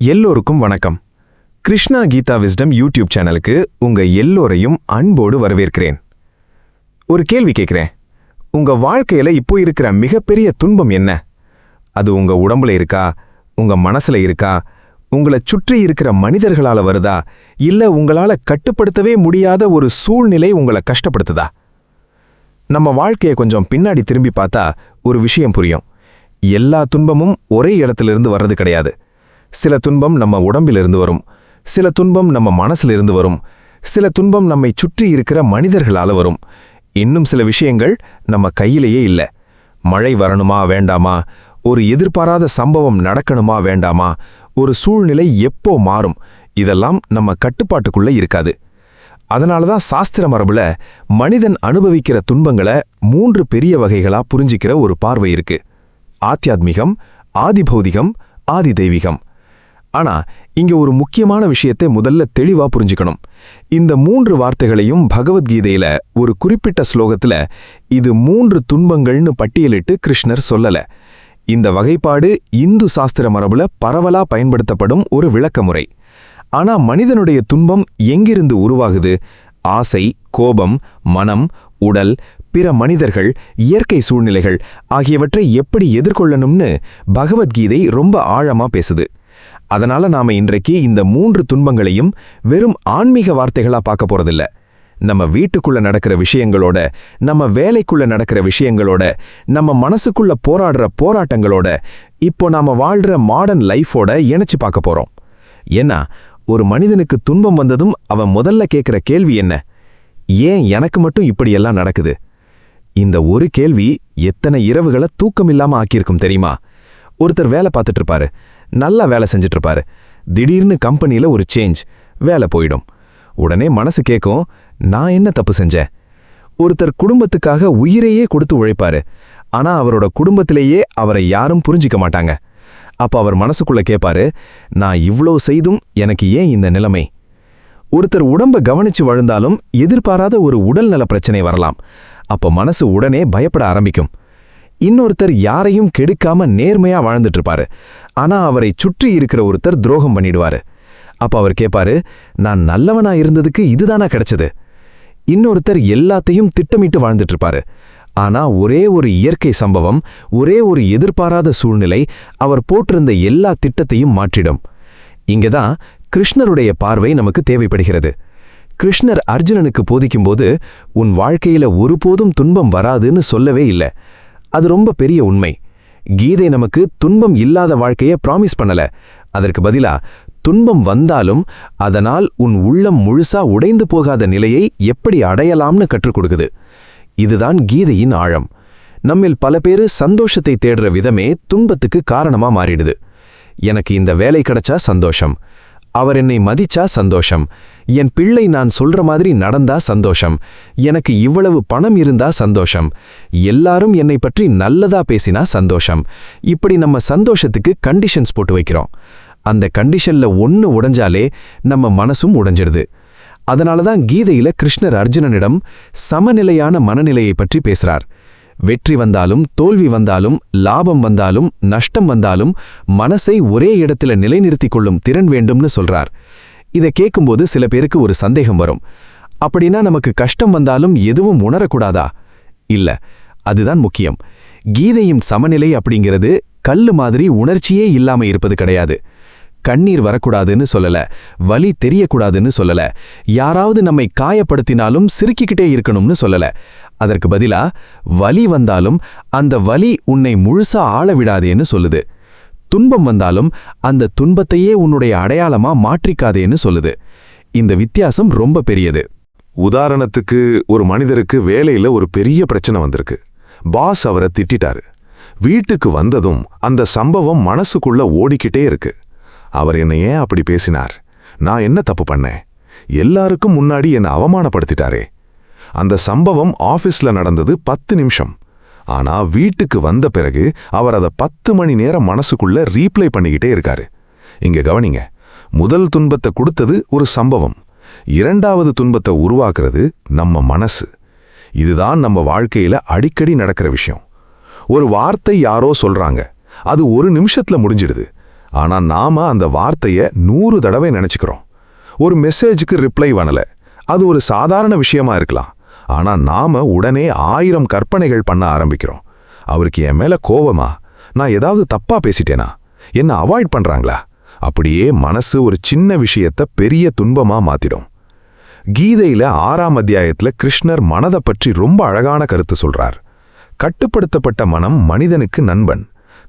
எல்லோருக்கும் வணக்கம். Krishna Geetha wisdom YouTube சேனலுக்கு உங்க எல்லோரையும் அன்போடு வரவேற்கிறேன். ஒரு கேள்வி கேட்கிறேன். உங்க வாழ்க்கையில இப்போ இருக்கிற மிகப்பெரிய துன்பம் என்ன? அது உங்க உடம்புல இருக்கா, உங்க மனசுல இருக்கா, உங்களை சுற்றி இருக்கிற மனிதர்களால வருதா, இல்ல உங்களால கட்டுப்படுத்தவே முடியாத ஒரு சூழ்நிலை உங்களை கஷ்டப்படுத்துதா? நம்ம வாழ்க்கையை கொஞ்சம் பின்னாடி திரும்பி பார்த்தா ஒரு விஷயம் புரியும். எல்லா துன்பமும் ஒரே இடத்திலிருந்து வர்றது கிடையாது. சில துன்பம் நம்ம உடம்பிலிருந்து வரும், சில துன்பம் நம்ம மனசிலிருந்து வரும், சில துன்பம் நம்மை சுற்றி இருக்கிற மனிதர்களால வரும். இன்னும் சில விஷயங்கள் நம்ம கையிலேயே இல்லை. மழை வரணுமா வேண்டாமா, ஒரு எதிர்பாராத சம்பவம் நடக்கணுமா வேண்டாமா, ஒரு சூழ்நிலை எப்போ மாறும், இதெல்லாம் நம்ம கட்டுப்பாட்டுக்குள்ள இருக்காது. அதனாலதான் சாஸ்திர மரபுல மனிதன் அனுபவிக்கிற துன்பங்களை 3 பெரிய வகைகளா புரிஞ்சிக்கிற ஒரு பார்வை இருக்கு. ஆத்தியாத்மிகம், ஆதிபௌதிகம், ஆதி தெய்வீகம். ஆனா இங்க ஒரு முக்கியமான விஷயத்தை முதல்ல தெளிவா புரிஞ்சுக்கணும். இந்த 3 வார்த்தைகளையும் பகவத்கீதையில ஒரு குறிப்பிட்ட ஸ்லோகத்துல இது 3 துன்பங்கள்னு பட்டியலிட்டு கிருஷ்ணர் சொல்லல. இந்த வகைப்பாடு இந்து சாஸ்திர மரபுல பரவலா பயன்படுத்தப்படும் ஒரு விளக்கமுறை. ஆனா மனிதனுடைய துன்பம் எங்கிருந்து உருவாகுது? ஆசை, கோபம், மனம், உடல், பிற மனிதர்கள், இயற்கை சூழ்நிலைகள் ஆகியவற்றை எப்படி எதிர்கொள்ளணும்னு பகவத்கீதை ரொம்ப ஆழமா பேசுது. அதனால நாம இன்றைக்கு இந்த 3 துன்பங்களையும் வெறும் ஆன்மீக வார்த்தைகளா பார்க்க போறதில்ல. நம்ம வீட்டுக்குள்ள நடக்கிற விஷயங்களோட, நம்ம வேலைக்குள்ள நடக்கிற விஷயங்களோட, நம்ம மனசுக்குள்ள போராடுற போராட்டங்களோட, இப்போ நாம வாழ்ற மாடர்ன் லைஃபோட இணைச்சு பார்க்க போறோம். ஏன்னா ஒரு மனிதனுக்கு துன்பம் வந்ததும் அவன் முதல்ல கேட்கிற கேள்வி என்ன? ஏன் எனக்கு மட்டும் இப்படியெல்லாம் நடக்குது? இந்த ஒரு கேள்வி எத்தனை இரவுகளை தூக்கமில்லாம ஆக்கியிருக்கும் தெரியுமா? ஒருத்தர் வேலை பார்த்துட்டு இருப்பாரு, நல்லா வேலை செஞ்சுட்டு இருப்பாரு. திடீர்னு கம்பெனியில ஒரு சேஞ்ச், வேலை போயிடும். உடனே மனசு கேட்கும், நான் என்ன தப்பு செஞ்சேன்? ஒருத்தர் குடும்பத்துக்காக உயிரையே கொடுத்து உழைப்பாரு. ஆனா அவரோட குடும்பத்திலேயே அவரை யாரும் புரிஞ்சிக்க மாட்டாங்க. அப்ப அவர் மனசுக்குள்ள கேட்பாரு, நான் இவ்வளவு செய்தும் எனக்கு ஏன் இந்த நிலைமை? ஒருத்தர் உடம்ப கவனிச்சு வாழ்ந்தாலும் எதிர்பாராத ஒரு உடல்நல பிரச்சனை வரலாம். அப்ப மனசு உடனே பயப்பட ஆரம்பிக்கும். இன்னொருத்தர் யாரையும் கெடுக்காம நேர்மையா வாழ்ந்துட்டு இருப்பாரு. ஆனா அவரை சுற்றி இருக்கிற ஒருத்தர் துரோகம் பண்ணிடுவாரு. அப்ப அவர் கேட்பாரு, நான் நல்லவனா இருந்ததுக்கு இதுதானா கிடைச்சது? இன்னொருத்தர் எல்லாத்தையும் திட்டமிட்டு வாழ்ந்துட்டு இருப்பாரு. ஆனா ஒரே ஒரு இயற்கை சம்பவம், ஒரே ஒரு எதிர்பாராத சூழ்நிலை அவர் போட்டிருந்த எல்லா திட்டத்தையும் மாற்றிடும். இங்கதான் கிருஷ்ணருடைய பார்வை நமக்கு தேவைப்படுகிறது. கிருஷ்ணர் அர்ஜுனனுக்கு போதிக்கும்போது உன் வாழ்க்கையில ஒருபோதும் துன்பம் வராதுன்னு சொல்லவே இல்லை. அது ரொம்ப பெரிய உண்மை. கீதை நமக்கு துன்பம் இல்லாத வாழ்க்கையை ப்ராமிஸ் பண்ணல. அதற்கு பதிலா துன்பம் வந்தாலும் அதனால் உன் உள்ளம் முழுசா உடைந்து போகாத நிலையை எப்படி அடையலாம்னு கற்றுக் கொடுக்குது. இதுதான் கீதையின் ஆழம். நம்மில் பல பேரு சந்தோஷத்தை தேடுற விதமே துன்பத்துக்கு காரணமா மாறிடுது. எனக்கு இந்த வேலை கிடைச்சா சந்தோஷம், அவர் என்னை மதிச்சா சந்தோஷம், என் பிள்ளை நான் சொல்ற மாதிரி நடந்தா சந்தோஷம், எனக்கு இவ்வளவு பணம் இருந்தா சந்தோஷம், எல்லாரும் என்னை பற்றி நல்லதா பேசினா சந்தோஷம். இப்படி நம்ம சந்தோஷத்துக்கு கண்டிஷன்ஸ் போட்டு வைக்கிறோம். அந்த கண்டிஷன்ல ஒன்னு உடைஞ்சாலே நம்ம மனசும் உடைஞ்சிடுது. அதனாலதான் கீதையில கிருஷ்ணர் அர்ஜுனனிடம் சமநிலையான மனநிலையை பற்றி பேசுறார். வெற்றி வந்தாலும் தோல்வி வந்தாலும் லாபம் வந்தாலும் நஷ்டம் வந்தாலும் மனசை ஒரே இடத்துல நிலைநிறுத்திக் கொள்ளும் திறன் வேண்டும்னு சொல்றார். இதை கேட்கும்போது சில பேருக்கு ஒரு சந்தேகம் வரும். அப்படின்னா நமக்கு கஷ்டம் வந்தாலும் எதுவும் உணரக்கூடாதா? இல்ல, அதுதான் முக்கியம். கீதையின் சமநிலை அப்படிங்கிறது கல்லு மாதிரி உணர்ச்சியே இல்லாம இருப்பது கிடையாது. கண்ணீர் வரக்கூடாதுன்னு சொல்லல, வலி தெரியக்கூடாதுன்னு சொல்லல, யாராவது நம்மை காயப்படுத்தினாலும் சிரிக்கிக்கிட்டே இருக்கணும்னு சொல்லல. அதற்கு பதிலா வலி வந்தாலும் அந்த வலி உன்னை முழுசா ஆள விடாதேன்னு சொல்லுது. துன்பம் வந்தாலும் அந்த துன்பத்தையே உன்னுடைய அடையாளமா மாற்றிக்காதேன்னு சொல்லுது. இந்த வித்தியாசம் ரொம்ப பெரியது. உதாரணத்துக்கு, ஒரு மனிதருக்கு வேலையில ஒரு பெரிய பிரச்சனை வந்திருக்கு. பாஸ் அவரை திட்டிட்டாரு. வீட்டுக்கு வந்ததும் அந்த சம்பவம் மனசுக்குள்ள ஓடிக்கிட்டே இருக்கு. அவர் என்னை ஏன் அப்படி பேசினார்? நான் என்ன தப்பு பண்ணேன்? எல்லாருக்கும் முன்னாடி என்னை அவமானப்படுத்திட்டாரே. அந்த சம்பவம் ஆபீஸ்ல நடந்தது 10 நிமிஷம். ஆனா வீட்டுக்கு வந்த பிறகு அவர் அதை 10 மணி நேரம் மனசுக்குள்ள ரீப்ளை பண்ணிக்கிட்டே இருக்காரு. இங்க கவனிங்க, முதல் துன்பத்தை கொடுத்தது ஒரு சம்பவம், இரண்டாவது துன்பத்தை உருவாக்குறது நம்ம மனசு. இதுதான் நம்ம வாழ்க்கையில அடிக்கடி நடக்கிற விஷயம். ஒரு வார்த்தை யாரோ சொல்றாங்க, அது ஒரு நிமிஷத்துல முடிஞ்சிடுது. ஆனா நாம அந்த வார்த்தைய 100 தடவை நினைச்சுக்கிறோம். ஒரு மெசேஜுக்கு ரிப்ளை பண்ணல, அது ஒரு சாதாரண விஷயமா இருக்கலாம். ஆனா நாம உடனே 1000 கற்பனைகள் பண்ண ஆரம்பிக்கிறோம். அவருக்கு என் மேல கோவமா? நான் ஏதாவது தப்பா பேசிட்டேனா? என்ன அவாய்ட் பண்றாங்களா? அப்படியே மனசு ஒரு சின்ன விஷயத்த பெரிய துன்பமா மாத்திடும். கீதையில 6ஆம் அத்தியாயத்துல கிருஷ்ணர் மனதை பற்றி ரொம்ப அழகான கருத்து சொல்றார். கட்டுப்படுத்தப்பட்ட மனம் மனிதனுக்கு நண்பன்,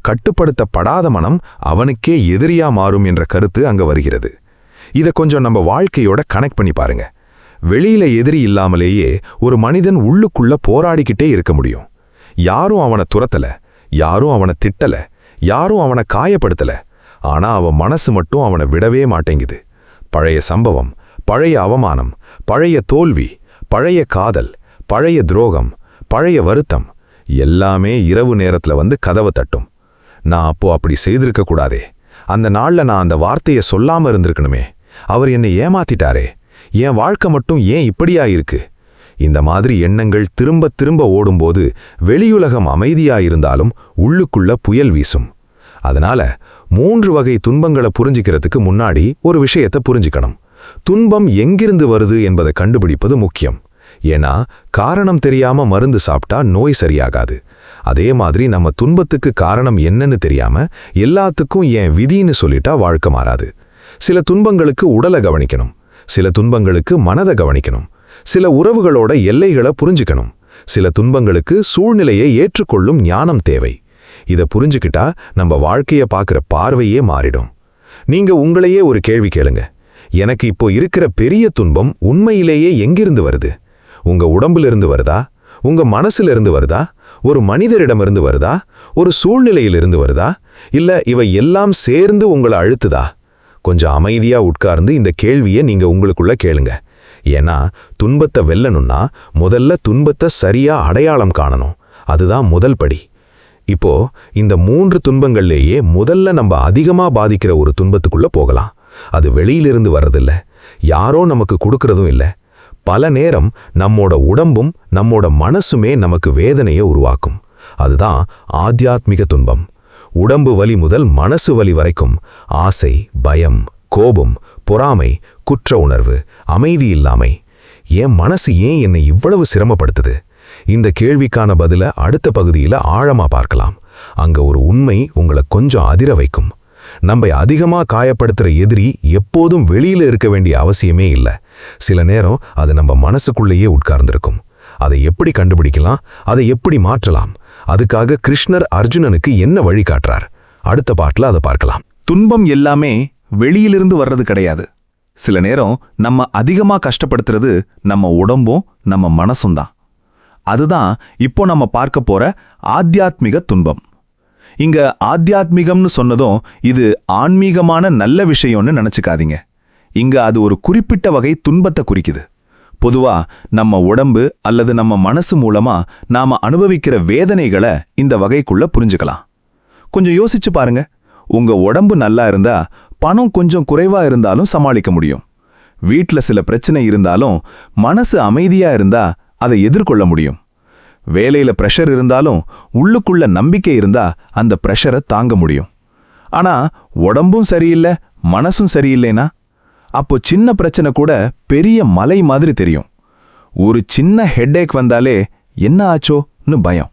கட்டுப்படுத்தப்படாத மனம் அவனுக்கே எதிரியா மாறும் என்ற கருத்து அங்க வருகிறது. இதை கொஞ்சம் நம்ம வாழ்க்கையோட கனெக்ட் பண்ணி பாருங்க. வெளியில எதிரி இல்லாமலேயே ஒரு மனிதன் உள்ளுக்குள்ள போராடிக்கிட்டே இருக்க முடியும். யாரும் அவனை துரத்தல, யாரும் அவனை திட்டல, யாரும் அவனை காயப்படுத்தல. ஆனா அவன் மனசு மட்டும் அவனை விடவே மாட்டேங்குது. பழைய சம்பவம், பழைய அவமானம், பழைய தோல்வி, பழைய காதல், பழைய துரோகம், பழைய வருத்தம் எல்லாமே இரவு நேரத்துல வந்து கதவை தட்டும். நான் அப்போ அப்படி செய்திருக்க கூடாதே, அந்த நாள்ல நான் அந்த வார்த்தையை சொல்லாம இருந்திருக்கணுமே, அவர் என்னை ஏமாத்திட்டாரே, என் வாழ்க்கை மட்டும் ஏன் இப்படியா இருக்கு? இந்த மாதிரி எண்ணங்கள் திரும்ப திரும்ப ஓடும்போது வெளியுலகம் அமைதியாயிருந்தாலும் உள்ளுக்குள்ள புயல் வீசும். அதனால 3 வகை துன்பங்களை புரிஞ்சிக்கிறதுக்கு முன்னாடி ஒரு விஷயத்தை புரிஞ்சுக்கணும். துன்பம் எங்கிருந்து வருது என்பதை கண்டுபிடிப்பது முக்கியம். ஏன்னா காரணம் தெரியாம மருந்து சாப்பிட்டா நோய் சரியாகாது. அதே மாதிரி நம்ம துன்பத்துக்கு காரணம் என்னன்னு தெரியாம எல்லாத்துக்கும் ஏன் விதின்னு சொல்லிட்டா வாழ்க்கை மாறாது. சில துன்பங்களுக்கு உடலை கவனிக்கணும், சில துன்பங்களுக்கு மனதை கவனிக்கணும், சில உறவுகளோட எல்லைகளை புரிஞ்சுக்கணும், சில துன்பங்களுக்கு சூழ்நிலையை ஏற்றுக்கொள்ளும் ஞானம் தேவை. இதை புரிஞ்சுக்கிட்டா நம்ம வாழ்க்கைய பார்க்குற பார்வையே மாறிடும். நீங்க உங்களையே ஒரு கேள்வி கேளுங்க. எனக்கு இப்போ இருக்கிற பெரிய துன்பம் உண்மையிலேயே எங்கிருந்து வருது? உங்க உடம்பிலிருந்து வருதா? உங்க மனசிலிருந்து வருதா? ஒரு மனிதரிடமிருந்து வருதா? ஒரு சூழ்நிலையிலிருந்து வருதா? இல்ல இவை எல்லாம் சேர்ந்து உங்களை அழுத்துதா? கொஞ்சம் அமைதியா உட்கார்ந்து இந்த கேள்வியை நீங்க உங்களுக்குள்ள கேளுங்க. ஏன்னா துன்பத்தை வெல்லணும்னா முதல்ல துன்பத்தை சரியா அடையாளம் காணணும். அதுதான் முதல் படி. இப்போ இந்த 3 துன்பங்கள்லேயே முதல்ல நம்ம அதிகமா பாதிக்கிற ஒரு துன்பத்துக்குள்ள போகலாம். அது வெளியிலிருந்து வர்றதில்ல, யாரோ நமக்கு கொடுக்கறதும் இல்லை. பல நேரம் நம்மோட உடம்பும் நம்மோட மனசுமே நமக்கு வேதனையை உருவாக்கும். அதுதான் ஆத்தியாத்மிக துன்பம். உடம்பு வலி முதல் மனசு வலி வரைக்கும் ஆசை, பயம், கோபம், பொறாமை, குற்ற உணர்வு, அமைதி இல்லாமை. என் மனசு ஏன் என்னை இவ்வளவு சிரமப்படுத்துது? இந்த கேள்விக்கான பதில அடுத்த பகுதியில் ஆழமா பார்க்கலாம். அங்க ஒரு உண்மை உங்களை கொஞ்சம் அதிர வைக்கும். நம்ம அதிகமா காயப்படுத்துற எதிரி எப்போதும் வெளியில இருக்க வேண்டிய அவசியமே இல்லை. சில நேரம் அது நம்ம மனசுக்குள்ளேயே உட்கார்ந்திருக்கும். அதை எப்படி கண்டுபிடிக்கலாம்? அதை எப்படி மாற்றலாம்? அதுக்காக கிருஷ்ணர் அர்ஜுனனுக்கு என்ன வழி காட்டுறார்? அடுத்த பாட்டுல அதை பார்க்கலாம். துன்பம் எல்லாமே வெளியிலிருந்து வர்றது கிடையாது. சில நேரம் நம்ம அதிகமா கஷ்டப்படுத்துறது நம்ம உடம்பும் நம்ம மனசும் தான். அதுதான் இப்போ நம்ம பார்க்க போற ஆத்தியாத்மிக துன்பம். இங்க ஆத்தியாத்மிகம்னு சொன்னதும் இது ஆன்மீகமான நல்ல விஷயம்னு நினைச்சுக்காதீங்க. இங்க அது ஒரு குறிப்பிட்ட வகை துன்பத்தை குறிக்குது. பொதுவா நம்ம உடம்பு அல்லது நம்ம மனசு மூலமா நாம அனுபவிக்கிற வேதனைகளை இந்த வகைக்குள்ள புரிஞ்சுக்கலாம். கொஞ்சம் யோசிச்சு பாருங்க. உங்க உடம்பு நல்லா இருந்தா பணம் கொஞ்சம் குறைவா இருந்தாலும் சமாளிக்க முடியும். வீட்ல சில பிரச்சனை இருந்தாலும் மனசு அமைதியா இருந்தா அதை எதிர்கொள்ள முடியும். வேலையில பிரஷர் இருந்தாலும் உள்ளுக்குள்ள நம்பிக்கை இருந்தா அந்த பிரஷரை தாங்க முடியும். ஆனா உடம்பும் சரியில்லை, மனசும் சரியில்லைனா அப்போ சின்ன பிரச்சனை கூட பெரிய மலை மாதிரி தெரியும். ஒரு சின்ன ஹெட்டேக் வந்தாலே என்ன ஆச்சோன்னு பயம்.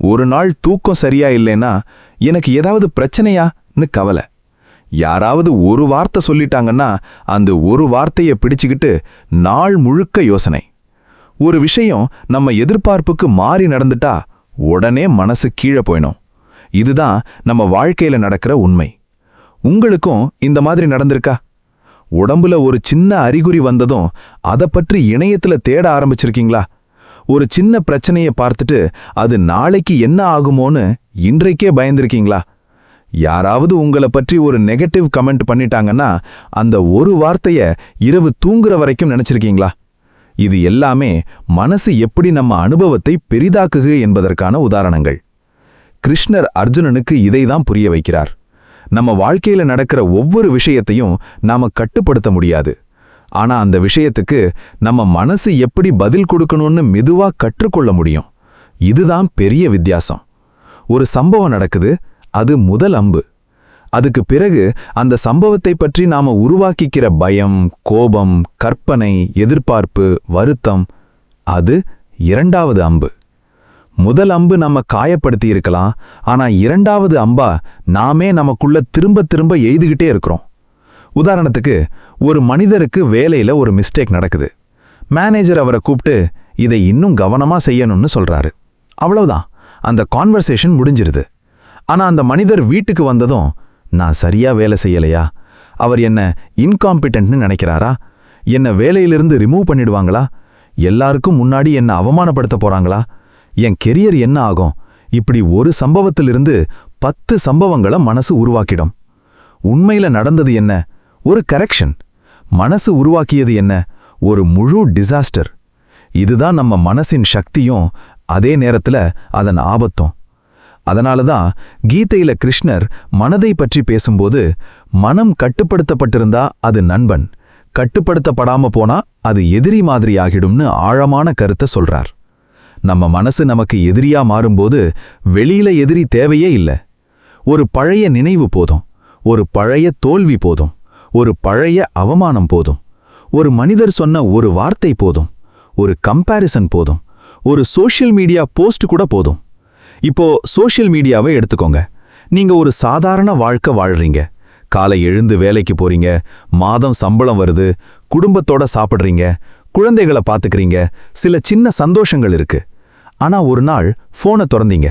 ஒரு நாள் தூக்கம் சரியா இல்லைன்னா எனக்கு ஏதாவது பிரச்சனையான்னு கவலை. யாராவது ஒரு வார்த்தை சொல்லிட்டாங்கன்னா அந்த ஒரு வார்த்தையை பிடிச்சுக்கிட்டு நாள் முழுக்க யோசனை. ஒரு விஷயம் நம்ம எதிர்பார்ப்புக்கு மாறி நடந்துட்டா உடனே மனசு கீழே போயிடும். இதுதான் நம்ம வாழ்க்கையில நடக்கிற உண்மை. உங்களுக்கும் இந்த மாதிரி நடந்திருக்கா? உடம்புல ஒரு சின்ன அறிகுறி வந்ததும் அதை பற்றி இணையத்துல தேட ஆரம்பிச்சிருக்கீங்களா? ஒரு சின்ன பிரச்சனையை பார்த்துட்டு அது நாளைக்கு என்ன ஆகுமோன்னு இன்றைக்கே பயந்திருக்கீங்களா? யாராவது உங்களை பற்றி ஒரு நெகட்டிவ் கமெண்ட் பண்ணிட்டாங்கன்னா அந்த ஒரு வார்த்தைய இரவு தூங்குற வரைக்கும் நினைச்சிருக்கீங்களா? இது எல்லாமே மனசு எப்படி நம்ம அனுபவத்தை பெரிதாக்குகு என்பதற்கான உதாரணங்கள். கிருஷ்ணர் அர்ஜுனனுக்கு இதைதான் புரிய வைக்கிறார். நம்ம வாழ்க்கையில நடக்கிற ஒவ்வொரு விஷயத்தையும் நாம கட்டுப்படுத்த முடியாது. ஆனா அந்த விஷயத்துக்கு நம்ம மனசு எப்படி பதில் கொடுக்கணும்னு மெதுவா கற்றுக்கொள்ள முடியும். இதுதான் பெரிய வித்தியாசம். ஒரு சம்பவம் நடக்குது, அது முதல் அம்பு. அதுக்கு பிறகு அந்த சம்பவத்தை பற்றி நாம உருவாக்கிக்கிற பயம், கோபம், கற்பனை, எதிர்பார்ப்பு, வருத்தம், அது இரண்டாவது அம்பு. முதல் அம்பு நம்ம காயப்படுத்தி இருக்கலாம், ஆனா இரண்டாவது அம்பா நாமே நமக்குள்ள திரும்ப திரும்ப எய்துகிட்டே இருக்கிறோம். உதாரணத்துக்கு, ஒரு மனிதருக்கு வேலையில ஒரு மிஸ்டேக் நடக்குது. மேனேஜர் அவரை கூப்பிட்டு இதை இன்னும் கவனமா செய்யணும்னு சொல்றாரு. அவ்வளவுதான், அந்த கான்வர்சேஷன் முடிஞ்சிருது. ஆனா அந்த மனிதர் வீட்டுக்கு வந்ததும், நான் சரியா வேலை செய்யலையா, அவர் என்ன இன்காம்பிட்டன்ட்னு நினைக்கிறாரா, என்ன வேலையிலிருந்து ரிமூவ் பண்ணிடுவாங்களா, எல்லாருக்கும் முன்னாடி என்ன அவமானப்படுத்த போறாங்களா, என் கெரியர் என்ன ஆகும், இப்படி ஒரு சம்பவத்திலிருந்து 10 சம்பவங்களை மனசு உருவாக்கிடும். உண்மையில நடந்தது என்ன? ஒரு கரெக்ஷன். மனசு உருவாக்கியது என்ன? ஒரு முழு டிசாஸ்டர். இதுதான் நம்ம மனசின் சக்தியும் அதே நேரத்துல அதன் ஆபத்தும். அதனாலதான் கீதையில கிருஷ்ணர் மனதை பற்றி பேசும்போது, மனம் கட்டுப்படுத்தப்பட்டிருந்தா அது நண்பன், கட்டுப்படுத்தப்படாம போனா அது எதிரி மாதிரி ஆகிடும்னு ஆழமான கருத்தை சொல்றார். நம்ம மனசு நமக்கு எதிரியா மாறும்போது வெளியில எதிரி தேவையே இல்லை. ஒரு பழைய நினைவு போதும், ஒரு பழைய தோல்வி போதும், ஒரு பழைய அவமானம் போதும், ஒரு மனிதர் சொன்ன ஒரு வார்த்தை போதும், ஒரு கம்பேரிசன் போதும், ஒரு சோஷியல் மீடியா போஸ்ட் கூட போதும். இப்போ சோஷியல் மீடியாவை எடுத்துக்கோங்க. நீங்க ஒரு சாதாரண வாழ்க்கை வாழ்றீங்க. காலை எழுந்து வேலைக்கு போறீங்க, மாதம் சம்பளம் வருது, குடும்பத்தோட சாப்பிடுறீங்க, குழந்தைகளை பாத்துக்கிறீங்க, சில சின்ன சந்தோஷங்கள் இருக்கு. ஆனா ஒரு நாள் போனை திறந்தீங்க.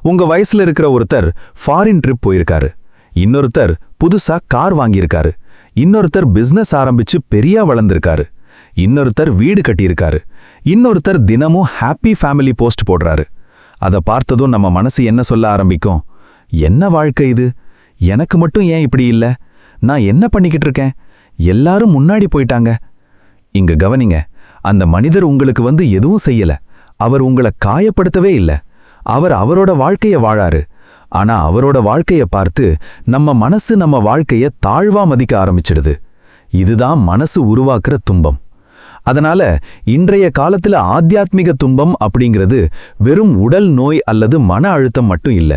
உங்க வயசுல இருக்கிற ஒருத்தர் ஃபாரின் ட்ரிப் போயிருக்காரு, இன்னொருத்தர் புதுசா கார் வாங்கியிருக்காரு, இன்னொருத்தர் பிசினஸ் ஆரம்பிச்சு பெரியா வளர்ந்திருக்காரு, இன்னொருத்தர் வீடு கட்டியிருக்காரு, இன்னொருத்தர் தினமும் ஹாப்பி ஃபேமிலி போஸ்ட் போடுறாரு. அதை பார்த்ததும் நம்ம மனசு என்ன சொல்ல ஆரம்பிக்கும்? என்ன வாழ்க்கை இது? எனக்கு மட்டும் ஏன் இப்படி இல்லை? நான் என்ன பண்ணிக்கிட்டு இருக்கேன்? எல்லாரும் முன்னாடி போயிட்டாங்க. இங்க கவனிங்க, அந்த மனிதர் உங்களுக்கு வந்து எதுவும் செய்யல, அவர் உங்களை காயப்படுத்தவே இல்லை. அவர் அவரோட வாழ்க்கைய வாழாரு. ஆனா அவரோட வாழ்க்கைய பார்த்து நம்ம மனசு நம்ம வாழ்க்கைய தாழ்வா மதிக்க ஆரம்பிச்சிடுது. இதுதான் மனசு உருவாக்குற துன்பம். அதனால இன்றைய காலத்துல ஆத்தியாத்மிக துன்பம் அப்படிங்கிறது வெறும் உடல் நோய் அல்லது மன அழுத்தம் மட்டும் இல்ல.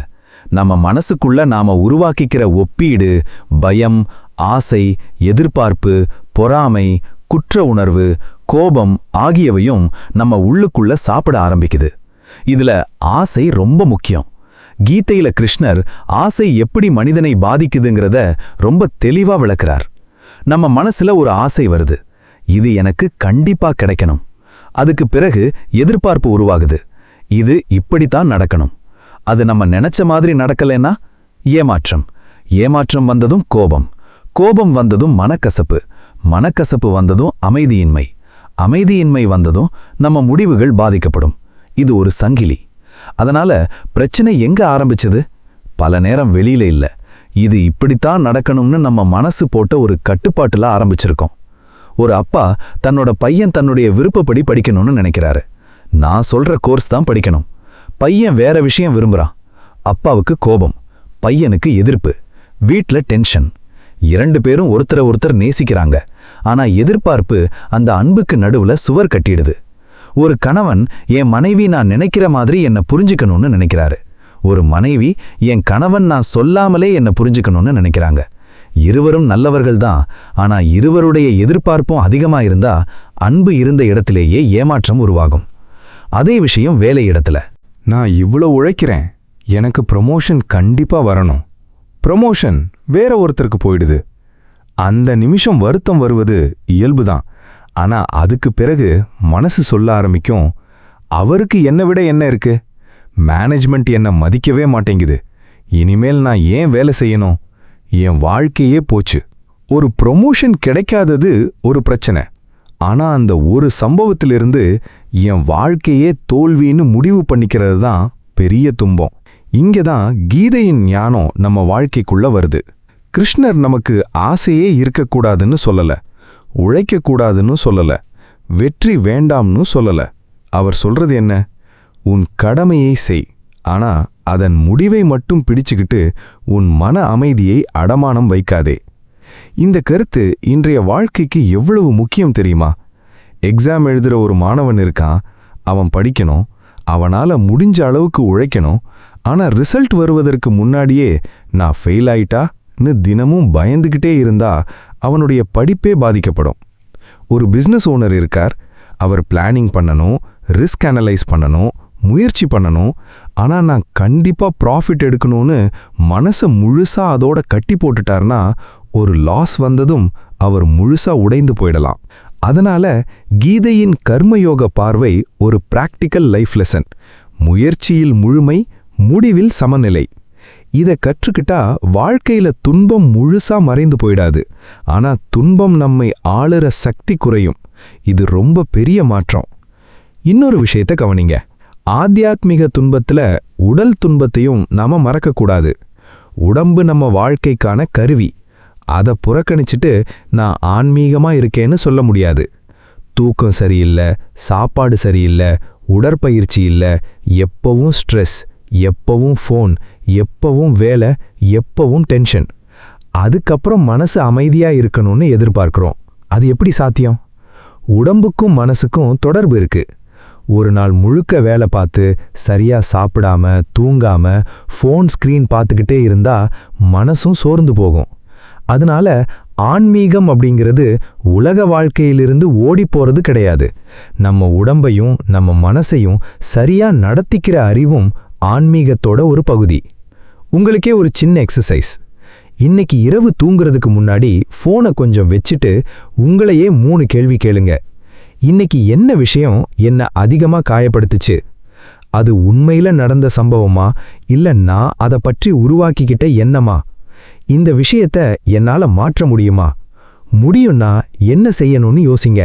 நம்ம மனசுக்குள்ள நாம உருவாக்கிக்கிற ஒப்பீடு, பயம், ஆசை, எதிர்பார்ப்பு, பொறாமை, குற்ற உணர்வு, கோபம் ஆகியவையும் நம்ம உள்ளுக்குள்ள சாப்பிட ஆரம்பிக்குது. இதுல ஆசை ரொம்ப முக்கியம். கீதையில கிருஷ்ணர் ஆசை எப்படி மனிதனை பாதிக்குதுங்கிறத ரொம்ப தெளிவா விளக்குறார். நம்ம மனசுல ஒரு ஆசை வருது, இது எனக்கு கண்டிப்பா கிடைக்கணும். அதுக்கு பிறகு எதிர்பார்ப்பு உருவாகுது, இது இப்படித்தான் நடக்கணும். அது நம்ம நினைச்ச மாதிரி நடக்கலைன்னா ஏமாற்றம், ஏமாற்றம் வந்ததும் கோபம், கோபம் வந்ததும் மனக்கசப்பு, மனக்கசப்பு வந்ததும் அமைதியின்மை, அமைதியின்மை வந்ததும் நம்ம முடிவுகள் பாதிக்கப்படும். இது ஒரு சங்கிலி. அதனால பிரச்சனை எங்க ஆரம்பிச்சது? பல நேரம் வெளியில இல்ல, இது இப்படித்தான் நடக்கணும்னு நம்ம மனசு போட்ட ஒரு கட்டுப்பாட்டுல ஆரம்பிச்சிருக்கோம். ஒரு அப்பா தன்னோட பையன் தன்னுடைய விருப்பப்படி படிக்கணும்னு நினைக்கிறாரு. நான் சொல்ற கோர்ஸ் தான் படிக்கணும். பையன் வேற விஷயம் விரும்புறான். அப்பாவுக்கு கோபம், பையனுக்கு எதிர்ப்பு, வீட்ல டென்ஷன். 2 பேரும் ஒருத்தரை ஒருத்தர் நேசிக்கிறாங்க. ஆனா எதிர்பார்ப்பு அந்த அன்புக்கு நடுவுல சுவர் கட்டிடுது. ஒரு கணவன் என் மனைவி நான் நினைக்கிற மாதிரி என்ன புரிஞ்சுக்கணும்னு நினைக்கிறாரு. ஒரு மனைவி என் கணவன் நான் சொல்லாமலே என்ன புரிஞ்சுக்கணும்னு நினைக்கிறாங்க. இருவரும் நல்லவர்கள் தான், ஆனா இருவருடைய எதிர்பார்ப்பும் அதிகமா இருந்தா அன்பு இருந்த இடத்திலேயே ஏமாற்றம் உருவாகும். அதே விஷயம் வேலை இடத்துல. நான் இவ்வளோ உழைக்கிறேன், எனக்கு ப்ரமோஷன் கண்டிப்பா வரணும். ப்ரமோஷன் வேற ஒருத்தருக்கு போயிடுது. அந்த நிமிஷம் வருத்தம் வருவது இயல்புதான். ஆனா அதுக்கு பிறகு மனசு சொல்ல ஆரம்பிக்கும், அவருக்கு என்னை விட என்ன இருக்கு, மேனேஜ்மெண்ட் என்ன மதிக்கவே மாட்டேங்குது, இனிமேல் நான் ஏன் வேலை செய்யணும், என் வாழ்க்கையே போச்சு. ஒரு ப்ரொமோஷன் கிடைக்காதது ஒரு பிரச்சனை. ஆனா அந்த ஒரு சம்பவத்திலிருந்து என் வாழ்க்கையே தோல்வின்னு முடிவு பண்ணிக்கிறது தான் பெரிய துன்பம். இங்கதான் கீதையின் ஞானம் நம்ம வாழ்க்கைக்குள்ள வருது. கிருஷ்ணர் நமக்கு ஆசையே இருக்கக்கூடாதுன்னு சொல்லல, உழைக்கக்கூடாதுன்னு சொல்லல, வெற்றி வேண்டாம்னு சொல்லல. அவர் சொல்றது என்ன? உன் கடமையை செய், ஆனா அதன் முடிவை மட்டும் பிடிச்சுக்கிட்டு உன் மன அமைதியை அடமானம் வைக்காதே. இந்த கருத்து இன்றைய வாழ்க்கைக்கு எவ்வளவு முக்கியம் தெரியுமா? எக்ஸாம் எழுதுற ஒரு மாணவன் இருக்கான், அவன் படிக்கணும், அவனால முடிஞ்ச அளவுக்கு உழைக்கணும். ஆனா ரிசல்ட் வருவதற்கு முன்னாடியே நான் ஃபெயில் ஆயிட்டா, ன்னு தினமும் பயந்துகிட்டே இருந்தா அவனுடைய படிப்பே பாதிக்கப்படும். ஒரு பிசினஸ் ஓனர் இருக்கார். அவர் பிளானிங் பண்ணணும், ரிஸ்க் அனலைஸ் பண்ணணும், முயற்சி பண்ணணும். ஆனா நான் கண்டிப்பா ப்ராஃபிட் எடுக்கணும்னு மனசை முழுசா அதோட கட்டி போட்டுட்டார்னா ஒரு லாஸ் வந்ததும் அவர் முழுசா உடைந்து போயிடலாம். அதனால கீதையின் கர்மயோக பார்வை ஒரு பிராக்டிக்கல் லைஃப் லெசன். முயற்சியில் முழுமை, முடிவில் சமநிலை. இதை கற்றுக்கிட்டா வாழ்க்கையில துன்பம் முழுசா மறைந்து போயிடாது. ஆனா துன்பம் நம்மை ஆளுற சக்தி குறையும். இது ரொம்ப பெரிய மாற்றம். இன்னொரு விஷயத்தை கவனிங்க. ஆத்தியாத்மிக துன்பத்துல உடல் துன்பத்தையும் நாம மறக்கக்கூடாது. உடம்பு நம்ம வாழ்க்கைக்கான கருவி. அதை புறக்கணிச்சிட்டு நான் ஆன்மீகமா இருக்கேன்னு சொல்ல முடியாது. தூக்கம் சரியில்லை, சாப்பாடு சரியில்லை, உடற்பயிற்சி இல்லை, எப்பவும் ஸ்ட்ரெஸ், எப்பவும் ஃபோன், எப்பவும் வேலை, எப்பவும் டென்ஷன். அதுக்கப்புறம் மனசு அமைதியா இருக்கணும்னு எதிர்பார்க்கிறோம். அது எப்படி சாத்தியம்? உடம்புக்கும் மனசுக்கும் தொடர்பு இருக்கு. ஒரு நாள் முழுக்க வேலை பார்த்து சரியா சாப்பிடாம தூங்காம ஃபோன் ஸ்க்ரீன் பார்த்துக்கிட்டே இருந்தா மனசும் சோர்ந்து போகும். அதனால ஆன்மீகம் அப்படிங்கிறது உலக வாழ்க்கையிலிருந்து ஓடி போறது கிடையாது. நம்ம உடம்பையும் நம்ம மனசையும் சரியா நடத்திக்கிற அறிவும் ஆன்மீகத்தோட ஒரு பகுதி. உங்களுக்கே ஒரு சின்ன எக்ஸசைஸ். இன்னைக்கு இரவு தூங்குறதுக்கு முன்னாடி ஃபோனை கொஞ்சம் வச்சுட்டு உங்களையே 3 கேள்வி கேளுங்க. இன்னைக்கு என்ன விஷயம் என்ன அதிகமா காயப்படுத்துச்சு? அது உண்மையில நடந்த சம்பவமா இல்ல நான் அதை பற்றி உருவாக்கிக்கிட்ட எண்ணமா? இந்த விஷயத்த என்னால மாற்ற முடியுமா? முடியும்னா என்ன செய்யணும்னு யோசிங்க.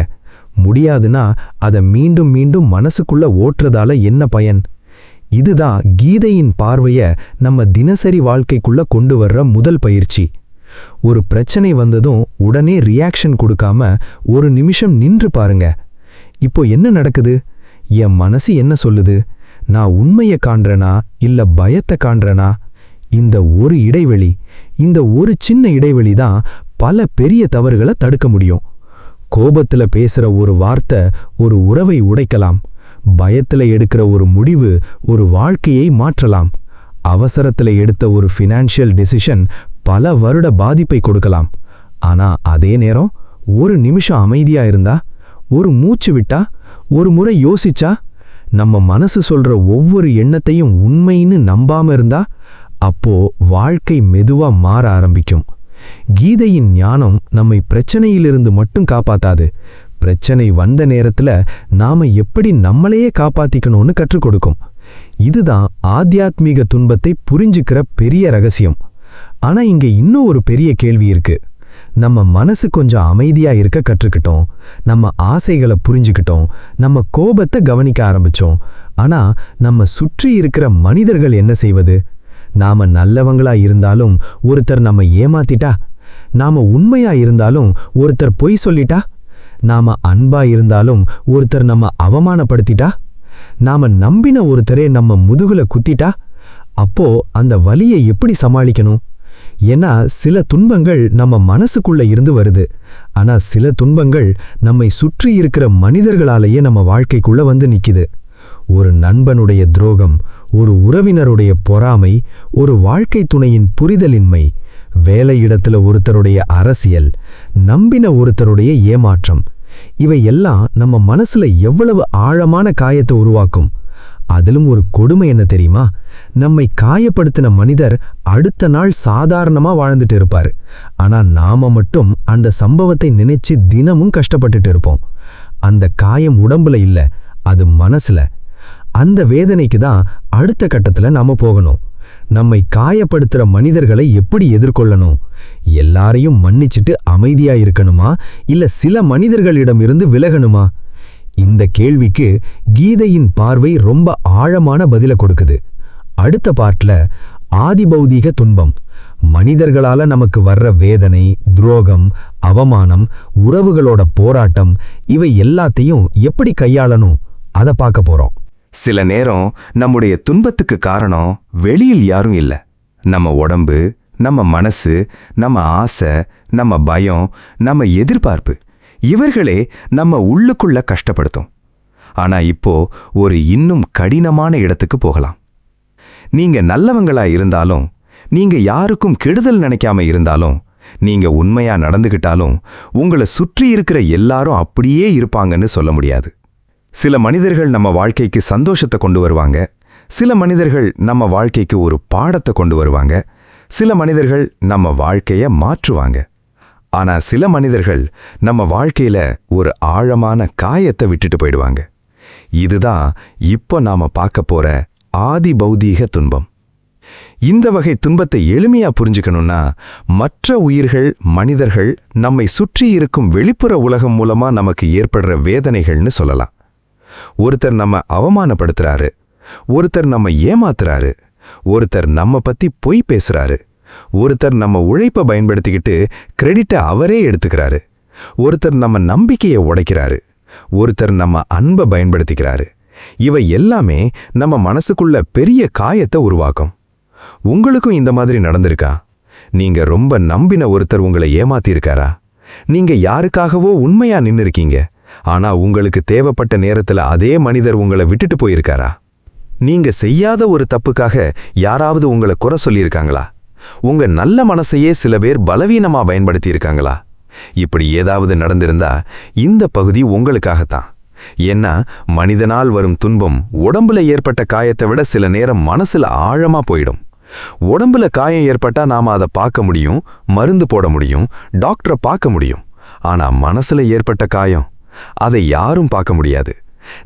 முடியாதுன்னா அதை மீண்டும் மீண்டும் மனசுக்குள்ள ஓட்டுறதால என்ன பயன்? இதுதான் கீதையின் பார்வைய நம்ம தினசரி வாழ்க்கைக்குள்ள கொண்டு வர்ற முதல் பயிற்சி. ஒரு பிரச்சனை வந்ததும் உடனே ரியாக்ஷன் கொடுக்காம ஒரு நிமிஷம் நின்று பாருங்க. இப்போ என்ன நடக்குது? என் மனசு என்ன சொல்லுது? நான் உண்மையை காண்றேனா இல்ல பயத்தை காண்றேனா? இந்த ஒரு இடைவெளி, இந்த ஒரு சின்ன இடைவெளி தான் பல பெரிய தவறுகளை தடுக்க முடியும். கோபத்துல பேசுற ஒரு வார்த்தை ஒரு உறவை உடைக்கலாம். பயத்துல எடுக்கிற ஒரு முடிவு ஒரு வாழ்க்கையை மாற்றலாம். அவசரத்துல எடுத்த ஒரு ஃபினான்ஷியல் டெசிஷன் பல வருட பாதிப்பை கொடுக்கலாம். ஆனா அதே நேரம் ஒரு நிமிஷம் அமைதியா இருந்தா, ஒரு மூச்சு விட்டா, ஒரு முறை யோசிச்சா, நம்ம மனசு சொல்ற ஒவ்வொரு எண்ணத்தையும் உண்மைன்னு நம்பாம இருந்தா, அப்போ வாழ்க்கை மெதுவா மாற ஆரம்பிக்கும். கீதையின் ஞானம் நம்மை பிரச்சனையிலிருந்து மட்டும் காப்பாத்தாது. பிரச்சனை வந்த நேரத்துல நாம எப்படி நம்மளையே காப்பாத்திக்கணும்னு கற்றுக் கொடுக்கும். இதுதான் ஆத்தியாத்மிக துன்பத்தை புரிஞ்சுக்கிற பெரிய ரகசியம். ஆனா இங்க இன்னும் ஒரு பெரிய கேள்வி இருக்கு. நம்ம மனசு கொஞ்சம் அமைதியா இருக்க கற்றுக்கிட்டோம், நம்ம ஆசைகளை புரிஞ்சுக்கிட்டோம், நம்ம கோபத்தை கவனிக்க ஆரம்பிச்சோம். ஆனா நம்ம சுற்றி இருக்கிற மனிதர்கள் என்ன செய்வது? நாம நல்லவங்களா இருந்தாலும் ஒருத்தர் நம்ம ஏமாத்திட்டா, நாம உண்மையா இருந்தாலும் ஒருத்தர் பொய் சொல்லிட்டா, நாம அன்பா இருந்தாலும் ஒருத்தர் நம்ம அவமானப்படுத்திட்டா, நாம நம்பின ஒருத்தரே நம்ம முதுகுல குத்திட்டா, அப்போ அந்த வலியை எப்படி சமாளிக்கணும்? ஏன்னா சில துன்பங்கள் நம்ம மனசுக்குள்ள இருந்து வருது. ஆனா சில துன்பங்கள் நம்மை சுற்றி இருக்கிற மனிதர்களாலேயே நம்ம வாழ்க்கைக்குள்ள வந்து நிக்குது. ஒரு நண்பனுடைய துரோகம், ஒரு உறவினருடைய பொறாமை, ஒரு வாழ்க்கை துணையின் புரிதலின்மை, வேலையிடத்துல ஒருத்தருடைய அரசியல், நம்பின ஒருத்தருடைய ஏமாற்றம், இவை எல்லாம் நம்ம மனசுல எவ்வளவு ஆழமான காயத்தை உருவாக்கும். அதிலும் ஒரு கொடுமை என்ன தெரியுமா? நம்மை காயப்படுத்தின மனிதர் அடுத்த நாள் சாதாரணமா வாழ்ந்துட்டு இருப்பாரு. ஆனா நாம மட்டும் அந்த சம்பவத்தை நினைச்சு தினமும் கஷ்டப்பட்டுட்டு இருப்போம். அந்த காயம் உடம்புல இல்ல, அது மனசுல. அந்த வேதனைக்கு தான் அடுத்த கட்டத்துல நாம போகணும். நம்மை காயப்படுத்துற மனிதர்களை எப்படி எதிர்கொள்ளணும்? எல்லாரையும் மன்னிச்சிட்டு அமைதியா இருக்கணுமா இல்ல சில மனிதர்களிடமிருந்து விலகணுமா? இந்த கேள்விக்கு கீதையின் பார்வை ரொம்ப ஆழமான பதில கொடுக்குது. அடுத்த பாட்டுல ஆதிபௌதீக துன்பம், மனிதர்களால நமக்கு வர்ற வேதனை, துரோகம், அவமானம், உறவுகளோட போராட்டம், இவை எல்லாத்தையும் எப்படி கையாளணும் அதை பார்க்க போறோம். சில நேரம் நம்முடைய துன்பத்துக்கு காரணம் வெளியில் யாரும் இல்ல. நம்ம உடம்பு, நம்ம மனசு, நம்ம ஆசை, நம்ம பயம், நம்ம எதிர்பார்ப்பு, இவர்களே நம்ம உள்ளுக்குள்ள கஷ்டப்படுத்தும். ஆனா இப்போ ஒரு இன்னும் கடினமான இடத்துக்கு போகலாம். நீங்க நல்லவங்களா இருந்தாலும் நீங்க யாருக்கும் கெடுதல் நினைக்காம இருந்தாலும், நீங்க உண்மையா நடந்துகிட்டாலும் உங்களை சுற்றி இருக்கிற எல்லாரும் அப்படியே இருப்பாங்கன்னு சொல்ல முடியாது. சில மனிதர்கள் நம்ம வாழ்க்கைக்கு சந்தோஷத்தை கொண்டு வருவாங்க, சில மனிதர்கள் நம்ம வாழ்க்கைக்கு ஒரு பாடத்தை கொண்டு வருவாங்க, சில மனிதர்கள் நம்ம வாழ்க்கைய மாற்றுவாங்க. ஆனா சில மனிதர்கள் நம்ம வாழ்க்கையில ஒரு ஆழமான காயத்தை விட்டுட்டு போயிடுவாங்க. இதுதான் இப்போ நாம பார்க்க போற ஆதி பௌதீக துன்பம். இந்த வகை துன்பத்தை எளிமையா புரிஞ்சுக்கணும்னா, மற்ற உயிர்கள், மனிதர்கள் நம்மை சுற்றி இருக்கும் வெளிப்புற உலகம் மூலமா நமக்கு ஏற்படுற வேதனைகள்னு சொல்லலாம். ஒருத்தர் நம்ம அவமானப்படுத்துறாரு, ஒருத்தர் நம்ம ஏமாத்துறாரு, ஒருத்தர் நம்ம பத்தி பொய் பேசுறாரு, ஒருத்தர் நம்ம உழைப்பை பயன்படுத்திக்கிட்டு கிரெடிட்டை அவரே எடுத்துக்கிறாரு, ஒருத்தர் நம்ம நம்பிக்கையை உடைக்கிறாரு, ஒருத்தர் நம்ம அன்பை பயன்படுத்திக்கிறாரு. இவை எல்லாமே நம்ம மனசுக்குள்ள பெரிய காயத்தை உருவாக்கும். உங்களுக்கும் இந்த மாதிரி நடந்திருக்கா? நீங்க ரொம்ப நம்பின ஒருத்தர் உங்களை ஏமாத்தியிருக்காரா? நீங்க யாருக்காகவோ உண்மையா நின்னுருக்கீங்க, ஆனா உங்களுக்கு தேவைப்பட்ட நேரத்துல அதே மனிதர் உங்களை விட்டுட்டு போயிருக்காரா? நீங்க செய்யாத ஒரு தப்புக்காக யாராவது உங்களை குறை சொல்லியிருக்காங்களா? உங்க நல்ல மனசையே சில பேர் பலவீனமா பயன்படுத்தி இருக்காங்களா? இப்படி ஏதாவது நடந்திருந்தா இந்த பகுதி உங்களுக்காகத்தான். ஏன்னா மனிதனால் வரும் துன்பம் உடம்புல ஏற்பட்ட காயத்தை விட சில நேரம் மனசுல ஆழமா போயிடும். உடம்புல காயம் ஏற்பட்டா நாம அதை பார்க்க முடியும், மருந்து போட முடியும், டாக்டரை பார்க்க முடியும். ஆனா மனசுல ஏற்பட்ட காயம், அதை யாரும் பார்க்க முடியாது.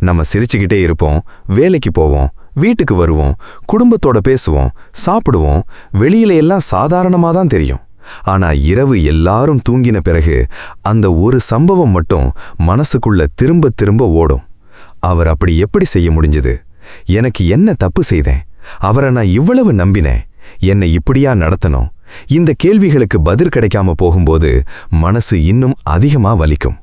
நம்ம சிரிச்சுக்கிட்டே இருப்போம், வேலைக்கு போவோம், வீட்டுக்கு வருவோம், குடும்பத்தோட பேசுவோம், சாப்பிடுவோம், வெளியில எல்லாம் சாதாரணமா தான் தெரியும். ஆனா இரவு எல்லாரும் தூங்கின பிறகு அந்த ஒரு சம்பவம் மட்டும் மனசுக்குள்ள திரும்ப திரும்ப ஓடும். அவர் அப்படி எப்படி செய்ய முடிஞ்சது? எனக்கு என்ன தப்பு செய்தேன்? அவரை நான் இவ்வளவு நம்பினேன், என்னை இப்படியா நடத்தணும்? இந்த கேள்விகளுக்கு பதில் கிடைக்காம போகும்போது மனசு இன்னும் அதிகமா வலிக்கும்.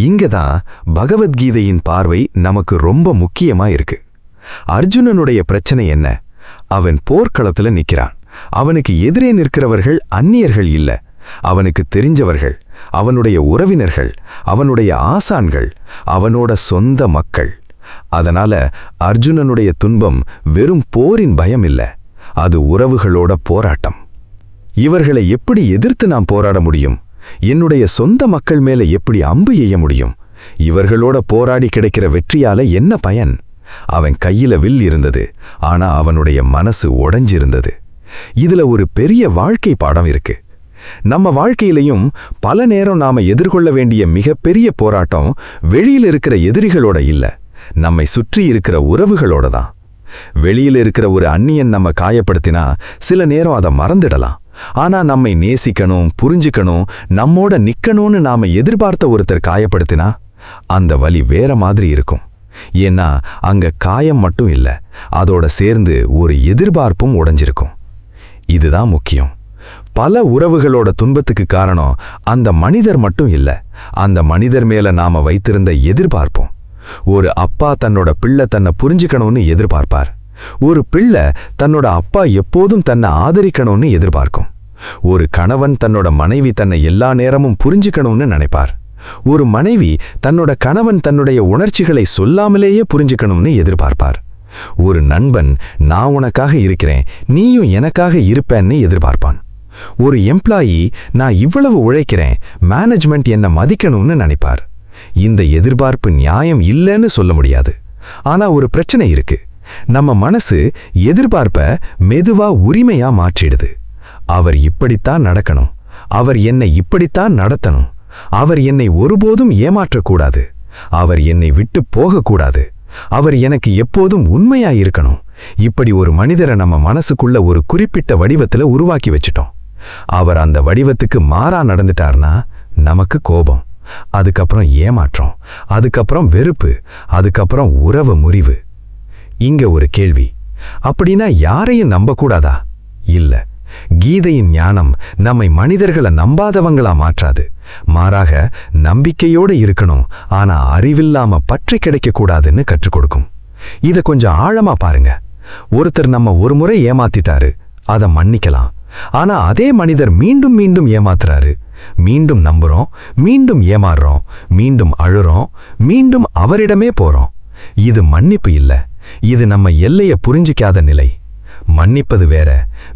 இங்கதான் பகவத்கீதையின் பார்வை நமக்கு ரொம்ப முக்கியமா இருக்கு. அர்ஜுனனுடைய பிரச்சனை என்ன? அவன் போர்க்களத்துல நிக்கிறான். அவனுக்கு எதிரே நிற்கிறவர்கள் அந்நியர்கள் இல்ல, அவனுக்கு தெரிஞ்சவர்கள், அவனுடைய உறவினர்கள், அவனுடைய ஆசான்கள், அவனோட சொந்த மக்கள். அதனால அர்ஜுனனுடைய துன்பம் வெறும் போரின் பயம் இல்ல, அது உறவுகளோட போராட்டம். இவர்களை எப்படி எதிர்த்து நாம் போராட முடியும்? என்னுடைய சொந்த மக்கள் மேல எப்படி அம்பு எய்ய முடியும்? இவர்களோட போராடி கிடைக்கிற வெற்றியால என்ன பயன்? அவன் கையில வில் இருந்தது, ஆனா அவனுடைய மனசு உடைஞ்சிருந்தது. இதுல ஒரு பெரிய வாழ்க்கை பாடம் இருக்கு. நம்ம வாழ்க்கையிலையும் பல நேரம் நாம எதிர்கொள்ள வேண்டிய மிகப்பெரிய போராட்டம் வெளியில இருக்கிற எதிரிகளோட இல்ல, நம்மை சுற்றி இருக்கிற உறவுகளோட தான். வெளியில இருக்கிற ஒரு அந்நியன் நம்ம காயப்படுத்தினா சில நேரம் அதை மறந்துடலாம். ஆனா நம்மை நேசிக்கணும், புரிஞ்சுக்கணும், நம்மோட நிக்கணும்னு நாம எதிர்பார்த்த ஒருத்தர் காயப்படுத்தினா அந்த வலி வேற மாதிரி இருக்கும். ஏன்னா அங்க காயம் மட்டும் இல்ல, அதோட சேர்ந்து ஒரு எதிர்பார்ப்பும் உடைஞ்சிருக்கும். இதுதான் முக்கியம். பல உறவுகளோட துன்பத்துக்கு காரணம் அந்த மனிதர் மட்டும் இல்ல, அந்த மனிதர் மேல நாம வைத்திருந்த எதிர்பார்ப்போம். ஒரு அப்பா தன்னோட பிள்ளை தன்னை புரிஞ்சுக்கணும்னு எதிர்பார்ப்பார். ஒரு பிள்ளை தன்னோட அப்பா எப்போதும் தன்னை ஆதரிக்கணும்னு எதிர்பார்க்கும். ஒரு கணவன் தன்னோட மனைவி தன்னை எல்லா நேரமும் புரிஞ்சுக்கணும்னு நினைப்பார். ஒரு மனைவி தன்னோட கணவன் தன்னுடைய உணர்ச்சிகளை சொல்லாமலேயே புரிஞ்சுக்கணும்னு எதிர்பார்ப்பார். ஒரு நண்பன் நான் உனக்காக இருக்கிறேன், நீயும் எனக்காக இருப்பேன்னு எதிர்பார்ப்பான். ஒரு எம்ப்ளாயி நான் இவ்வளவு உழைக்கிறேன், மேனேஜ்மெண்ட் என்னை மதிக்கணும்னு நினைப்பார். இந்த எதிர்பார்ப்பு நியாயம் இல்லைன்னு சொல்ல முடியாது. ஆனா ஒரு பிரச்சனை இருக்கு. நம்ம மனசு எதிர்பார்ப்ப மெதுவா உரிமையா மாற்றிடுது. அவர் இப்படித்தான் நடக்கணும், அவர் என்னை இப்படித்தான் நடத்தணும், அவர் என்னை ஒருபோதும் ஏமாற்றக்கூடாது, அவர் என்னை விட்டு போகக்கூடாது, அவர் எனக்கு எப்போதும் உண்மையா இருக்கணும். இப்படி ஒரு மனிதரை நம்ம மனசுக்குள்ள ஒரு குறிப்பிட்ட வடிவத்துல உருவாக்கி வச்சிட்டோம். அவர் அந்த வடிவத்துக்கு மாறா நடந்துட்டார்னா நமக்கு கோபம், அதுக்கப்புறம் ஏமாற்றம், அதுக்கப்புறம் வெறுப்பு, அதுக்கப்புறம் உறவு முறிவு. இங்க ஒரு கேள்வி, அப்படின்னா யாரையும் நம்பக்கூடாதா? இல்ல. கீதையின் ஞானம் நம்மை மனிதர்களை நம்பாதவங்களா மாற்றாது, மாறாக நம்பிக்கையோடு இருக்கணும், ஆனா அறிவில்லாம பற்றி கிடைக்கக்கூடாதுன்னு கற்றுக் கொடுக்கும். இத கொஞ்சம் ஆழமா பாருங்க. ஒருத்தர் நம்ம ஒரு முறை ஏமாத்திட்டாரு, அதை மன்னிக்கலாம். ஆனா அதே மனிதர் மீண்டும் மீண்டும் ஏமாத்துறாரு. மீண்டும் நம்புறோம், மீண்டும் ஏமாறுறோம், மீண்டும் அழுறோம், மீண்டும் அவரிடமே போறோம். இது மன்னிப்பு இல்ல, இது நம்ம எல்லைய புரிஞ்சிக்காத நிலை. மன்னிப்பது வேற,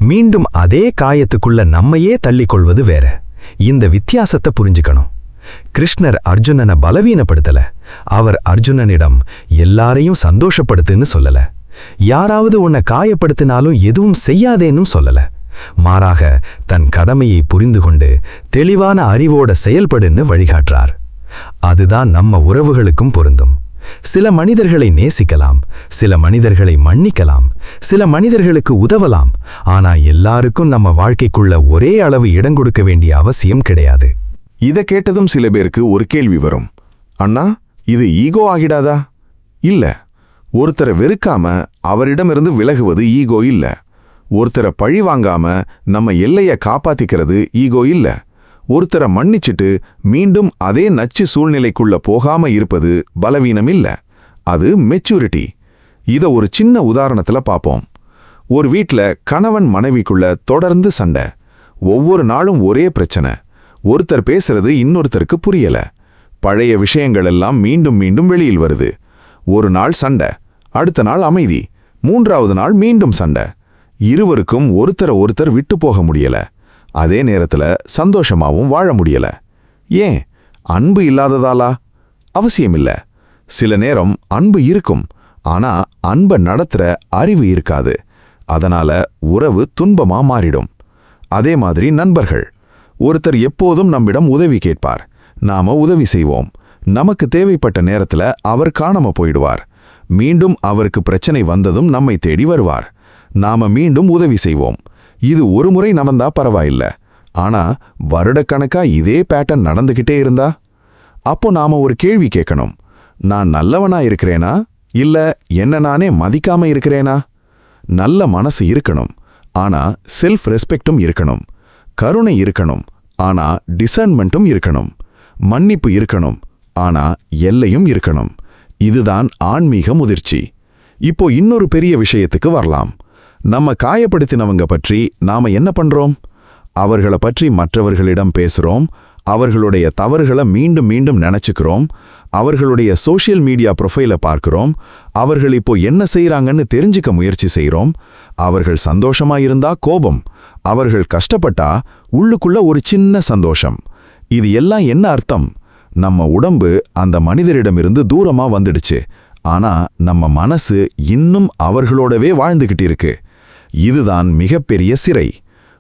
மீண்டும் அதே காயத்துக்குள்ள நம்மையே தள்ளிக்கொள்வது வேற. இந்த வித்தியாசத்தை புரிஞ்சுக்கணும். கிருஷ்ணர் அர்ஜுனனை பலவீனப்படுத்தல. அவர் அர்ஜுனனிடம் எல்லாரையும் சந்தோஷப்படுத்துன்னு சொல்லல. யாராவது உன்னை காயப்படுத்தினாலும் எதுவும் செய்யாதேன்னு சொல்லல. மாறாக தன் கடமையை புரிந்து கொண்டு தெளிவான அறிவோட செயல்படுன்னு வழிகாட்டுறார். அதுதான் நம்ம உறவுகளுக்கும் பொருந்தும். சில மனிதர்களை நேசிக்கலாம், சில மனிதர்களை மன்னிக்கலாம், சில மனிதர்களுக்கு உதவலாம். ஆனா எல்லாருக்கும் நம்ம வாழ்க்கைக்குள்ள ஒரே அளவு இடம் கொடுக்க வேண்டிய அவசியம் கிடையாது. இத கேட்டதும் சில பேருக்கு ஒரு கேள்வி வரும். அண்ணா, இது ஈகோ ஆகிடாதா? இல்ல. ஒருத்தரை வெறுக்காம அவரிடமிருந்து விலகுவது ஈகோ இல்ல. ஒருத்தரை பழி வாங்காம நம்ம எல்லைய காப்பாத்திக்கிறது ஈகோ இல்ல. ஒருத்தரை மன்னிச்சிட்டு மீண்டும் அதே நச்சு சூழ்நிலைக்குள்ள போகாம இருப்பது பலவீனம் இல்ல. அது மெச்சூரிட்டி. இத ஒரு சின்ன உதாரணத்துல பாப்போம். ஒரு வீட்ல கணவன் மனைவிக்குள்ள தொடர்ந்து சண்டை. ஒவ்வொரு நாளும் ஒரே பிரச்சனை. ஒருத்தர் பேசுறது இன்னொருத்தருக்கு புரியல. பழைய விஷயங்கள் எல்லாம் மீண்டும் மீண்டும் வெளியில் வருது. ஒரு நாள் சண்டை, அடுத்த நாள் அமைதி, மூன்றாவது நாள் மீண்டும் சண்டை. இருவருக்கும் ஒருத்தர் விட்டு போக முடியல. அதே நேரத்துல சந்தோஷமாவும் வாழ முடியல. ஏன்? அன்பு இல்லாததாலா? அவசியமில்ல. சில நேரம் அன்பு இருக்கும், ஆனா அன்பை நடத்துற அறிவு இருக்காது. அதனால உறவு துன்பமா மாறிடும். அதே மாதிரி நண்பர்கள். ஒருத்தர் எப்போதும் நம்மிடம் உதவி கேட்பார். நாம உதவி செய்வோம். நமக்கு தேவைப்பட்ட நேரத்துல அவர் காணாம போயிடுவார். மீண்டும் அவருக்கு பிரச்சனை வந்ததும் நம்மை தேடி வருவார். நாம மீண்டும் உதவி செய்வோம். இது ஒரு முறை நடந்தா பரவாயில்ல. ஆனா வருடக்கணக்கா இதே பேட்டர்ன் நடந்துகிட்டே இருந்தா, அப்போ நாம ஒரு கேள்வி கேட்கணும். நான் நல்லவனா இருக்கிறேனா, இல்ல என்ன நானே மதிக்காம இருக்கிறேனா? நல்ல மனசு இருக்கணும், ஆனா செல்ஃப் ரெஸ்பெக்டும் இருக்கணும். கருணை இருக்கணும், ஆனா டிசர்ன்மெண்ட்டும் இருக்கணும். மன்னிப்பு இருக்கணும், ஆனா எல்லையும் இருக்கணும். இதுதான் ஆன்மீக முதிர்ச்சி. இப்போ இன்னொரு பெரிய விஷயத்துக்கு வரலாம். நம்ம காயப்படுத்தினவங்க பற்றி நாம என்ன பண்றோம்? அவர்கள பற்றி மற்றவர்களிடம் பேசுறோம். அவர்களுடைய தவறுகளை மீண்டும் மீண்டும் நினைச்சுக்கிறோம். அவர்களுடைய சோஷியல் மீடியா ப்ரொஃபைலை பார்க்கிறோம். அவர்கள் இப்போ என்ன செய்றாங்கன்னு தெரிஞ்சுக்க முயற்சி செய்றோம். அவர்கள் சந்தோஷமா இருந்தா கோபம், அவர்கள் கஷ்டப்பட்டா உள்ளுக்குள்ள ஒரு சின்ன சந்தோஷம். இது எல்லாம் என்ன அர்த்தம்? நம்ம உடம்பு அந்த மனிதரிடமிருந்து தூரமா வந்துடுச்சு, ஆனா நம்ம மனசு இன்னும் அவர்களோடவே வாழ்ந்துகிட்டு இருக்கு. இதுதான் மிகப்பெரிய சிறை.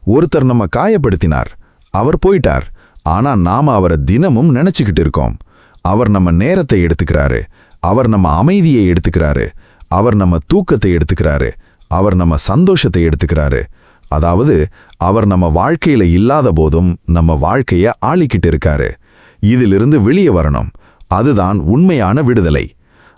ஒருத்தர் நம்ம காயப்படுத்தினார், அவர் போயிட்டார். ஆனா நாம அவரை தினமும் நினைச்சுக்கிட்டு இருக்கோம். அவர் நம்ம நேரத்தை எடுத்துக்கிறாரு, அவர் நம்ம அமைதியை எடுத்துக்கிறாரு, அவர் நம்ம தூக்கத்தை எடுத்துக்கிறாரு, அவர் நம்ம சந்தோஷத்தை எடுத்துக்கிறாரு. அதாவது அவர் நம்ம வாழ்க்கையில இல்லாத போதும் நம்ம வாழ்க்கைய ஆளிக்கிட்டு இருக்காரு. இதிலிருந்து வெளியே வரணும். அதுதான் உண்மையான விடுதலை.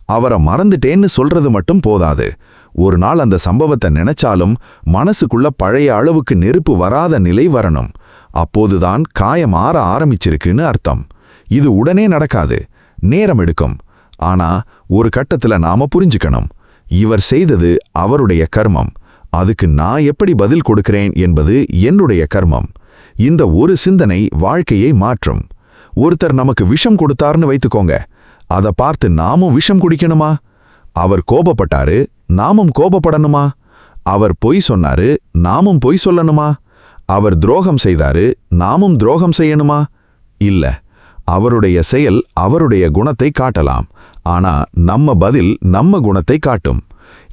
அவரை மறந்துட்டேன்னு சொல்றது மட்டும் போதாது. ஒரு நாள் அந்த சம்பவத்தை நினைச்சாலும் மனசுக்குள்ள பழைய அளவுக்கு நெருப்பு வராத நிலை வரணும். அப்போதுதான் காயம் ஆற ஆரம்பிச்சிருக்குன்னு அர்த்தம். இது உடனே நடக்காது, நேரம் எடுக்கும். ஆனா ஒரு கட்டத்துல நாம புரிஞ்சுக்கணும், இவர் செய்தது அவருடைய கர்மம், அதுக்கு நான் எப்படி பதில் கொடுக்கிறேன் என்பது என்னுடைய கர்மம். இந்த ஒரு சிந்தனை வாழ்க்கையை மாற்றும். ஒருத்தர் நமக்கு விஷம் கொடுத்தார்னு வைத்துக்கோங்க. அதை பார்த்து நாமும் விஷம் குடிக்கணுமா? அவர் கோபப்பட்டாரு, நாமும் கோபப்படணுமா? அவர் பொய் சொன்னாரு, நாமும் பொய் சொல்லணுமா? அவர் துரோகம் செய்தாரு, நாமும் துரோகம் செய்யணுமா? இல்ல. அவருடைய செயல் அவருடைய குணத்தை காட்டலாம், ஆனா நம்ம பதில் நம்ம குணத்தை காட்டும்.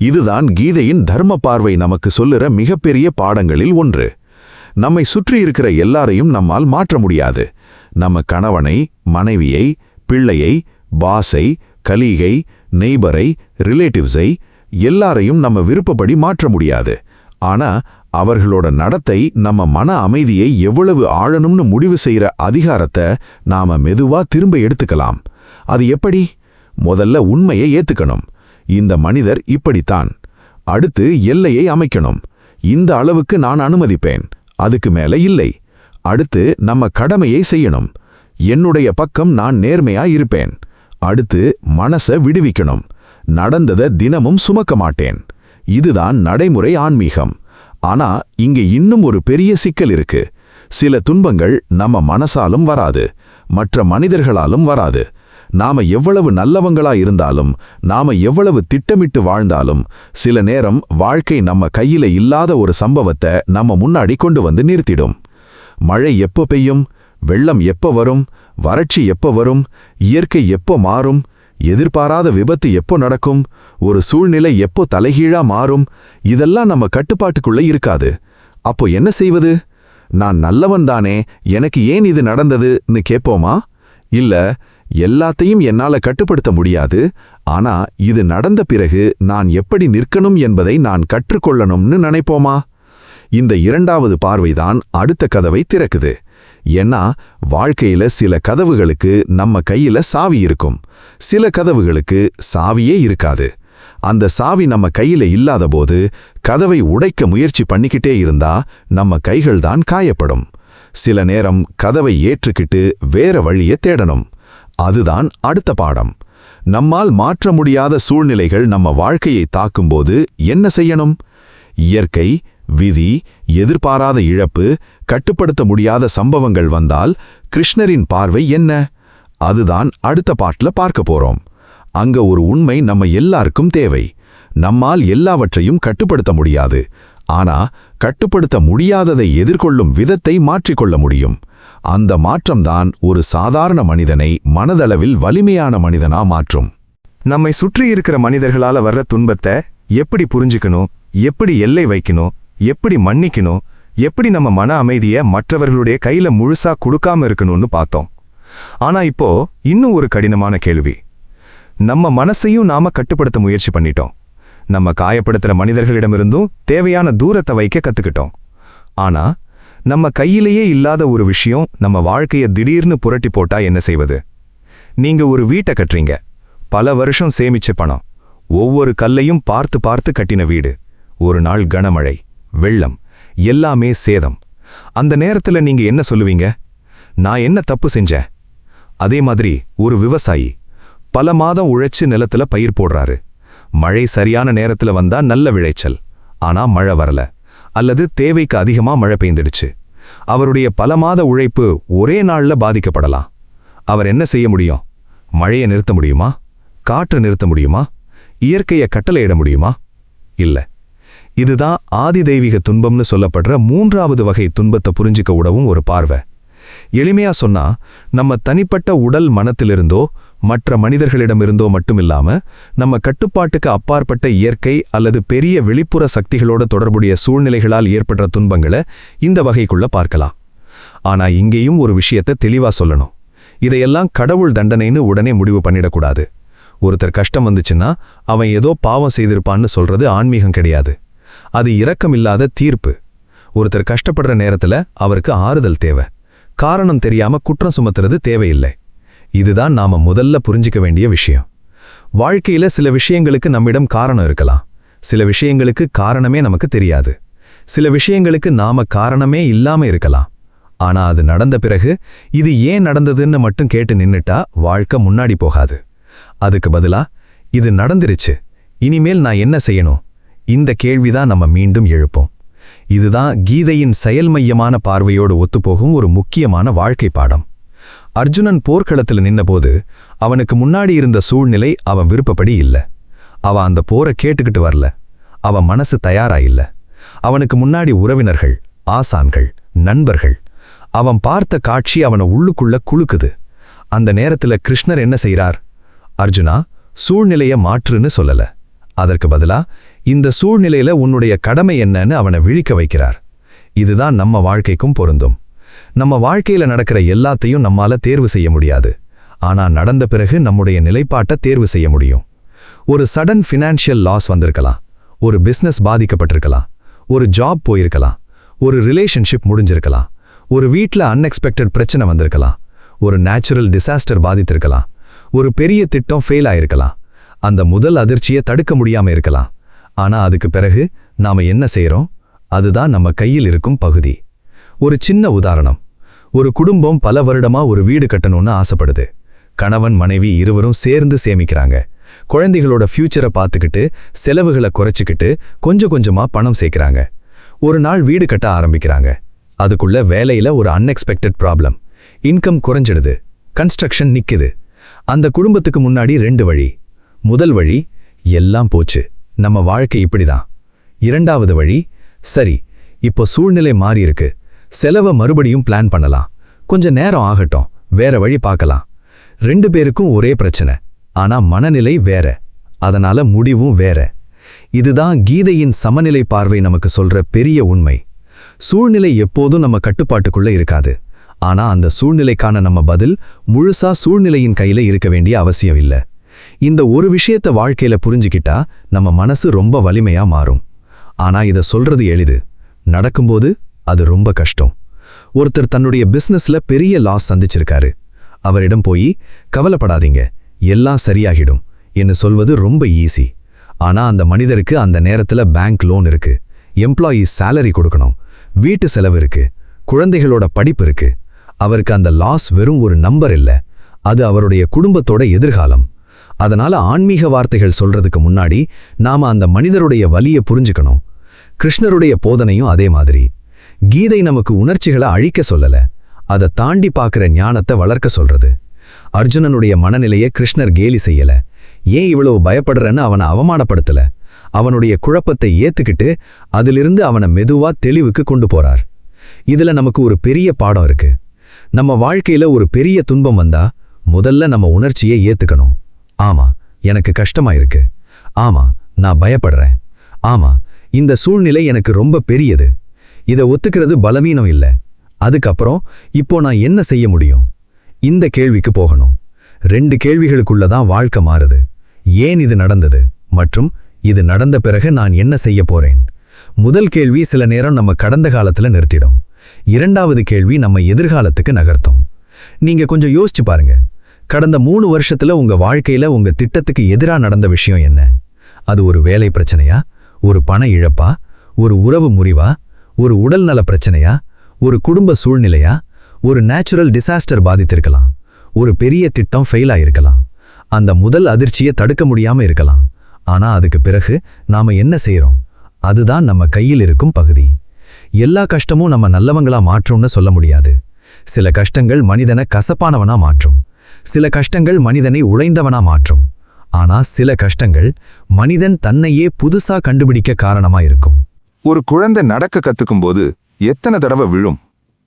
இதுதான் கீதையின் தர்ம பார்வை நமக்கு சொல்லுற மிகப்பெரிய பாடங்களில் ஒன்று. நம்மை சுற்றி இருக்கிற எல்லாரையும் நம்மால் மாற்ற முடியாது. நம்ம கணவனை, மனைவியை, பிள்ளையை, பாஸை, கலீகை, நெய்பரை, ரிலேட்டிவ்ஸை எல்லாரையும் நம்ம விருப்பப்படி மாற்ற முடியாது. ஆனா அவர்களோட நடத்தை நம்ம மன அமைதியை எவ்வளவு ஆழணும்னு முடிவு செய்யற அதிகாரத்தை நாம மெதுவா திரும்ப எடுத்துக்கலாம். அது எப்படி? முதல்ல உண்மையை ஏத்துக்கணும். இந்த மனிதர் இப்படித்தான். அடுத்து எல்லையை அமைக்கணும். இந்த அளவுக்கு நான் அனுமதிப்பேன், அதுக்கு மேல இல்லை. அடுத்து நம்ம கடமையை செய்யணும். என்னுடைய பக்கம் நான் நேர்மையா இருப்பேன். அடுத்து மனசை விடுவிக்கணும். நடந்ததை தினமும் சுமக்க மாட்டேன். இதுதான் நடைமுறை ஆன்மீகம். ஆனா இங்க இன்னும் ஒரு பெரிய சிக்கல் இருக்கு. சில துன்பங்கள் நம்ம மனசாலும் வராது, மற்ற மனிதர்களாலும் வராது. நாம எவ்வளவு நல்லவங்களா இருந்தாலும், நாம எவ்வளவு திட்டமிட்டு வாழ்ந்தாலும், சில நேரம் வாழ்க்கை நம்ம கையில இல்லாத ஒரு சம்பவத்தை நம்ம முன்னாடி கொண்டு வந்து நிறுத்திடும். மழை எப்போ பெய்யும், வெள்ளம் எப்போ வரும், வறட்சி எப்போ வரும், இயற்கை எப்போ மாறும், எதிர்பாராத விபத்து எப்போ நடக்கும், ஒரு சூழ்நிலை எப்போ தலைகீழா மாறும், இதெல்லாம் நம்ம கட்டுப்பாட்டுக்குள்ள இருக்காது. அப்போ என்ன செய்வது? நான் நல்லவன் தானே, எனக்கு ஏன் இது நடந்ததுன்னு கேட்போமா? இல்ல, எல்லாத்தையும் என்னால கட்டுப்படுத்த முடியாது, ஆனா இது நடந்த பிறகு நான் எப்படி நிற்கணும் என்பதை நான் கற்றுக்கொள்ளணும்னு நினைப்போமா? இந்த இரண்டாவது பார்வைதான் அடுத்த கதவை திறக்குது. ஏன்னா வாழ்க்கையில சில கதவுகளுக்கு நம்ம கையில சாவி இருக்கும், சில கதவுகளுக்கு சாவியே இருக்காது. அந்த சாவி நம்ம கையில இல்லாத போது கதவை உடைக்க முயற்சி பண்ணிக்கிட்டே இருந்தா நம்ம கைகள்தான் காயப்படும். சில நேரம் கதவை ஏற்றுக்கிட்டு வேற வழியை தேடணும். அதுதான் அடுத்த பாடம். நம்மால் மாற்ற முடியாத சூழ்நிலைகள் நம்ம வாழ்க்கையை தாக்கும்போது என்ன செய்யணும்? இயற்கை, விதி, எதிர்பாராத இழப்பு, கட்டுப்படுத்த முடியாத சம்பவங்கள் வந்தால் கிருஷ்ணரின் பார்வை என்ன? அதுதான் அடுத்த பாட்டுல பார்க்க போறோம். அங்க ஒரு உண்மை நம்ம எல்லாருக்கும் தேவை. நம்மால் எல்லாவற்றையும் கட்டுப்படுத்த முடியாது, ஆனா கட்டுப்படுத்த முடியாததை எதிர்கொள்ளும் விதத்தை மாற்றிக்கொள்ள முடியும். அந்த மாற்றம்தான் ஒரு சாதாரண மனிதனை மனதளவில் வலிமையான மனிதனா மாற்றும். நம்மை சுற்றி இருக்கிற மனிதர்களால வர்ற துன்பத்தை எப்படி புரிஞ்சுக்கணும், எப்படி எல்லை வைக்கணும், எப்படி மன்னிக்கணும், எப்படி நம்ம மன அமைதியை மற்றவர்களுடைய கையில முழுசா கொடுக்காம இருக்கணும்னு பார்த்தோம். ஆனா இப்போ இன்னும் ஒரு கடினமான கேள்வி. நம்ம மனசையும் நாம கட்டுப்படுத்த முயற்சி பண்ணிட்டோம். நம்ம காயப்படுத்துற மனிதர்களிடமிருந்தும் தேவையான தூரத்தை வைக்க கத்துக்கிட்டோம். ஆனா நம்ம கையிலேயே இல்லாத ஒரு விஷயம் நம்ம வாழ்க்கையை திடீர்னு புரட்டி போட்டா என்ன செய்வது? நீங்க ஒரு வீட்டை கட்டுறீங்க, பல வருஷம் சேமிச்ச பணம், ஒவ்வொரு கல்லையும் பார்த்து பார்த்து கட்டின வீடு. ஒரு நாள் கனமழை, வெள்ளம், எல்லாமே சேதம். அந்த நேரத்துல நீங்க என்ன சொல்லுவீங்க? நான் என்ன தப்பு செஞ்சேன்? அதே மாதிரி ஒரு விவசாயி பல மாதம் உழைச்சு நிலத்துல பயிர் போடுறாரு. மழை சரியான நேரத்துல வந்தா நல்ல விளைச்சல், ஆனா மழை வரல, அல்லது தேவைக்கு அதிகமா மழை பெய்ந்துடுச்சு. அவருடைய பல மாத உழைப்பு ஒரே நாள்ல பாதிக்கப்படலாம். அவர் என்ன செய்ய முடியும்? மழையை நிறுத்த முடியுமா? காற்று நிறுத்த முடியுமா? இயற்கையை கட்டளையிட முடியுமா? இல்ல. இதுதான் ஆதி தெய்வீக துன்பம்னு சொல்லப்படுற மூன்றாவது வகை துன்பத்தை புரிஞ்சிக்க உதவும் ஒரு பார்வை. எளிமையா சொன்னா, நம்ம தனிப்பட்ட உடல் மனத்திலிருந்தோ மற்ற மனிதர்களிடமிருந்தோ மட்டுமில்லாம நம்ம கட்டுப்பாட்டுக்கு அப்பாற்பட்ட இயற்கை அல்லது பெரிய வெளிப்புற சக்திகளோட தொடர்புடைய சூழ்நிலைகளால் ஏற்படுற துன்பங்களை இந்த வகைக்குள்ள பார்க்கலாம். ஆனா இங்கேயும் ஒரு விஷயத்தை தெளிவா சொல்லணும். இதையெல்லாம் கடவுள் தண்டனைன்னு உடனே முடிவு பண்ணிடக்கூடாது. ஒருத்தர் கஷ்டம் வந்துச்சுன்னா அவன் ஏதோ பாவம் செய்திருப்பான்னு சொல்றது ஆன்மீகம் கிடையாது. அது இரக்கமில்லாத தீர்ப்பு. ஒருத்தர் கஷ்டப்படுற நேரத்துல அவருக்கு ஆறுதல் தேவை. காரணம் தெரியாம குற்றம் சுமத்துறது தேவையில்லை. இதுதான் நாம முதல்ல புரிஞ்சிக்க வேண்டிய விஷயம். வாழ்க்கையில சில விஷயங்களுக்கு நம்மிடம் காரணம் இருக்கலாம், சில விஷயங்களுக்கு காரணமே நமக்கு தெரியாது, சில விஷயங்களுக்கு நாம காரணமே இல்லாம இருக்கலாம். ஆனா அது நடந்த பிறகு இது ஏன் நடந்ததுன்னு மட்டும் கேட்டு நின்னுட்டா வாழ்க்கை முன்னாடி போகாது. அதுக்கு பதிலா இது நடந்துருச்சு, இனிமேல் நான் என்ன செய்யணும்? இந்த கேள்விதான் நம்ம மீண்டும் எழுப்போம். இதுதான் கீதையின் செயல்மையமான பார்வையோடு ஒத்துப்போகும் ஒரு முக்கியமான வாழ்க்கை பாடம். அர்ஜுனன் போர்க்களத்தில் நின்னபோது அவனுக்கு முன்னாடி இருந்த சூழ்நிலை அவன் விருப்பப்படி இல்ல. அவன் அந்த போரை கேட்டுக்கிட்டு வரல, அவன் மனசு தயாரா இல்ல. அவனுக்கு முன்னாடி உறவினர்கள், ஆசான்கள், நண்பர்கள். அவன் பார்த்த காட்சி அவனை உள்ளுக்குள்ள குலுக்குது. அந்த நேரத்துல கிருஷ்ணர் என்ன செய்றார்? அர்ஜுனா, சூழ்நிலைய மாற்றுன்னு சொல்லல. அதற்கு பதிலா இந்த சூழ்நிலையில உன்னுடைய கடமை என்னன்னு அவனை விழிக்க வைக்கிறார். இதுதான் நம்ம வாழ்க்கைக்கும் பொருந்தும். நம்ம வாழ்க்கையில நடக்கிற எல்லாத்தையும் நம்மால தேர்வு செய்ய முடியாது, ஆனா நடந்த பிறகு நம்முடைய நிலைப்பாட்டை தேர்வு செய்ய முடியும். ஒரு சடன் ஃபினான்ஷியல் லாஸ் வந்திருக்கலாம், ஒரு பிசினஸ் பாதிக்கப்பட்டிருக்கலாம், ஒரு ஜாப் போயிருக்கலாம், ஒரு ரிலேஷன்ஷிப் முடிஞ்சிருக்கலாம், ஒரு வீட்ல அன்எக்ஸ்பெக்டட் பிரச்சனை வந்திருக்கலாம், ஒரு நேச்சுரல் டிசாஸ்டர் பாதித்திருக்கலாம், ஒரு பெரிய திட்டம் ஃபெயில் ஆயிருக்கலாம். அந்த முதல் அதிர்ச்சியை தடுக்க முடியாம இருக்கலாம். ஆனா அதுக்கு பிறகு நாம என்ன செய்றோம்? அதுதான் நம்ம கையில் இருக்கும் பகுதி. ஒரு சின்ன உதாரணம். ஒரு குடும்பம் பல வருடமா ஒரு வீடு கட்டணும்னு ஆசைப்படுது. கணவன் மனைவி இருவரும் சேர்ந்து சேமிக்கிறாங்க. குழந்தைகளோட ஃபியூச்சரை பார்த்துக்கிட்டு செலவுகளை குறைச்சிக்கிட்டு கொஞ்சம் கொஞ்சமா பணம் சேர்க்கிறாங்க. ஒரு நாள் வீடு கட்ட ஆரம்பிக்கிறாங்க. அதுக்குள்ள வேலையில ஒரு அன்எக்ஸ்பெக்டட் ப்ராப்ளம். இன்கம் குறைஞ்சிடுது, கன்ஸ்ட்ரக்ஷன் நிக்குது. அந்த குடும்பத்துக்கு முன்னாடி 2 வழி. முதல் வழி, எல்லாம் போச்சு, நம்ம வாழ்க்கை இப்படிதான். இரண்டாவது வழி, சரி, இப்போ சூழ்நிலை மாறி இருக்கு, செலவை மறுபடியும் பிளான் பண்ணலாம், கொஞ்ச நேரம் ஆகட்டும், வேற வழி பார்க்கலாம். 2 பேருக்கும் ஒரே பிரச்சனை, ஆனா மனநிலை வேற, அதனால முடிவும் வேற. இதுதான் கீதையின் சமநிலை பார்வை நமக்கு சொல்ற பெரிய உண்மை. சூழ்நிலை எப்போதும் நம்ம கட்டுப்பாட்டுக்குள்ள இருக்காது, ஆனா அந்த சூழ்நிலைக்கான நம்ம பதில் முழுசா சூழ்நிலையின் கையில இருக்க வேண்டிய அவசியம் இல்ல. இந்த ஒரு விஷயத்த வாழ்க்கையில புரிஞ்சுக்கிட்டா நம்ம மனசு ரொம்ப வலிமையா மாறும். ஆனா இத சொல்றது எளிது, நடக்கும்போது அது ரொம்ப கஷ்டம். ஒருத்தர் தன்னுடைய பிசினஸ்ல பெரிய லாஸ் சந்திச்சிருக்காரு. அவரிடம் போய் கவலைப்படாதீங்க, எல்லாம் சரியாகிடும் என்று சொல்வது ரொம்ப ஈஸி. ஆனா அந்த மனிதருக்கு அந்த நேரத்துல பேங்க் லோன் இருக்கு, எம்ப்ளாயீஸ் சேலரி கொடுக்கணும், வீட்டு செலவு இருக்கு, குழந்தைகளோட படிப்பு இருக்கு. அவருக்கு அந்த லாஸ் வெறும் ஒரு நம்பர் இல்ல, அது அவருடைய குடும்பத்தோட எதிர்காலம். அதனால ஆன்மீக வார்த்தைகள் சொல்றதுக்கு முன்னாடி நாம அந்த மனிதருடைய வலியை புரிஞ்சுக்கணும். கிருஷ்ணருடைய போதனையும் அதே மாதிரி. கீதை நமக்கு உணர்ச்சிகளை அழிக்க சொல்லல, அதை தாண்டி பார்க்கிற ஞானத்தை வளர்க்க சொல்றது. அர்ஜுனனுடைய மனநிலையை கிருஷ்ணர் கேலி செய்யல, ஏன் இவ்வளவு பயப்படுறன்னு அவனை அவமானப்படுத்தல. அவனுடைய குழப்பத்தை ஏத்துக்கிட்டு அதிலிருந்து அவனை மெதுவா தெளிவுக்கு கொண்டு போறார். இதுல நமக்கு ஒரு பெரிய பாடம் இருக்கு. நம்ம வாழ்க்கையில ஒரு பெரிய துன்பம் வந்தா முதல்ல நம்ம உணர்ச்சியை ஏத்துக்கணும். ஆமா, எனக்கு கஷ்டமா இருக்கு. ஆமா, நான் பயப்படுறேன். ஆமா, இந்த சூழ்நிலை எனக்கு ரொம்ப பெரியது. இதை ஒத்துக்கிறது பலவீனம் இல்ல. அதுக்கப்புறம் இப்போ நான் என்ன செய்ய முடியும், இந்த கேள்விக்கு போகணும். 2 கேள்விகளுக்குள்ளதான் வாழ்க்கை மாறுது. ஏன் இது நடந்தது மற்றும் இது நடந்த பிறகு நான் என்ன செய்ய போறேன். முதல் கேள்வி சில நேரம் நம்ம கடந்த காலத்துல நிறுத்திடும். இரண்டாவது கேள்வி நம்ம எதிர்காலத்துக்கு நகர்த்தும். நீங்க கொஞ்சம் யோசிச்சு பாருங்க, கடந்த 3 வருஷத்துல உங்க வாழ்க்கையில உங்க திட்டத்துக்கு எதிரா நடந்த விஷயம் என்ன? அது ஒரு வேலை பிரச்சனையா, ஒரு பண இழப்பா, ஒரு உறவு முறிவா, ஒரு உடல்நல பிரச்சனையா, ஒரு குடும்ப சூழ்நிலையா, ஒரு நேச்சுரல் டிசாஸ்டர் பாதித்திருக்கலாம், ஒரு பெரிய திட்டம் ஃபெயில் ஆயிருக்கலாம். அந்த முதல் அதிர்ச்சியை தடுக்க முடியாம இருக்கலாம். ஆனா அதுக்கு பிறகு நாம என்ன செய்யறோம், அதுதான் நம்ம கையில் இருக்கும் பகுதி. எல்லா கஷ்டமும் நம்ம நல்லவங்களா மாற்றும்னு சொல்ல முடியாது. சில கஷ்டங்கள் மனிதனை கசப்பானவனா மாற்றும், சில கஷ்டங்கள் மனிதனை உழைந்தவனா மாற்றும். ஆனா சில கஷ்டங்கள் மனிதன் தன்னையே புதுசா கண்டுபிடிக்க காரணமா இருக்கும். ஒரு குழந்தை நடக்க கத்துக்கும் போது எத்தனை தடவை விழும்,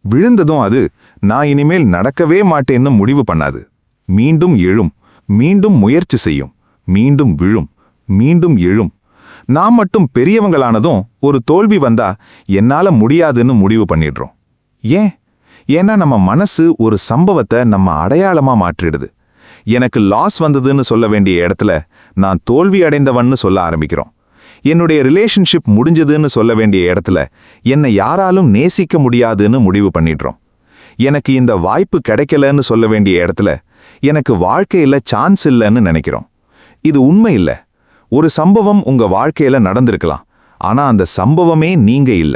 விழுந்ததும் அது நான் இனிமேல் நடக்கவே மாட்டேன்னு முடிவு பண்ணாது. மீண்டும் எழும், மீண்டும் முயற்சி செய்யும், மீண்டும் விழும், மீண்டும் எழும். நாம் மட்டும் பெரியவங்களானதும் ஒரு தோல்வி வந்தா என்னால முடியாதுன்னு முடிவு பண்ணிடுறோம். ஏன்னா நம்ம மனசு ஒரு சம்பவத்தை நம்ம அடையாளமா மாற்றிடுது. எனக்கு லாஸ் வந்ததுன்னு சொல்ல வேண்டிய இடத்துல நான் தோல்வி அடைந்தவன்னு சொல்ல ஆரம்பிக்கிறோம். என்னுடைய ரிலேஷன்ஷிப் முடிஞ்சதுன்னு சொல்ல வேண்டிய இடத்துல என்னை யாராலும் நேசிக்க முடியாதுன்னு முடிவு பண்ணிடுறோம். எனக்கு இந்த வாய்ப்பு கிடைக்கலன்னு சொல்ல வேண்டிய இடத்துல எனக்கு வாழ்க்கையில சான்ஸ் இல்லைன்னு நினைக்கிறோம். இது உண்மை இல்ல. ஒரு சம்பவம் உங்க வாழ்க்கையில நடந்திருக்கலாம், ஆனா அந்த சம்பவமே நீங்க இல்ல.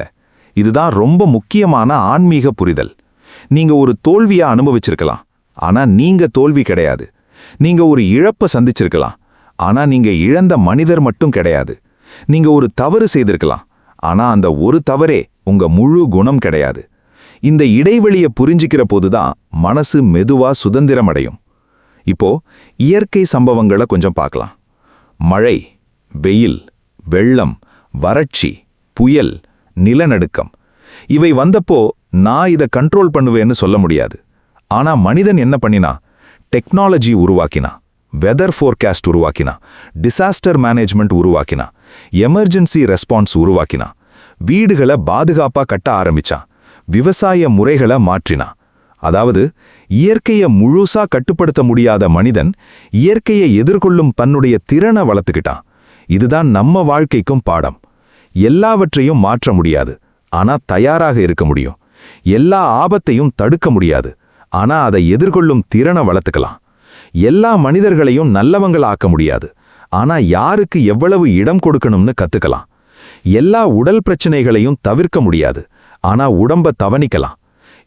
இதுதான் ரொம்ப முக்கியமான ஆன்மீக புரிதல். நீங்க ஒரு தோல்வியா அனுபவிச்சிருக்கலாம், ஆனா நீங்க தோல்வி கிடையாது. நீங்க ஒரு இழப்பை சந்திச்சிருக்கலாம், ஆனா நீங்க இழந்த மனிதர் மட்டும் கிடையாது. நீங்க ஒரு தவறு செய்திருக்கலாம், ஆனா அந்த ஒரு தவறே உங்க முழு குணம் கிடையாது. இந்த இடைவெளியை புரிஞ்சிக்கிற போதுதான் மனசு மெதுவா சுதந்திரம் அடையும். இப்போ இயற்கை சம்பவங்களை கொஞ்சம் பார்க்கலாம். மழை, வெயில், வெள்ளம், வறட்சி, புயல், நிலநடுக்கம் இவை வந்தப்போ நான் இதை கண்ட்ரோல் பண்ணுவேன்னு சொல்ல முடியாது. ஆனா மனிதன் என்ன பண்ணினா, டெக்னாலஜி உருவாக்கினா, வெதர் ஃபோர்காஸ்ட் உருவாக்கினா, டிசாஸ்டர் மேனேஜ்மெண்ட் உருவாக்கினா, எமர்ஜென்சி ரெஸ்பான்ஸ் உருவாக்கினா, வீடுகளை பாதுகாப்பா கட்ட ஆரம்பிச்சான், விவசாய முறைகளை மாற்றினா. அதாவது இயற்கையை முழுசா கட்டுப்படுத்த முடியாத மனிதன் இயற்கையை எதிர்கொள்ளும் தன்னுடைய திறனை வளர்த்துக்கிட்டான். இதுதான் நம்ம வாழ்க்கைக்கும் பாடம். எல்லாவற்றையும் மாற்ற முடியாது, ஆனா தயாராக இருக்க முடியும். எல்லா ஆபத்தையும் தடுக்க முடியாது, ஆனா அதை எதிர்கொள்ளும் திறனை வளர்த்துக்கலாம். எல்லா மனிதர்களையும் நல்லவங்களாக்க முடியாது, ஆனா யாருக்கு எவ்வளவு இடம் கொடுக்கணும்னு கத்துக்கலாம். எல்லா உடல் பிரச்சனைகளையும் தவிர்க்க முடியாது, ஆனா உடம்ப தவணிக்கலாம்.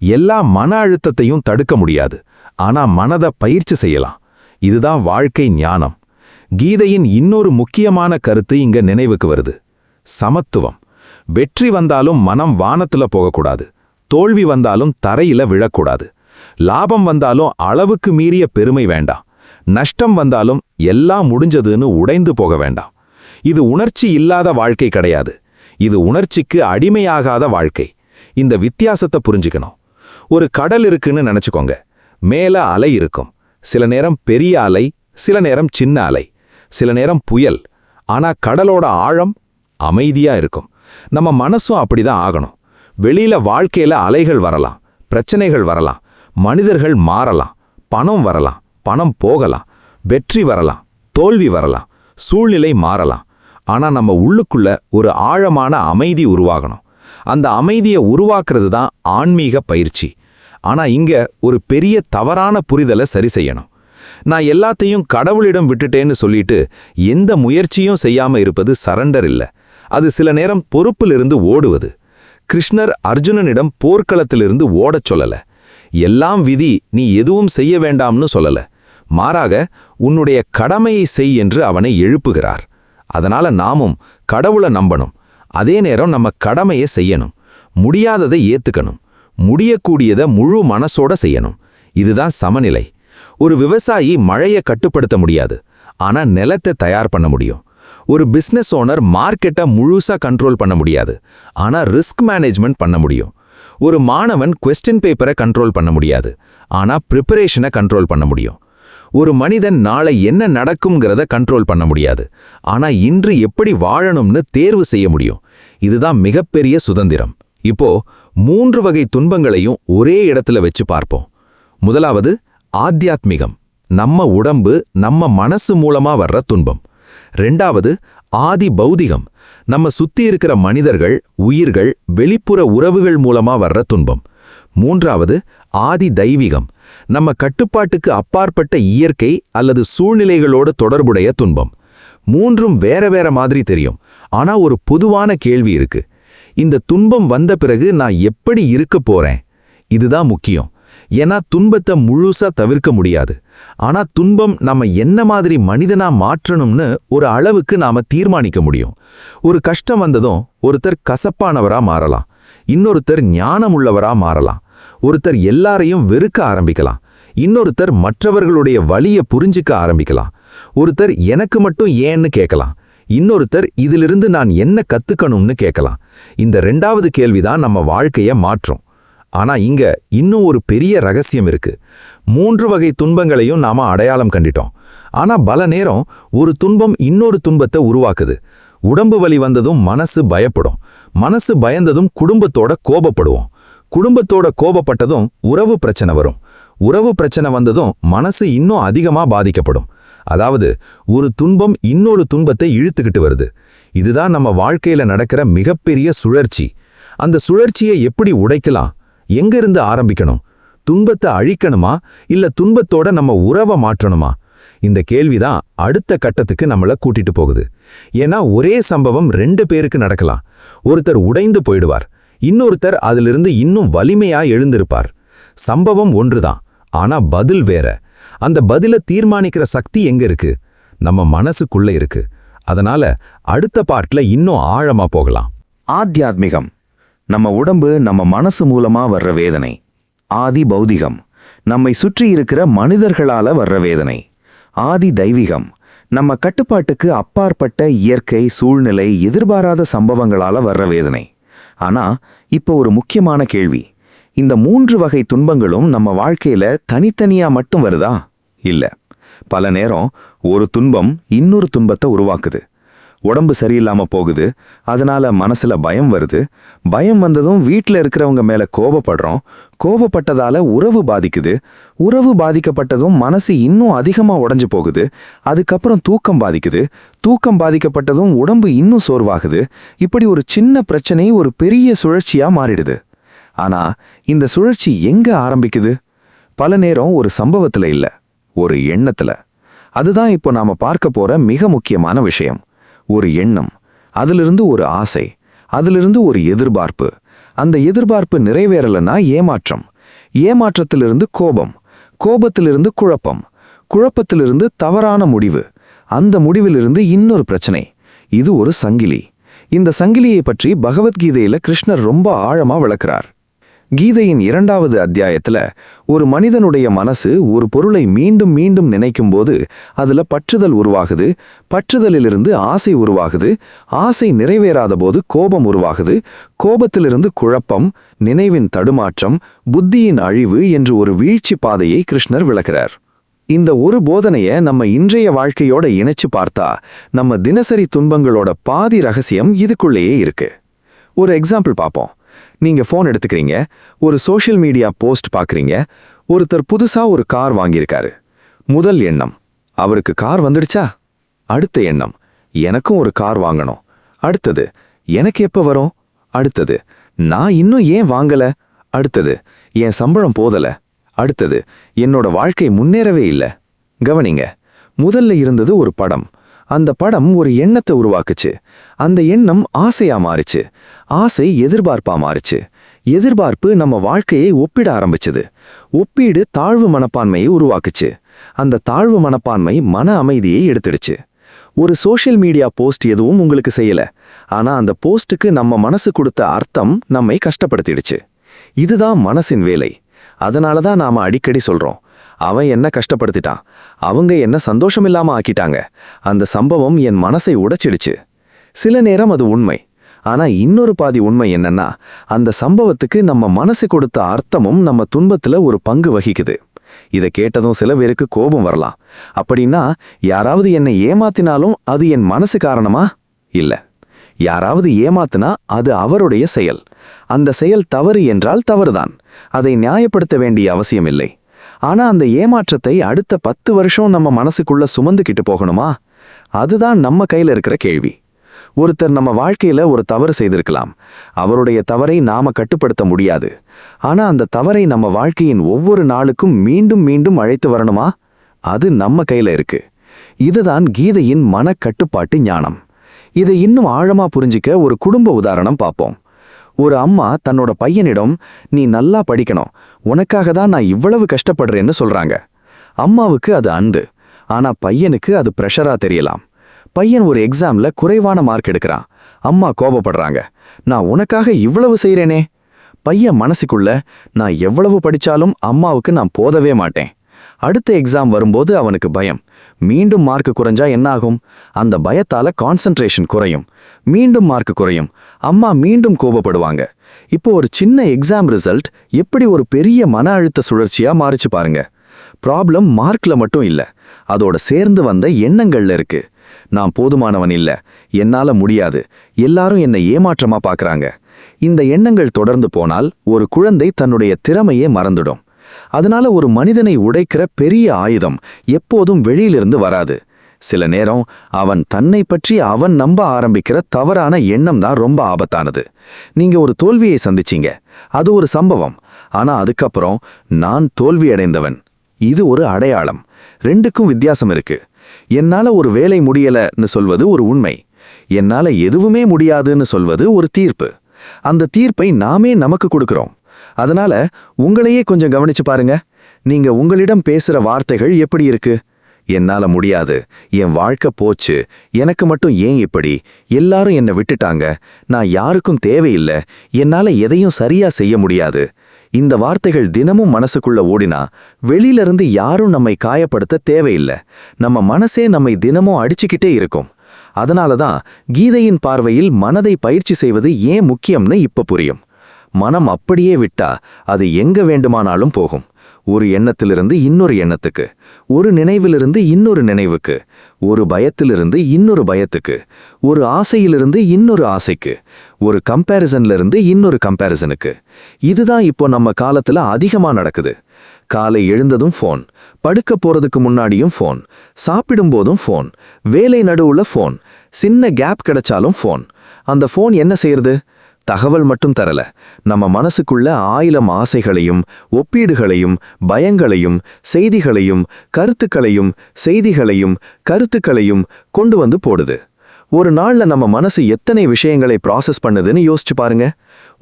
எல்லா மன அழுத்தத்தையும் தடுக்க முடியாது, ஆனா மனதை பயிற்சி செய்யலாம். இதுதான் வாழ்க்கை ஞானம். கீதையின் இன்னொரு முக்கியமான கருத்து இங்க நினைவுக்கு வருது, சமத்துவம். வெற்றி வந்தாலும் மனம் வானத்துல போகக்கூடாது, தோல்வி வந்தாலும் தரையில விழக்கூடாது, லாபம் வந்தாலும் அளவுக்கு மீறிய பெருமை வேண்டாம், நஷ்டம் வந்தாலும் எல்லாம் முடிஞ்சதுன்னு உடைந்து போக வேண்டாம். இது உணர்ச்சி இல்லாத வாழ்க்கை கிடையாது. இது உணர்ச்சிக்கு அடிமையாகாத வாழ்க்கை. இந்த வித்தியாசத்தை புரிஞ்சுக்கணும். ஒரு கடல் இருக்குன்னு நினைச்சுக்கோங்க. மேல அலை இருக்கும். சில நேரம் பெரிய அலை, சில நேரம் சின்ன அலை, சில நேரம் புயல். ஆனா கடலோட ஆழம் அமைதியா இருக்கும். நம்ம மனசும் அப்படிதான் ஆகணும். வெளியில வாழ்க்கையில அலைகள் வரலாம், பிரச்சனைகள் வரலாம், மனிதர்கள் மாறலாம், பணம் வரலாம், பணம் போகலாம், வெற்றி வரலாம், தோல்வி வரலாம், சூழ்நிலை மாறலாம். ஆனா நம்ம உள்ளுக்குள்ள ஒரு ஆழமான அமைதி உருவாகணும். அந்த அமைதியை உருவாக்குறது தான் ஆன்மீக பயிற்சி. ஆனா இங்க ஒரு பெரிய தவறான புரிதலை சரி செய்யணும். நான் எல்லாத்தையும் கடவுளிடம் விட்டுட்டேன்னு சொல்லிட்டு எந்த முயற்சியும் செய்யாம இருப்பது சரண்டர் இல்ல. அது சில நேரம் பொறுப்பிலிருந்து ஓடுவது. கிருஷ்ணர் அர்ஜுனனிடம் போர்க்களத்திலிருந்து ஓடச் சொல்லல. எல்லாம் விதி, நீ எதுவும் செய்ய வேண்டாம்னு சொல்லல. மாறாக உன்னுடைய கடமையை செய் என்று அவனை எழுப்புகிறார். அதனால நாமும் கடவுளை நம்பணும். அதே நேரம் நம்ம கடமையை செய்யணும். முடியாததை ஏத்துக்கணும். முடியக்கூடியதை முழு மனசோட செய்யணும். இதுதான் சமநிலை. ஒரு விவசாயி மழையை கட்டுப்படுத்த முடியாது, ஆனா நிலத்தை தயார் பண்ண முடியும். ஒரு பிசினஸ் ஓனர் மார்க்கெட்டை முழுசா கண்ட்ரோல் பண்ண முடியாது, ஆனா ரிஸ்க் மேனேஜ்மெண்ட் பண்ண முடியும். ஒரு மாணவன் கொஸ்டின் பேப்பரை கண்ட்ரோல் பண்ண முடியாது, ஆனா ப்ரிப்பரேஷனை கண்ட்ரோல் பண்ண முடியும். ஒரு மனிதன் நாளை என்ன நடக்கும்ங்கிறத கண்ட்ரோல் பண்ண முடியாது, ஆனா இன்று எப்படி வாழணும்னு தேர்வு செய்ய முடியும். இதுதான் மிகப்பெரிய சுதந்திரம். இப்போ 3 வகை துன்பங்களையும் ஒரே இடத்துல வச்சு பார்ப்போம். முதலாவது ஆத்தியாத்மிகம், நம்ம உடம்பு நம்ம மனசு மூலமா வர்ற துன்பம். ரெண்டாவது ஆதி பௌதிகம், நம்ம சுத்தி இருக்கிற மனிதர்கள், உயிர்கள், வெளிப்புற உறவுகள் மூலமா வர்ற துன்பம். மூன்றாவது ஆதி தெய்வீகம், நம்ம கட்டுப்பாட்டுக்கு அப்பாற்பட்ட இயற்கை அல்லது சூழ்நிலைகளோடு தொடர்புடைய துன்பம். மூன்றும் வேற வேற மாதிரி தெரியும், ஆனா ஒரு பொதுவான கேள்வி இருக்கு. இந்த துன்பம் வந்த பிறகு நான் எப்படி இருக்க போறேன்? இதுதான் முக்கியம். ஏன்னா துன்பத்தை முழுசா தவிர்க்க முடியாது, ஆனா துன்பம் நம்ம என்ன மாதிரி மனிதனா மாற்றணும்னு ஒரு அளவுக்கு நாம தீர்மானிக்க முடியும். ஒரு கஷ்டம் வந்ததும் ஒருத்தர் கசப்பானவரா மாறலாம், இன்னொருத்தர் ஞானமுள்ளவரா மாறலாம், ஒருத்தர் எல்லாரையும் வெறுக்க ஆரம்பிக்கலாம், இன்னொருத்தர் மற்றவர்களுடைய வலியை புரிஞ்சுக்க ஆரம்பிக்கலாம், ஒருத்தர் எனக்கு மட்டும் ஏன்னு கேட்கலாம், இன்னொருத்தர் இதிலிருந்து நான் என்ன கத்துக்கணும்னு கேட்கலாம். இந்த 2வது கேள்விதான் நம்ம வாழ்க்கைய மாற்றும். ஆனா இங்க இன்னும் ஒரு பெரிய ரகசியம் இருக்கு. 3 வகை துன்பங்களையும் நாம அடையாளம் கண்டிட்டோம். ஆனா பல நேரம் ஒரு துன்பம் இன்னொரு துன்பத்தை உருவாக்குது. உடம்பு வலி வந்ததும் மனசு பயப்படும், மனசு பயந்ததும் குடும்பத்தோட கோபப்படுவோம், குடும்பத்தோட கோபப்பட்டதும் உறவு பிரச்சனை வரும், உறவு பிரச்சனை வந்ததும் மனசு இன்னும் அதிகமா பாதிக்கப்படும். அதாவது ஒரு துன்பம் இன்னொரு துன்பத்தை இழுத்துக்கிட்டு வருது. இதுதான் நம்ம வாழ்க்கையில நடக்கிற மிகப்பெரிய சுழற்சி. அந்த சுழற்சியை எப்படி உடைக்கலாம்? எங்கிருந்து ஆரம்பிக்கணும்? துன்பத்தை அழிக்கணுமா இல்ல துன்பத்தோட நம்ம உறவை மாற்றணுமா? இந்த கேள்விதான் அடுத்த கட்டத்துக்கு நம்மள கூட்டிட்டு போகுது. ஏன்னா ஒரே சம்பவம் 2 பேருக்கு நடக்கலாம். ஒருத்தர் உடைந்து போயிடுவார், இன்னொருத்தர் அதிலிருந்து இன்னும் வலிமையா எழுந்திருப்பார். சம்பவம் ஒன்றுதான், ஆனா பதில் வேற. அந்த பதில தீர்மானிக்கிற சக்தி எங்க இருக்கு? நம்ம மனசுக்குள்ள இருக்கு. அதனால அடுத்த பார்ட்ல இன்னும் ஆழமா போகலாம். ஆத்தியாத்மிகம், நம்ம உடம்பு நம்ம மனசு மூலமா வர்ற வேதனை. ஆதி பௌதிகம், நம்மை சுற்றி இருக்கிற மனிதர்களால வர்ற வேதனை. ஆதி தெய்வீகம், நம்ம கட்டுப்பாட்டுக்கு அப்பாற்பட்ட இயற்கை, சூழ்நிலை, எதிர்பாராத சம்பவங்களால வர்ற வேதனை. ஆனா இப்போ ஒரு முக்கியமான கேள்வி. இந்த 3 வகை துன்பங்களும் நம்ம வாழ்க்கையில தனித்தனியா மட்டும் வருதா? இல்ல. பல நேரம் ஒரு துன்பம் இன்னொரு துன்பத்தை உருவாக்குது. உடம்பு சரியில்லாம போகுது, அதனால மனசுல பயம் வருது. பயம் வந்ததும் வீட்டில் இருக்கிறவங்க மேல கோபப்படுறோம், கோபப்பட்டதால உறவு பாதிக்குது, உறவு பாதிக்கப்பட்டதும் மனசு இன்னும் அதிகமா உடைஞ்சு போகுது. அதுக்கப்புறம் தூக்கம் பாதிக்குது, தூக்கம் பாதிக்கப்பட்டதும் உடம்பு இன்னும் சோர்வாகுது. இப்படி ஒரு சின்ன பிரச்சனை ஒரு பெரிய சுழற்சியா மாறிடுது. ஆனா இந்த சுழற்சி எங்க ஆரம்பிக்குது? பல நேரம் ஒரு சம்பவத்துல இல்ல, ஒரு எண்ணத்துல. அதுதான் இப்போ நாம பார்க்க போற மிக முக்கியமான விஷயம். ஒரு எண்ணம், அதிலிருந்து ஒரு ஆசை, அதிலிருந்து ஒரு எதிர்பார்ப்பு. அந்த எதிர்பார்ப்பு நிறைவேறலனா ஏமாற்றம், ஏமாற்றத்திலிருந்து கோபம், கோபத்திலிருந்து குழப்பம், குழப்பத்திலிருந்து தவறான முடிவு, அந்த முடிவிலிருந்து இன்னொரு பிரச்சனை. இது ஒரு சங்கிலி. இந்த சங்கிலியை பற்றி பகவத்கீதையில கிருஷ்ணர் ரொம்ப ஆழமா விளக்குறார். கீதையின் 2வது அத்தியாயத்துல ஒரு மனிதனுடைய மனசு ஒரு பொருளை மீண்டும் மீண்டும் நினைக்கும்போது அதுல பற்றுதல் உருவாகுது, பற்றுதலிலிருந்து ஆசை உருவாகுது, ஆசை நிறைவேறாத போது கோபம் உருவாகுது, கோபத்திலிருந்து குழப்பம், நினைவின் தடுமாற்றம், புத்தியின் அழிவு என்று ஒரு வீழ்ச்சி பாதையை கிருஷ்ணர் விளக்குறார். இந்த ஒரு போதனைய நம்ம இன்றைய வாழ்க்கையோட இணைச்சு பார்த்தா நம்ம தினசரி துன்பங்களோட பாதி ரகசியம் இதுக்குள்ளேயே இருக்கு. ஒரு எக்ஸாம்பிள் பார்ப்போம். நீங்க ஃபோன் எடுத்துக்கிறீங்க, ஒரு சோஷியல் மீடியா போஸ்ட் பார்க்குறீங்க, ஒருத்தர் புதுசா ஒரு கார் வாங்கியிருக்காரு. முதல் எண்ணம், அவருக்கு கார் வந்துடுச்சா? அடுத்த எண்ணம், எனக்கும் ஒரு கார் வாங்கணும். அடுத்தது, எனக்கு எப்போ வரும்? அடுத்தது, நான் இன்னும் ஏன் வாங்கல? அடுத்தது, என் சம்பளம் போதல. அடுத்தது, என்னோட வாழ்க்கை முன்னேறவே இல்லை. கவனிங்க, முதல்ல இருந்தது ஒரு படம். அந்த படம் ஒரு எண்ணத்தை உருவாக்குச்சு. அந்த எண்ணம் ஆசையா மாறுச்சு. ஆசை எதிர்பார்ப்பா மாறுச்சு. எதிர்பார்ப்பு நம்ம வாழ்க்கையை ஒப்பிட ஆரம்பிச்சது. ஒப்பீடு தாழ்வு மனப்பான்மையை உருவாக்குச்சு. அந்த தாழ்வு மனப்பான்மை மன அமைதியை எடுத்துடுச்சு. ஒரு சோஷியல் மீடியா போஸ்ட் எதுவும் உங்களுக்கு செய்யல, ஆனா அந்த போஸ்டுக்கு நம்ம மனசு கொடுத்த அர்த்தம் நம்மை கஷ்டப்படுத்திடுச்சு. இதுதான் மனசின் வேலை. அதனாலதான் நாம அடிக்கடி சொல்றோம், அவன் என்ன கஷ்டப்படுத்திட்டான், அவங்க என்ன சந்தோஷமில்லாம ஆக்கிட்டாங்க, அந்த சம்பவம் என் மனசை உடைச்சிடுச்சு. சில நேரம் அது உண்மை. ஆனா இன்னொரு பாதி உண்மை என்னன்னா, அந்த சம்பவத்துக்கு நம்ம மனசு கொடுத்த அர்த்தமும் நம்ம துன்பத்துல ஒரு பங்கு வகிக்குது. இதை கேட்டதும் சில பேருக்கு கோபம் வரலாம். அப்படின்னா யாராவது என்னை ஏமாத்தினாலும் அது என் மனசு காரணமா? இல்ல. யாராவது ஏமாத்தினா அது அவருடைய செயல். அந்த செயல் தவறு என்றால் தவறுதான். அதை நியாயப்படுத்த வேண்டிய அவசியம் இல்லை. ஆனா அந்த ஏமாற்றத்தை அடுத்த 10 வருஷம் நம்ம மனசுக்குள்ள சுமந்துக்கிட்டு போகணுமா? அதுதான் நம்ம கையில இருக்கிற கேள்வி. ஒருத்தர் நம்ம வாழ்க்கையில ஒரு தவறு செய்திருக்கலாம். அவருடைய தவறை நாம கட்டுப்படுத்த முடியாது. ஆனா அந்த தவறை நம்ம வாழ்க்கையின் ஒவ்வொரு நாளுக்கும் மீண்டும் மீண்டும் அழைத்து வரணுமா? அது நம்ம கையில இருக்கு. இதுதான் கீதையின் மனக்கட்டுப்பாட்டு ஞானம். இதை இன்னும் ஆழமா புரிஞ்சிக்க ஒரு குடும்ப உதாரணம் பார்ப்போம். ஒரு அம்மா தன்னோட பையனிடம், நீ நல்லா படிக்கணும், உனக்காக தான் நான் இவ்வளவு கஷ்டப்படுறேன்னு சொல்றாங்க. அம்மாவுக்கு அது அன்பு. ஆனா பையனுக்கு அது பிரஷரா தெரியலாம். பையன் ஒரு எக்ஸாம்ல குறைவான மார்க் எடுக்கிறான். அம்மா கோபப்படுறாங்க, நான் உனக்காக இவ்வளவு செய்றேனே. பையன் மனசுக்குள்ள, நான் எவ்வளவு படிச்சாலும் அம்மாவுக்கு நான் போதவே மாட்டேன். அடுத்த எக்ஸாம் வரும்போது அவனுக்கு பயம். மீண்டும் மார்க் குறைஞ்சா என்ன ஆகும்? அந்த பயத்தால கான்சென்ட்ரேஷன் குறையும். மீண்டும் மார்க் குறையும். அம்மா மீண்டும் கோபப்படுவாங்க. இப்போ ஒரு சின்ன எக்ஸாம் ரிசல்ட் எப்படி ஒரு பெரிய மன அழுத்த சுழற்சியா மாறிச்சு பாருங்க. ப்ராப்ளம் மார்க்ல மட்டும் இல்ல, அதோட சேர்ந்து வந்த எண்ணங்கள்ல இருக்கு. நான் போதுமானவன் இல்ல, என்னால முடியாது, எல்லாரும் என்னை ஏமாற்றமா பார்க்கறாங்க. இந்த எண்ணங்கள் தொடர்ந்து போனால் ஒரு குழந்தை தன்னுடைய திறமையே மறந்துடும். அதனால ஒரு மனிதனை உடைக்கிற பெரிய ஆயுதம் எப்போதும் வெளியிலிருந்து வராது. சில நேரம் அவன் தன்னை பற்றி அவன் நம்ப ஆரம்பிக்கிற தவறான எண்ணம் தான் ரொம்ப ஆபத்தானது. நீங்க ஒரு தோல்வியை சந்திச்சீங்க, அது ஒரு சம்பவம். ஆனா அதுக்கப்புறம் நான் தோல்வியடைந்தவன், இது ஒரு அடையாளம். ரெண்டுக்கும் வித்தியாசம் இருக்கு. என்னால ஒரு வேலை முடியலன்னு சொல்வது ஒரு உண்மை. என்னால எதுவுமே முடியாதுன்னு சொல்வது ஒரு தீர்ப்பு. அந்த தீர்ப்பை நாமே நமக்கு கொடுக்கிறோம். அதனால உங்களையே கொஞ்சம் கவனிச்சு பாருங்க. நீங்க உங்களிடம் பேசுற வார்த்தைகள் எப்படி இருக்கு? என்னால முடியாது, என் வாழ்க்கை போச்சு, எனக்கு மட்டும் ஏன் இப்படி, எல்லாரும் என்னை விட்டுட்டாங்க, நான் யாருக்கும் தேவையில்லை, என்னால எதையும் சரியா செய்ய முடியாது. இந்த வார்த்தைகள் தினமும் மனசுக்குள்ள ஓடினா வெளியிலிருந்து யாரும் நம்மை காயப்படுத்த தேவையில்லை. நம்ம மனசே நம்மை தினமும் அடிச்சுக்கிட்டே இருக்கும். அதனாலதான் கீதையின் பார்வையில் மனதை பயிற்சி செய்வது ஏன் முக்கியம்னு இப்ப புரியும். மனம் அப்படியே விட்டா அது எங்க வேண்டுமானாலும் போகும். ஒரு எண்ணத்திலிருந்து இன்னொரு எண்ணத்துக்கு, ஒரு நினைவிலிருந்து இன்னொரு நினைவுக்கு, ஒரு பயத்திலிருந்து இன்னொரு பயத்துக்கு, ஒரு ஆசையிலிருந்து இன்னொரு ஆசைக்கு, ஒரு கம்பேரிசன்லிருந்து இன்னொரு கம்பேரிசனுக்கு. இதுதான் இப்போ நம்ம காலத்துல அதிகமா நடக்குது. காலை எழுந்ததும் ஃபோன், படுக்க போறதுக்கு முன்னாடியும் ஃபோன், சாப்பிடும்போதும் ஃபோன், வேலை நடுவுல ஃபோன், சின்ன கேப் கிடைச்சாலும் ஃபோன். அந்த ஃபோன் என்ன செய்யறது? தகவல் மட்டும் தரல, நம்ம மனசுக்குள்ள 1000 ஆசைகளையும் ஒப்பீடுகளையும் பயங்களையும் செய்திகளையும் கருத்துக்களையும் கொண்டு வந்து போடுது. ஒரு நாள்ல நம்ம மனசு எத்தனை விஷயங்களை ப்ராசஸ் பண்ணுதுன்னு யோசிச்சு பாருங்க.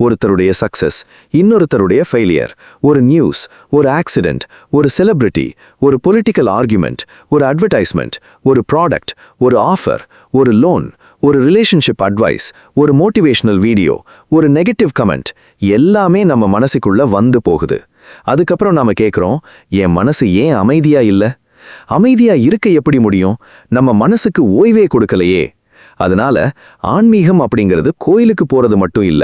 ஒருத்தருடைய சக்சஸ், இன்னொருத்தருடைய ஃபெயிலியர், ஒரு நியூஸ், ஒரு ஆக்சிடென்ட், ஒரு செலிபிரிட்டி, ஒரு பொலிட்டிக்கல் ஆர்குமெண்ட், ஒரு அட்வர்டைஸ்மெண்ட், ஒரு ப்ராடக்ட், ஒரு ஆஃபர், ஒரு லோன், ஒரு ரிலேஷன்ஷிப் அட்வைஸ், ஒரு மோட்டிவேஷனல் வீடியோ, ஒரு நெகட்டிவ் கமெண்ட் எல்லாமே நம்ம மனசுக்குள்ள வந்து போகுது. அதுக்கப்புறம் நாம கேட்குறோம், என் மனசு ஏன் அமைதியா இல்ல? அமைதியா இருக்க எப்படி முடியும்? நம்ம மனசுக்கு ஓய்வே கொடுக்கலையே. அதனால ஆன்மீகம் அப்படிங்கிறது கோயிலுக்கு போறது மட்டும் இல்ல.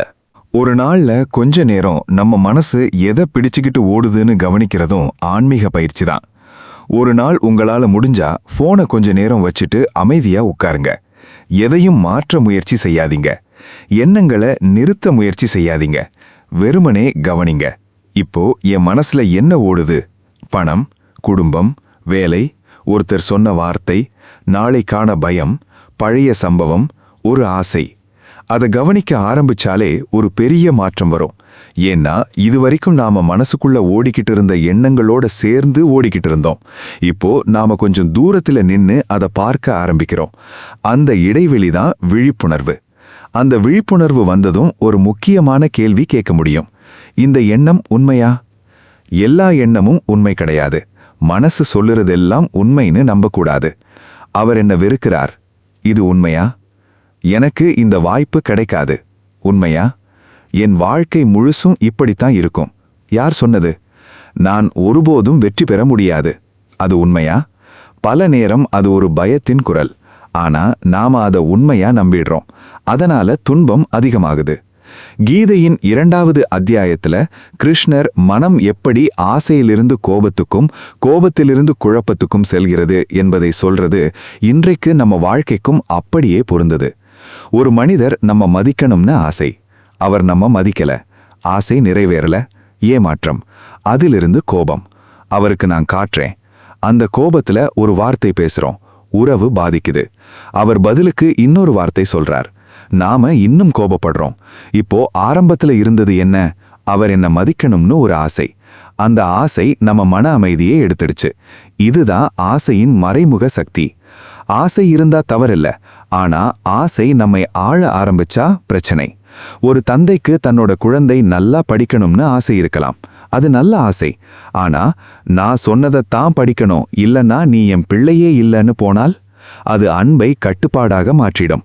ஒரு நாள்ல கொஞ்ச நேரம் நம்ம மனசு எதை பிடிச்சுக்கிட்டு ஓடுதுன்னு கவனிக்கிறதும் ஆன்மீக பயிற்சி தான். ஒரு நாள் உங்களால முடிஞ்சா போனை கொஞ்ச நேரம் வச்சுட்டு அமைதியா உட்காருங்க. எதையும் மாற்ற முயற்சி செய்யாதீங்க. எண்ணங்களை நிறுத்த முயற்சி செய்யாதீங்க. வெறுமனே கவனிங்க. இப்போ என் மனசுல என்ன ஓடுது? பணம், குடும்பம், வேலை, ஒருத்தர் சொன்ன வார்த்தை, நாளைக்கான பயம், பழைய சம்பவம், ஒரு ஆசை. அதை கவனிக்க ஆரம்பிச்சாலே ஒரு பெரிய மாற்றம் வரும். ஏன்னா இதுவரைக்கும் நாம மனசுக்குள்ள ஓடிக்கிட்டு இருந்த எண்ணங்களோட சேர்ந்து ஓடிக்கிட்டு இருந்தோம். இப்போ நாம கொஞ்சம் தூரத்துல நின்னு அதை பார்க்க ஆரம்பிக்கிறோம். அந்த இடைவெளி தான் விழிப்புணர்வு. அந்த விழிப்புணர்வு வந்ததும் ஒரு முக்கியமான கேள்வி கேட்க முடியும். இந்த எண்ணம் உண்மையா? எல்லா எண்ணமும் உண்மை கிடையாது. மனசு சொல்லுறதெல்லாம் உண்மைன்னு நம்பக்கூடாது. அவர் என்ன வெறுக்கிறார், இது உண்மையா? எனக்கு இந்த வாய்ப்பு கிடைக்காது, உண்மையா? என் வாழ்க்கை முழுசும் இப்படித்தான் இருக்கும், யார் சொன்னது? நான் ஒருபோதும் வெற்றி பெற முடியாது, அது உண்மையா? பல நேரம் அது ஒரு பயத்தின் குரல். ஆனா நாம அதை உண்மையா நம்பிடுறோம். அதனால துன்பம் அதிகமாகுது. கீதையின் 2வது அத்தியாயத்துல கிருஷ்ணர் மனம் எப்படி ஆசையிலிருந்து கோபத்துக்கும், கோபத்திலிருந்து குழப்பத்துக்கும் செல்கிறது என்பதை சொல்றது இன்றைக்கு நம்ம வாழ்க்கைக்கும் அப்படியே பொருந்தது. ஒரு மனிதர் நம்ம மதிக்கணும்னு ஆசை, அவர் நம்ம மதிக்கல, ஆசை நிறைவேறல, ஏமாற்றம், அதிலிருந்து கோபம். அவருக்கு நான் காட்டுறேன். அந்த கோபத்துல ஒரு வார்த்தை பேசுறோம், உறவு பாதிக்குது. அவர் பதிலுக்கு இன்னொரு வார்த்தை சொல்றார், நாம இன்னும் கோபப்படுறோம். இப்போ ஆரம்பத்துல இருந்தது என்ன? அவர் என்ன மதிக்கணும்னு ஒரு ஆசை. அந்த ஆசை நம்ம மன அமைதியை எடுத்துடுச்சு. இதுதான் ஆசையின் மறைமுக சக்தி. ஆசை இருந்தா தவறில்ல, ஆனா ஆசை நம்மை ஆழ ஆரம்பிச்சா பிரச்சனை. ஒரு தந்தைக்கு தன்னோட குழந்தை நல்லா படிக்கணும்னு ஆசை இருக்கலாம், அது நல்ல ஆசை. ஆனா நான் சொன்னதைத்தான் படிக்கணும், இல்லைன்னா நீ என் பிள்ளையே இல்லைன்னு போனால் அது அன்பை கட்டுப்பாடாக மாற்றிடும்.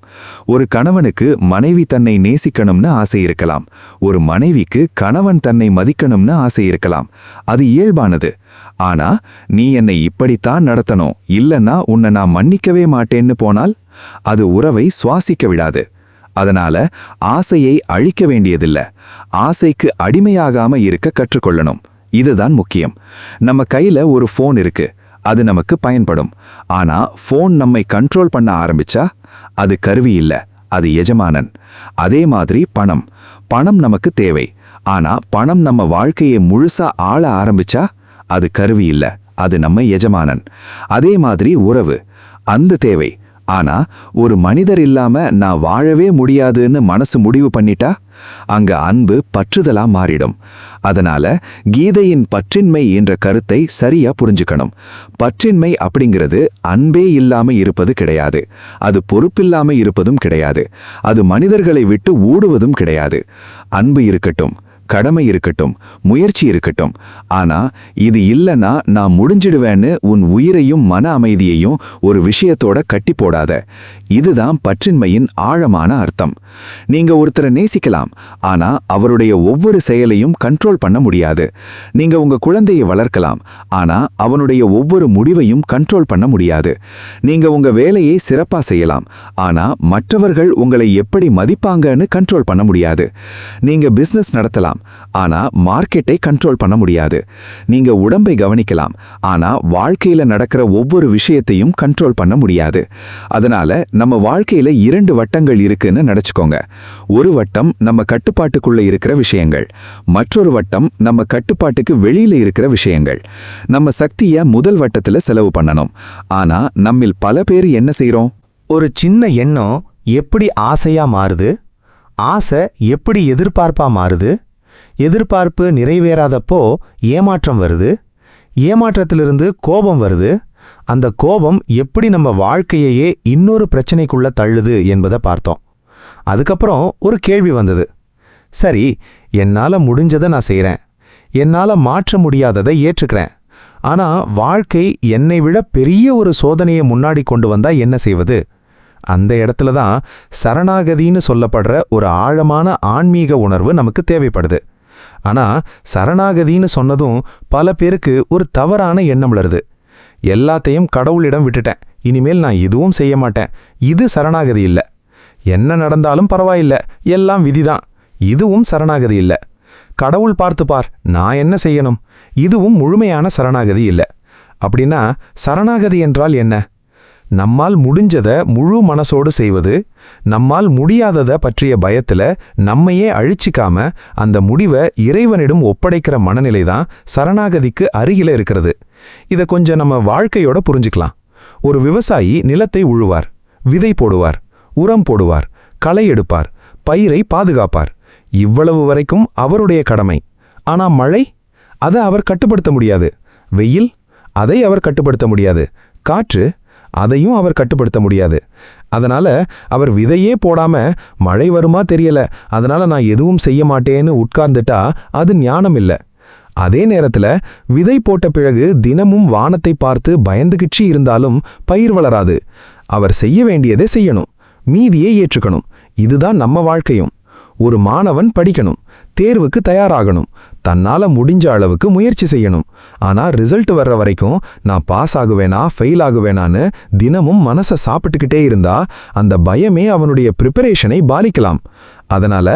ஒரு கணவனுக்கு மனைவி தன்னை நேசிக்கணும்னு ஆசை இருக்கலாம், ஒரு மனைவிக்கு கணவன் தன்னை மதிக்கணும்னு ஆசை இருக்கலாம், அது இயல்பானது. ஆனா நீ என்னை இப்படித்தான் நடத்தணும், இல்லைன்னா உன்னை நான் மன்னிக்கவே மாட்டேன்னு போனால் அது உறவை சுவாசிக்க விடாது. அதனால ஆசையை அழிக்க வேண்டியதில்லை, ஆசைக்கு அடிமையாகாம இருக்க கற்றுக்கொள்ளணும். இதுதான் முக்கியம். நம்ம கையில ஒரு ஃபோன் இருக்கு, அது நமக்கு பயன்படும். ஆனா ஃபோன் நம்மை கண்ட்ரோல் பண்ண ஆரம்பிச்சா அது கருவி இல்ல, அது எஜமானன். அதே மாதிரி பணம் நமக்கு தேவை. ஆனா பணம் நம்ம வாழ்க்கையை முழுசா ஆள ஆரம்பிச்சா அது கருவி இல்ல, அது நம்ம எஜமானன். அதே மாதிரி உறவு, அந்த தேவை. ஆனா ஒரு மனிதர் இல்லாம நான் வாழவே முடியாதுன்னு மனசு முடிவு பண்ணிட்டா அங்க அன்பு பற்றுதலா மாறிடும். அதனால கீதையின் பற்றின்மை என்ற கருத்தை சரியா புரிஞ்சுக்கணும். பற்றின்மை அப்படிங்கிறது அன்பே இல்லாம இருப்பது கிடையாது, அது பொறுப்பில்லாம இருப்பதும் கிடையாது, அது மனிதர்களை விட்டு ஊடுவதும் கிடையாது. அன்பு இருக்கட்டும், கடமை இருக்கட்டும், முயற்சி இருக்கட்டும். ஆனா இது இல்லைன்னா நான் முடிஞ்சிடுவேன்னு உன் உயிரையும் மன அமைதியையும் ஒரு விஷயத்தோட கட்டி போடாத. இதுதான் பற்றின்மையின் ஆழமான அர்த்தம். நீங்க ஒருத்தரை நேசிக்கலாம், ஆனா அவருடைய ஒவ்வொரு செயலையும் கண்ட்ரோல் பண்ண முடியாது. நீங்க உங்க குழந்தையை வளர்க்கலாம், ஆனா அவனுடைய ஒவ்வொரு முடிவையும் கண்ட்ரோல் பண்ண முடியாது. நீங்க உங்க வேலையை சிறப்பா செய்யலாம், ஆனா மற்றவர்கள் உங்களை எப்படி மதிப்பாங்கன்னு கண்ட்ரோல் பண்ண முடியாது. நீங்க பிசினஸ் நடத்தலாம், ஆனா மார்க்கெட்டை கண்ட்ரோல் பண்ண முடியாது. நீங்க உடம்பை கவனிக்கலாம், ஆனா வாழ்க்கையில நடக்கிற ஒவ்வொரு விஷயத்தையும் கண்ட்ரோல் பண்ண முடியாது. அதனால நம்ம வாழ்க்கையில 2 வட்டங்கள் இருக்குன்னு நினைச்சுக்கோங்க. ஒரு வட்டம் நம்ம கட்டுப்பாட்டுக்குள்ள இருக்கிற விஷயங்கள், மற்றொரு வட்டம் நம்ம கட்டுப்பாட்டுக்கு வெளியில இருக்கிற விஷயங்கள். நம்ம சக்தியை முதல் வட்டத்துல செலவு பண்ணணும். ஆனா நம்மில் பல பேர் என்ன செய்றோம்? ஒரு சின்ன எண்ணம் எப்படி ஆசையா மாறுது, ஆசை எப்படி எதிர்பார்ப்பா மாறுது, எதிர்பார்ப்பு நிறைவேறாதப்போ ஏமாற்றம் வருது, ஏமாற்றத்திலிருந்து கோபம் வருது, அந்த கோபம் எப்படி நம்ம வாழ்க்கையையே இன்னொரு பிரச்சனைக்குள்ள தள்ளுது என்பதை பார்த்தோம். அதுக்கப்புறம் ஒரு கேள்வி வந்தது. சரி, என்னால முடிஞ்சதை நான் செய்றேன், என்னால மாற்ற முடியாததை ஏற்றுக்கிறேன். ஆனா வாழ்க்கை என்னை விட பெரிய ஒரு சோதனையை முன்னாடி கொண்டு வந்தா என்ன செய்வது? அந்த இடத்துல தான் சரணாகதின்னு சொல்லப்படுற ஒரு ஆழமான ஆன்மீக உணர்வு நமக்கு தேவைப்படுது. ஆனா சரணாகதின்னு சொன்னதும் பல பேருக்கு ஒரு தவறான எண்ணம் வளருது. எல்லாத்தையும் கடவுளிடம் விட்டுட்டேன், இனிமேல் நான் எதுவும் செய்ய மாட்டேன், இது சரணாகதி இல்ல. என்ன நடந்தாலும் பரவாயில்ல, எல்லாம் விதிதான், இதுவும் சரணாகதி இல்ல. கடவுள் பார்த்துப்பார், நான் என்ன செய்யணும், இதுவும் முழுமையான சரணாகதி இல்ல. அப்படின்னா சரணாகதி என்றால் என்ன? நம்மால் முடிஞ்சத முழு மனசோடு செய்வது, நம்மால் முடியாதத பற்றிய பயத்துல நம்மையே அழிச்சிக்காம அந்த முடிவை இறைவனிடம் ஒப்படைக்கிற மனநிலை தான் சரணாகதிக்கு அருகில இருக்கிறது. இதை கொஞ்சம் நம்ம வாழ்க்கையோட புரிஞ்சுக்கலாம். ஒரு விவசாயி நிலத்தை உழுவார், விதை போடுவார், உரம் போடுவார், களை எடுப்பார், பயிரை பாதுகாப்பார். இவ்வளவு வரைக்கும் அவருடைய கடமை. ஆனா மழை, அதை அவர் கட்டுப்படுத்த முடியாது. வெயில், அதை அவர் கட்டுப்படுத்த முடியாது. காற்று, அதையும் அவர் கட்டுப்படுத்த முடியாது. அதனால அவர் விதையே போடாம மழை வருமா தெரியல, அதனால நான் எதுவும் செய்ய மாட்டேன்னு உட்கார்ந்துட்டா அது ஞானம் இல்ல. அதே நேரத்துல விதை போட்ட பிறகு தினமும் வானத்தை பார்த்து பயந்துகிச்சு இருந்தாலும் பயிர் வளராது. அவர் செய்ய வேண்டியதை செய்யணும், மீதியை ஏற்றுக்கணும். இதுதான் நம்ம வாழ்க்கையும். ஒரு மாணவன் படிக்கணும், தேர்வுக்கு தயாராகணும், தன்னால முடிஞ்ச அளவுக்கு முயற்சி செய்யணும். ஆனா ரிசல்ட் வர்ற வரைக்கும் நான் பாஸ் ஆகுவேனா ஃபெயில் ஆகுவேனான்னு தினமும் மனசை சாப்பிட்டுக்கிட்டே இருந்தா அந்த பயமே அவனுடைய ப்ரிப்பரேஷனை பாதிக்கலாம். அதனால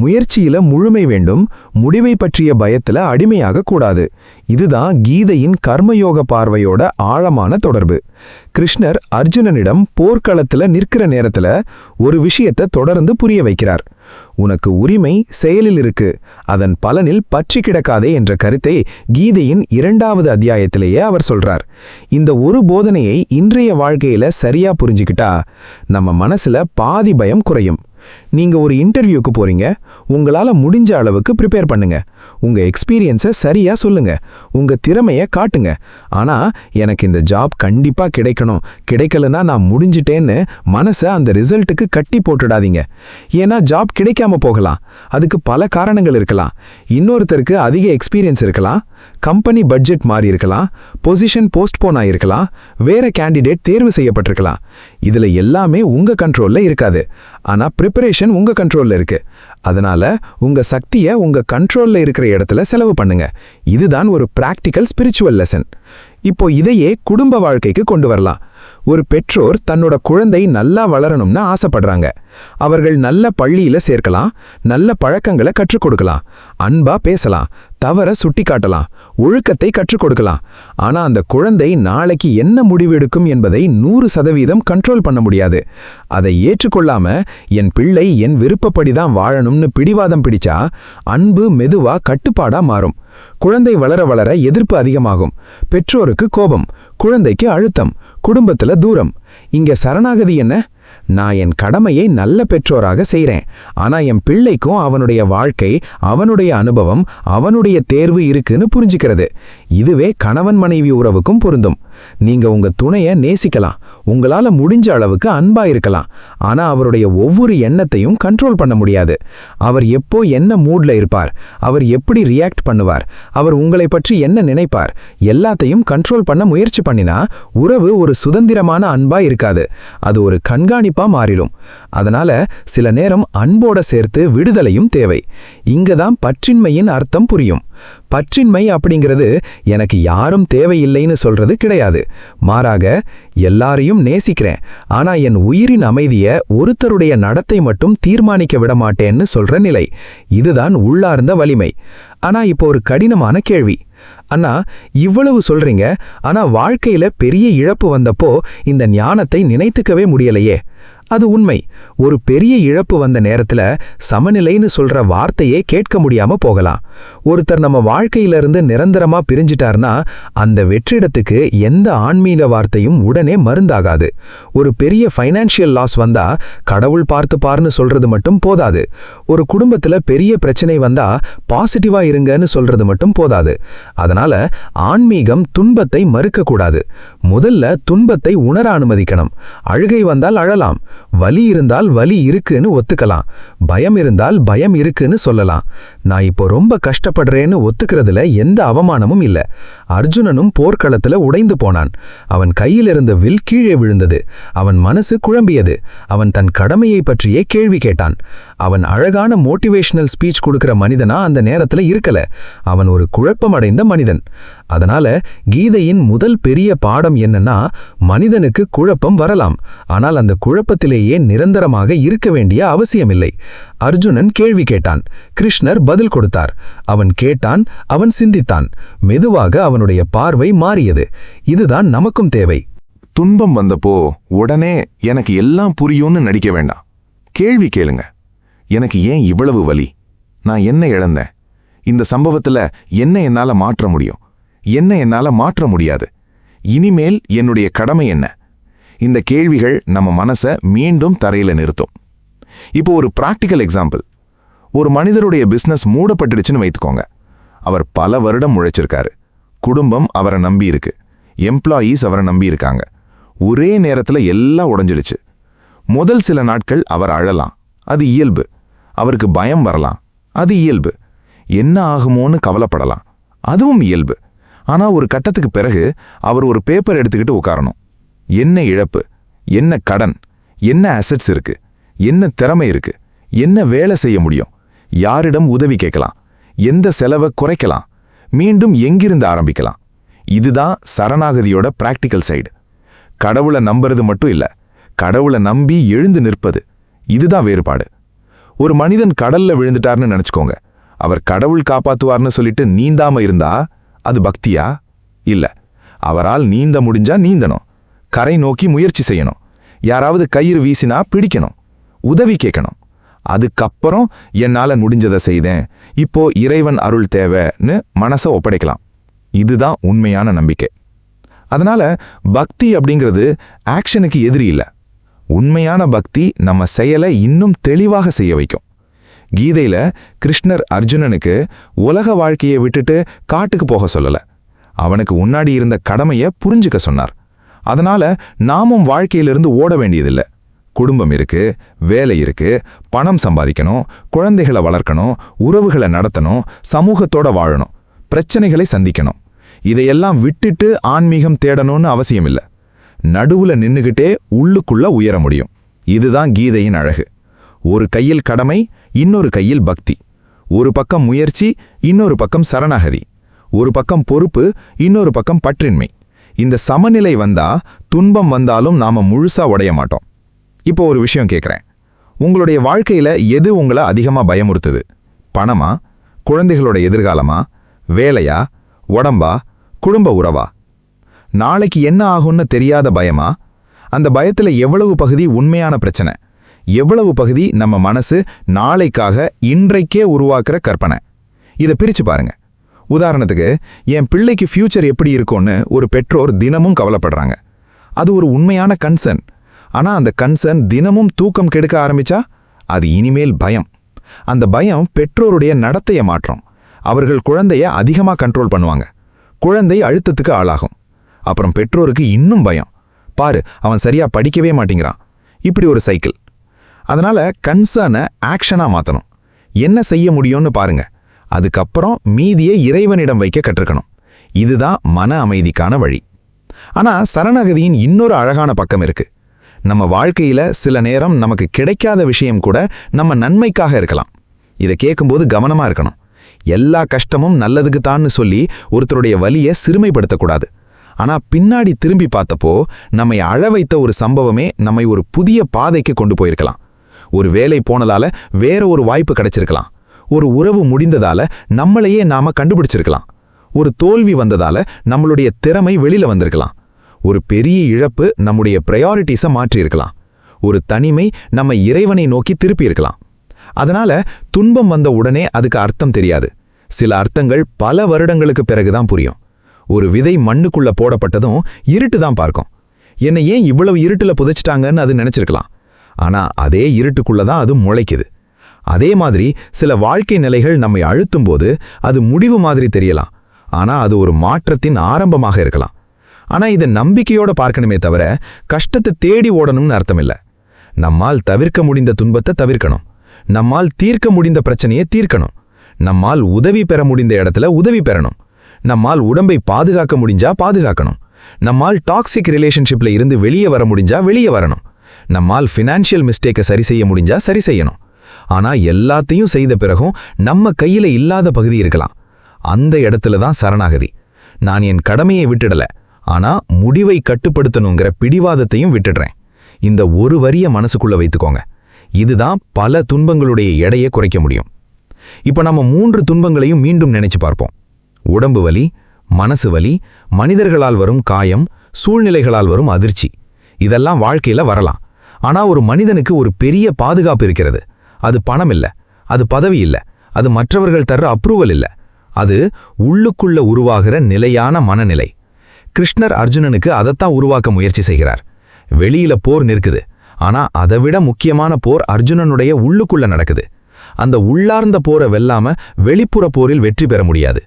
முயற்சியில முழுமை வேண்டும், முடிவை பற்றிய பயத்துல அடிமையாக கூடாது. இதுதான் கீதையின் கர்மயோக பார்வையோட ஆழமான தொடர்பு. கிருஷ்ணர் அர்ஜுனனிடம் போர்க்களத்துல நிற்கிற நேரத்துல ஒரு விஷயத்தை தொடர்ந்து புரிய வைக்கிறார். உனக்கு உரிமை செயலில் இருக்கு, அதன் பலனில் பற்றி கிடக்காதே என்ற கருத்தை கீதையின் 2வது அத்தியாயத்திலேயே அவர் சொல்றார். இந்த ஒரு போதனையை இன்றைய வாழ்க்கையில சரியா புரிஞ்சுக்கிட்டா நம்ம மனசுல பாதி பயம் குறையும். நீங்க ஒரு இன்டர்வியூக்கு போறீங்க, உங்களால முடிஞ்ச அளவுக்கு ப்ரிப்பேர் பண்ணுங்க, உங்க எக்ஸ்பீரியன்ஸை சரியா சொல்லுங்க, உங்க திறமைய காட்டுங்க. ஆனா எனக்கு இந்த ஜாப் கண்டிப்பா கிடைக்கணும், கிடைக்கலனா நான் முடிஞ்சிட்டேன்னு மனசை அந்த ரிசல்ட்டுக்கு கட்டி போட்டுடாதீங்க. ஏன்னா ஜாப் கிடைக்காம போகலாம், அதுக்கு பல காரணங்கள் இருக்கலாம். இன்னொருத்தருக்கு அதிக எக்ஸ்பீரியன்ஸ் இருக்கலாம், கம்பெனி பட்ஜெட் மாறி இருக்கலாம், பொசிஷன் போஸ்ட்போன் ஆயிருக்கலாம், வேற கேண்டிடேட் தேர்வு செய்யப்பட்டிருக்கலாம். இதுல எல்லாமே உங்க கண்ட்ரோல்ல இருக்காது. ஆனா ப்ரிப்பரேஷன் உங்க கண்ட்ரோல்ல இருக்கு. அதனால உங்க சக்தியை உங்க கண்ட்ரோல்ல இருக்கிற இடத்துல செலவு பண்ணுங்க. இதுதான் ஒரு பிராக்டிக்கல் ஸ்பிரிச்சுவல் லெசன். இப்போ இதையே குடும்ப வாழ்க்கைக்கு கொண்டு வரலாம். ஒரு பெற்றோர் தன்னோட குழந்தை நல்லா வளரணும்னு ஆசைப்படுறாங்க. அவர்கள் நல்ல பள்ளியில சேர்க்கலாம், நல்ல பழக்கங்களை கற்றுக் கொடுக்கலாம், அன்பா பேசலாம், தவற சுட்டி காட்டலாம், ஒழுக்கத்தை கற்றுக் கொடுக்கலாம். ஆனா அந்த குழந்தை நாளைக்கு என்ன முடிவெடுக்கும் என்பதை 100% கண்ட்ரோல் பண்ண முடியாது. அதை ஏற்றுக்கொள்ளாம என் பிள்ளை என் விருப்பப்படிதான் வாழணும்னு பிடிவாதம் பிடிச்சா அன்பு மெதுவா கட்டுப்பாடா மாறும். குழந்தை வளர வளர எதிர்ப்பு அதிகமாகும். பெற்றோருக்கு கோபம், குழந்தைக்கு அழுத்தம், குடும்பத்துல தூரம். இங்க சரணாகதி என்ன? நான் என் கடமையை நல்ல பெற்றோராக செய்றேன், ஆனா என் பிள்ளைக்கும் அவனுடைய வாழ்க்கை, அவனுடைய அனுபவம், அவனுடைய தேர்வு இருக்குன்னு புரிஞ்சுக்கிறது. இதுவே கணவன் மனைவி உறவுக்கும் பொருந்தும். நீங்க உங்க துணைய நேசிக்கலாம், உங்களால முடிஞ்ச அளவுக்கு அன்பா இருக்கலாம், ஆனா அவருடைய ஒவ்வொரு எண்ணத்தையும் கண்ட்ரோல் பண்ண முடியாது. அவர் எப்போ என்ன மூட்ல இருப்பார், அவர் எப்படி ரியாக்ட் பண்ணுவார், அவர் உங்களை பற்றி என்ன நினைப்பார், எல்லாத்தையும் கண்ட்ரோல் பண்ண முயற்சி பண்ணினா உறவு ஒரு சுதந்திரமான அன்பா இருக்காது, அது ஒரு கண்காணிப்பா மாறிடும். அதனால சில நேரம் அன்போட சேர்த்து விடுதலையும் தேவை. இங்கதான் பற்றின்மையின் அர்த்தம் புரியும். பற்றின்மை அப்படிங்கிறது எனக்கு யாரும் தேவையில்லைன்னு சொல்றது கிடையாது. மாறாக எல்லாரையும் நேசிக்கிறேன், ஆனா என் உயிரின் அமைதியை ஒருத்தருடைய நடத்தை மட்டும் தீர்மானிக்க விட மாட்டேன்னு சொல்ற நிலை. இதுதான் உள்ளார்ந்த வலிமை. ஆனா இப்போ ஒரு கடினமான கேள்வி. அண்ணா, இவ்வளவு சொல்றீங்க, ஆனா வாழ்க்கையில பெரிய இழப்பு வந்தப்போ இந்த ஞானத்தை நினைத்துக்கவே முடியலையே. அது உண்மை. ஒரு பெரிய இழப்பு வந்த நேரத்துல சமநிலைன்னு சொல்ற வார்த்தையே கேட்க முடியாம போகலாம். ஒருத்தர் நம்ம வாழ்க்கையிலிருந்து நிரந்தரமா பிரிஞ்சிட்டார்னா அந்த வெற்றிடத்துக்கு எந்த ஆன்மீக வார்த்தையும் உடனே மருந்தாகாது. ஒரு பெரிய ஃபைனான்ஷியல் லாஸ் வந்தா கடவுள் பார்த்துப்பார்னு சொல்றது மட்டும் போதாது. ஒரு குடும்பத்துல பெரிய பிரச்சனை வந்தா பாசிட்டிவா இருங்கன்னு சொல்றது மட்டும் போதாது. அதனால ஆன்மீகம் துன்பத்தை மறுக்கக்கூடாது. முதல்ல துன்பத்தை உணர அனுமதிக்கணும். அழுகை வந்தால் அழலாம், வலி இருந்தால் வலி இருக்குன்னு ஒத்துக்கலாம், பயம் இருந்தால் பயம் இருக்குன்னு சொல்லலாம். நான் இப்போ ரொம்ப கஷ்டப்படுறேன்னு ஒத்துக்கிறதுல எந்த அவமானமும் இல்ல. அர்ஜுனனும் போர்க்களத்துல உடைந்து போனான். அவன் கையிலிருந்த வில் கீழே விழுந்தது. அவன் மனசு குழம்பியது. அவன் தன் கடமையை பற்றியே கேள்வி கேட்டான். அவன் அழகான மோட்டிவேஷனல் ஸ்பீச் கொடுக்கிற மனிதனா அந்த நேரத்துல இருக்கல. அவன் ஒரு குழப்பமடைந்த மனிதன். அதனால கீதையின் முதல் பெரிய பாடம் என்னன்னா, மனிதனுக்கு குழப்பம் வரலாம், ஆனால் அந்த குழப்பத்திலேயே நிரந்தரமாக இருக்க வேண்டிய அவசியமில்லை. அர்ஜுனன் கேள்வி கேட்டான். கிருஷ்ணர் பதில் கொடுத்தார். அவன் கேட்டான், அவன் சிந்தித்தான். மெதுவாக அவனுடைய பார்வை மாறியது. இதுதான் நமக்கும் தேவை. துன்பம் வந்தப்போ உடனே எனக்கு எல்லாம் புரியும்னு நடிக்க வேண்டாம். கேள்வி கேளுங்க. எனக்கு ஏன் இவ்வளவு வலி? நான் என்ன இழந்தேன்? இந்த சம்பவத்துல என்ன என்னால மாற்ற முடியும்? என்ன என்னால மாற்ற முடியாது? இனிமேல் என்னுடைய கடமை என்ன? இந்த கேள்விகள் நம்ம மனசை மீண்டும் தரையில நிறுத்தும். இப்போ ஒரு பிராக்டிக்கல் எக்ஸாம்பிள். ஒரு மனிதருடைய பிசினஸ் மூடப்பட்டுடுச்சுன்னு வைத்துக்கோங்க. அவர் பல வருடம் உழைச்சிருக்காரு. குடும்பம் அவரை நம்பி இருக்கு. எம்ப்ளாயீஸ் அவரை நம்பி இருக்காங்க. ஒரே நேரத்துல எல்லாம் உடைஞ்சிடுச்சு. முதல் சில நாட்கள் அவர் அழலாம், அது இயல்பு. அவருக்கு பயம் வரலாம், அது இயல்பு. என்ன ஆகுமோன்னு கவலைப்படலாம், அதுவும் இயல்பு. ஆனா ஒரு கட்டத்துக்கு பிறகு அவர் ஒரு பேப்பர் எடுத்துக்கிட்டு உட்காரணும். என்ன இழப்பு, என்ன கடன், என்ன அசெட்ஸ் இருக்கு, என்ன திறமை இருக்கு, என்ன வேலை செய்ய முடியும், யாரிடம் உதவி கேட்கலாம், எந்த செலவை குறைக்கலாம், மீண்டும் எங்கிருந்து ஆரம்பிக்கலாம். இதுதான் சரணாகதியோட பிராக்டிக்கல் சைடு. கடவுளை நம்புறது மட்டும் இல்ல, கடவுளை நம்பி எழுந்து நிற்பது. இதுதான் வேறுபாடு. ஒரு மனிதன் கடல்ல விழுந்துட்டார்னு நினைச்சுக்கோங்க. அவர் கடவுள் காப்பாத்துவார்னு சொல்லிட்டு நீந்தாம இருந்தா அது பக்தியா? இல்ல. அவரால் நீந்த முடிஞ்சா நீந்தணும். கரை நோக்கி முயற்சி செய்யணும். யாராவது கயிறு வீசினா பிடிக்கணும். உதவி கேட்கணும். அதுக்கப்புறம் என்னால முடிஞ்சதை செய்தேன், இப்போ இறைவன் அருள் தேவைன்னு மனசை ஒப்படைக்கலாம். இதுதான் உண்மையான நம்பிக்கை. அதனால பக்தி அப்படிங்கிறது ஆக்ஷனுக்கு எதிரி இல்ல. உண்மையான பக்தி நம்ம செயலை இன்னும் தெளிவாக செய்ய வைக்கும். கீதையில கிருஷ்ணர் அர்ஜுனனுக்கு உலக வாழ்க்கையை விட்டுட்டு காட்டுக்கு போக சொல்லல. அவனுக்கு முன்னாடி இருந்த கடமையை புரிஞ்சுக்க சொன்னார். அதனால நாமும் வாழ்க்கையிலிருந்து ஓட வேண்டியதில்லை. குடும்பம் இருக்கு, வேலை இருக்கு, பணம் சம்பாதிக்கணும், குழந்தைகளை வளர்க்கணும், உறவுகளை நடத்தணும், சமூகத்தோட வாழணும், பிரச்சனைகளை சந்திக்கணும். இதையெல்லாம் விட்டுட்டு ஆன்மீகம் தேடணும்னு அவசியம் இல்லை. நடுவுல நின்னுகிட்டே உள்ளுக்குள்ள உயர முடியும். இதுதான் கீதையின் அழகு. ஒரு கையில் கடமை, இன்னொரு கையில் பக்தி. ஒரு பக்கம் முயற்சி, இன்னொரு பக்கம் சரணாகதி. ஒரு பக்கம் பொறுப்பு, இன்னொரு பக்கம் பற்றின்மை. இந்த சமநிலை வந்தா துன்பம் வந்தாலும் நாம முழுசா உடைய மாட்டோம். இப்போ ஒரு விஷயம் கேட்குறேன். உங்களுடைய வாழ்க்கையில எது உங்களை அதிகமா பயமுறுத்துது? பணமா, குழந்தைகளோட எதிர்காலமா, வேலையா, உடம்பா, குடும்ப உறவா? நாளைக்கு என்ன ஆகும்னு தெரியாத பயமா? அந்த பயத்துல எவ்வளவு பகுதி உண்மையான பிரச்சனை, எவ்வளவு பகுதி நம்ம மனசு நாளைக்காக இன்றைக்கே உருவாக்குற கற்பனை? இதை பிரிச்சு பாருங்க. உதாரணத்துக்கு, என் பிள்ளைக்கு ஃபியூச்சர் எப்படி இருக்கும்னு ஒரு பெற்றோர் தினமும் கவலைப்படுறாங்க. அது ஒரு உண்மையான கன்சர்ன். ஆனா அந்த கன்சர்ன் தினமும் தூக்கம் கெடுக்க ஆரம்பிச்சா அது இனிமேல் பயம். அந்த பயம் பெற்றோருடைய நடத்தையை மாற்றும். அவர்கள் குழந்தைய அதிகமாக கண்ட்ரோல் பண்ணுவாங்க. குழந்தை அழுத்தத்துக்கு ஆளாகும். அப்புறம் பெற்றோருக்கு இன்னும் பயம். பாரு, அவன் சரியா படிக்கவே மாட்டேங்கிறான். இப்படி ஒரு சைக்கிள். அதனால கன்சர்னை ஆக்ஷனா மாற்றணும். என்ன செய்ய முடியும்னு பாருங்க. அதுக்கப்புறம் மீதியை இறைவனிடம் வைக்க கற்றுக்கணும். இதுதான் மன அமைதிக்கான வழி. ஆனா சரணாகதியின் இன்னொரு அழகான பக்கம் இருக்கு. நம்ம வாழ்க்கையில சில நேரம் நமக்கு கிடைக்காத விஷயம் கூட நம்ம நன்மைக்காக இருக்கலாம். இதை கேட்கும்போது கவனமா இருக்கணும். எல்லா கஷ்டமும் நல்லதுக்குத்தான்னு சொல்லி ஒருத்தருடைய வலியை சிறுமைப்படுத்தக்கூடாது. ஆனா பின்னாடி திரும்பி பார்த்தப்போ நம்மை அழ வைத்த ஒரு சம்பவமே நம்மை ஒரு புதிய பாதைக்கு கொண்டு போயிருக்கலாம். ஒரு வேலை போனதால வேற ஒரு வாய்ப்பு கிடைச்சிருக்கலாம். ஒரு உறவு முடிந்ததால நம்மளையே நாம கண்டுபிடிச்சிருக்கலாம். ஒரு தோல்வி வந்ததால நம்மளுடைய திறமை வெளியில வந்திருக்கலாம். ஒரு பெரிய இழப்பு நம்முடைய பிரையாரிட்டிஸை மாற்றியிருக்கலாம். ஒரு தனிமை நம்ம இறைவனை நோக்கி திருப்பி இருக்கலாம். அதனால துன்பம் வந்த உடனே அதுக்கு அர்த்தம் தெரியாது. சில அர்த்தங்கள் பல வருடங்களுக்கு பிறகுதான் புரியும். ஒரு விதை மண்ணுக்குள்ள போடப்பட்டதும் இருட்டு தான் பார்க்கும். என்னை ஏன் இவ்வளவு இருட்டுல புதைச்சிட்டாங்கன்னு அது நினைச்சிருக்கலாம். ஆனா அதே இருட்டுக்குள்ளதான் அது முளைக்குது. அதே மாதிரி சில வாழ்க்கை நிலைகள் நம்மை அழுத்தும் போது அது முடிவு மாதிரி தெரியலாம். ஆனா அது ஒரு மாற்றத்தின் ஆரம்பமாக இருக்கலாம். ஆனா இதை நம்பிக்கையோட பார்க்கணுமே தவிர கஷ்டத்தை தேடி ஓடணும்னு அர்த்தம் இல்லை. நம்மால் தவிர்க்க முடிந்த துன்பத்தை தவிர்க்கணும். நம்மால் தீர்க்க முடிந்த பிரச்சனையை தீர்க்கணும். நம்மால் உதவி பெற முடிந்த இடத்துல உதவி பெறணும். நம்மால் உடம்பை பாதுகாக்க முடிஞ்சா பாதுகாக்கணும். நம்மால் டாக்ஸிக் ரிலேஷன்ஷிப்ல இருந்து வெளியே வர முடிஞ்சா வெளியே வரணும். நம்மால் ஃபினான்ஷியல் மிஸ்டேக்கை சரி செய்ய முடிஞ்சா சரி செய்யணும். ஆனா எல்லாத்தையும் செய்த பிறகும் நம்ம கையில இல்லாத பகுதி இருக்கலாம். அந்த இடத்துல தான் சரணாகதி. நான் என் கடமையை விட்டுடல, ஆனா முடிவை கட்டுப்படுத்தணுங்கிற பிடிவாதத்தையும் விட்டுடுறேன். இந்த ஒரு வரிய மனசுக்குள்ள வைத்துக்கோங்க. இதுதான் பல துன்பங்களுடைய எடையை குறைக்க முடியும். இப்ப நம்ம 3 துன்பங்களையும் மீண்டும் நினைச்சு பார்ப்போம். உடம்பு வலி, மனசு வலி, மனிதர்களால் வரும் காயம், சூழ்நிலைகளால் வரும் அதிர்ச்சி. இதெல்லாம் வாழ்க்கையில வரலாம். ஆனா ஒரு மனிதனுக்கு ஒரு பெரிய பாதுகாப்பு இருக்கிறது. அது பணம் இல்ல, அது பதவி இல்ல, அது மற்றவர்கள் தர்ற அப்ரூவல் இல்ல. அது உள்ளுக்குள்ள உருவாகிற நிலையான மனநிலை. கிருஷ்ணர் அர்ஜுனனுக்கு அதைத்தான் உருவாக்க முயற்சி செய்கிறார். வெளியில போர் நிற்குது, ஆனா அதைவிட முக்கியமான போர் அர்ஜுனனுடைய உள்ளுக்குள்ள நடக்குது. அந்த உள்ளார்ந்த போரை வெல்லாம வெளிப்புற போரில் வெற்றி பெற முடியாது.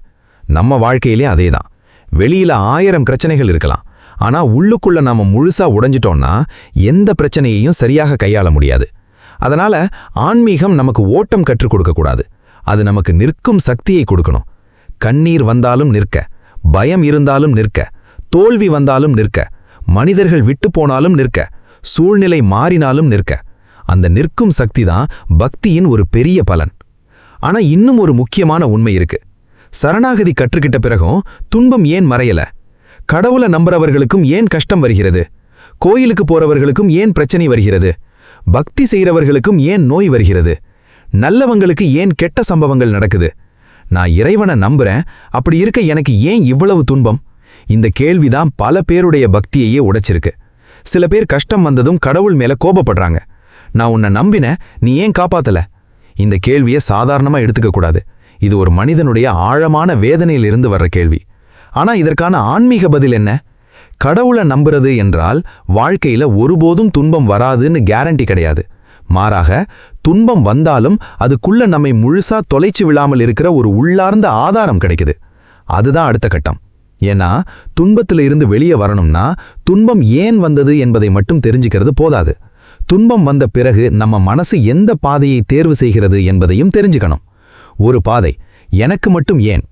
நம்ம வாழ்க்கையிலே அதேதான். வெளியில 1000 பிரச்சனைகள் இருக்கலாம், ஆனா உள்ளுக்குள்ள நாம முழுசா உடைஞ்சிட்டோம்னா எந்த பிரச்சனையையும் சரியாக கையாள முடியாது. அதனால ஆன்மீகம் நமக்கு ஓட்டம் கற்றுக் கொடுக்க கூடாது, அது நமக்கு நிற்கும் சக்தியை கொடுக்கணும். கண்ணீர் வந்தாலும் நிற்க, பயம் இருந்தாலும் நிற்க, தோல்வி வந்தாலும் நிற்க, மனிதர்கள் விட்டு போனாலும் நிற்க, சூழ்நிலை மாறினாலும் நிற்க. அந்த நிற்கும் சக்தி தான் பக்தியின் ஒரு பெரிய பலன். ஆனா இன்னும் ஒரு முக்கியமான உண்மை இருக்கு. சரணாகதி கற்றுக்கிட்ட பிறகும் துன்பம் ஏன் மறையல? கடவுளை நம்புறவர்களுக்கும் ஏன் கஷ்டம் வருகிறது? கோயிலுக்கு போறவர்களுக்கும் ஏன் பிரச்சனை வருகிறது? பக்தி செய்கிறவர்களுக்கும் ஏன் நோய் வருகிறது? நல்லவங்களுக்கு ஏன் கெட்ட சம்பவங்கள் நடக்குது? நான் இறைவனை நம்புறேன், அப்படி இருக்க எனக்கு ஏன் இவ்வளவு துன்பம்? இந்த கேள்விதான் பல பேருடைய பக்தியையே உடைச்சிருக்கு. சில பேர் கஷ்டம் வந்ததும் கடவுள் மேல கோபப்படுறாங்க. நான் உன்னை நம்பினேன், நீ ஏன் காப்பாத்தல? இந்த கேள்வியை சாதாரணமா எடுத்துக்க கூடாது. இது ஒரு மனிதனுடைய ஆழமான வேதனையிலிருந்து வர்ற கேள்வி. ஆனா இதற்கான ஆன்மீக பதில் என்ன? கடவுளை நம்புறது என்றால் வாழ்க்கையில ஒருபோதும் துன்பம் வராதுன்னு கேரண்டி கிடையாது. மாறாக துன்பம் வந்தாலும் அதுக்குள்ள நம்மை முழுசா தொலைச்சு விழாமல் இருக்கிற ஒரு உள்ளார்ந்த ஆதாரம் கிடைக்குது. அதுதான் அடுத்த கட்டம். ஏன்னா துன்பத்துல இருந்து வெளியே வரணும்னா துன்பம் ஏன் வந்தது என்பதை மட்டும் தெரிஞ்சுக்கிறது போதாது. துன்பம் வந்த பிறகு நம்ம மனசு எந்த பாதையை தேர்வு செய்கிறது என்பதையும் தெரிஞ்சுக்கணும். ஒரு பாதை எனக்கு மட்டும் ஏன்,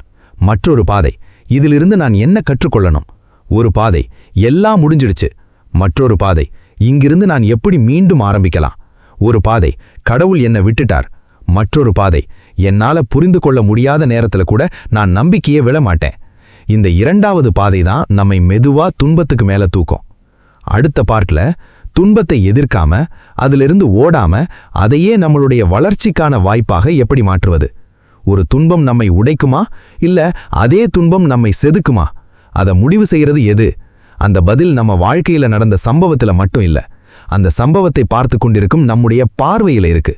மற்றொரு பாதை இதிலிருந்து நான் என்ன கற்றுக்கொள்ளணும். ஒரு பாதை எல்லாம் முடிஞ்சிடுச்சு, மற்றொரு பாதை இங்கிருந்து நான் எப்படி மீண்டும் ஆரம்பிக்கலாம். ஒரு பாதை கடவுள் என்னை விட்டுட்டார், மற்றொரு பாதை என்னால புரிந்து கொள்ள முடியாத நேரத்துல கூட நான் நம்பிக்கையே விழமாட்டேன். இந்த இரண்டாவது பாதை தான் நம்மை மெதுவா துன்பத்துக்கு மேல தூக்கும். அடுத்த பார்ட்ல துன்பத்தை எதிர்க்காம அதிலிருந்து ஓடாம அதையே நம்மளுடைய வளர்ச்சிக்கான வாய்ப்பாக எப்படி மாற்றுவது? ஒரு துன்பம் நம்மை உடைக்குமா, இல்ல அதே துன்பம் நம்மை செதுக்குமா? அதை முடிவு செய்யறது எது? அந்த பதில் நம்ம வாழ்க்கையில நடந்த சம்பவத்துல மட்டும் இல்ல, அந்த சம்பவத்தை பார்த்து கொண்டிருக்கும் நம்முடைய பார்வையில இருக்கு.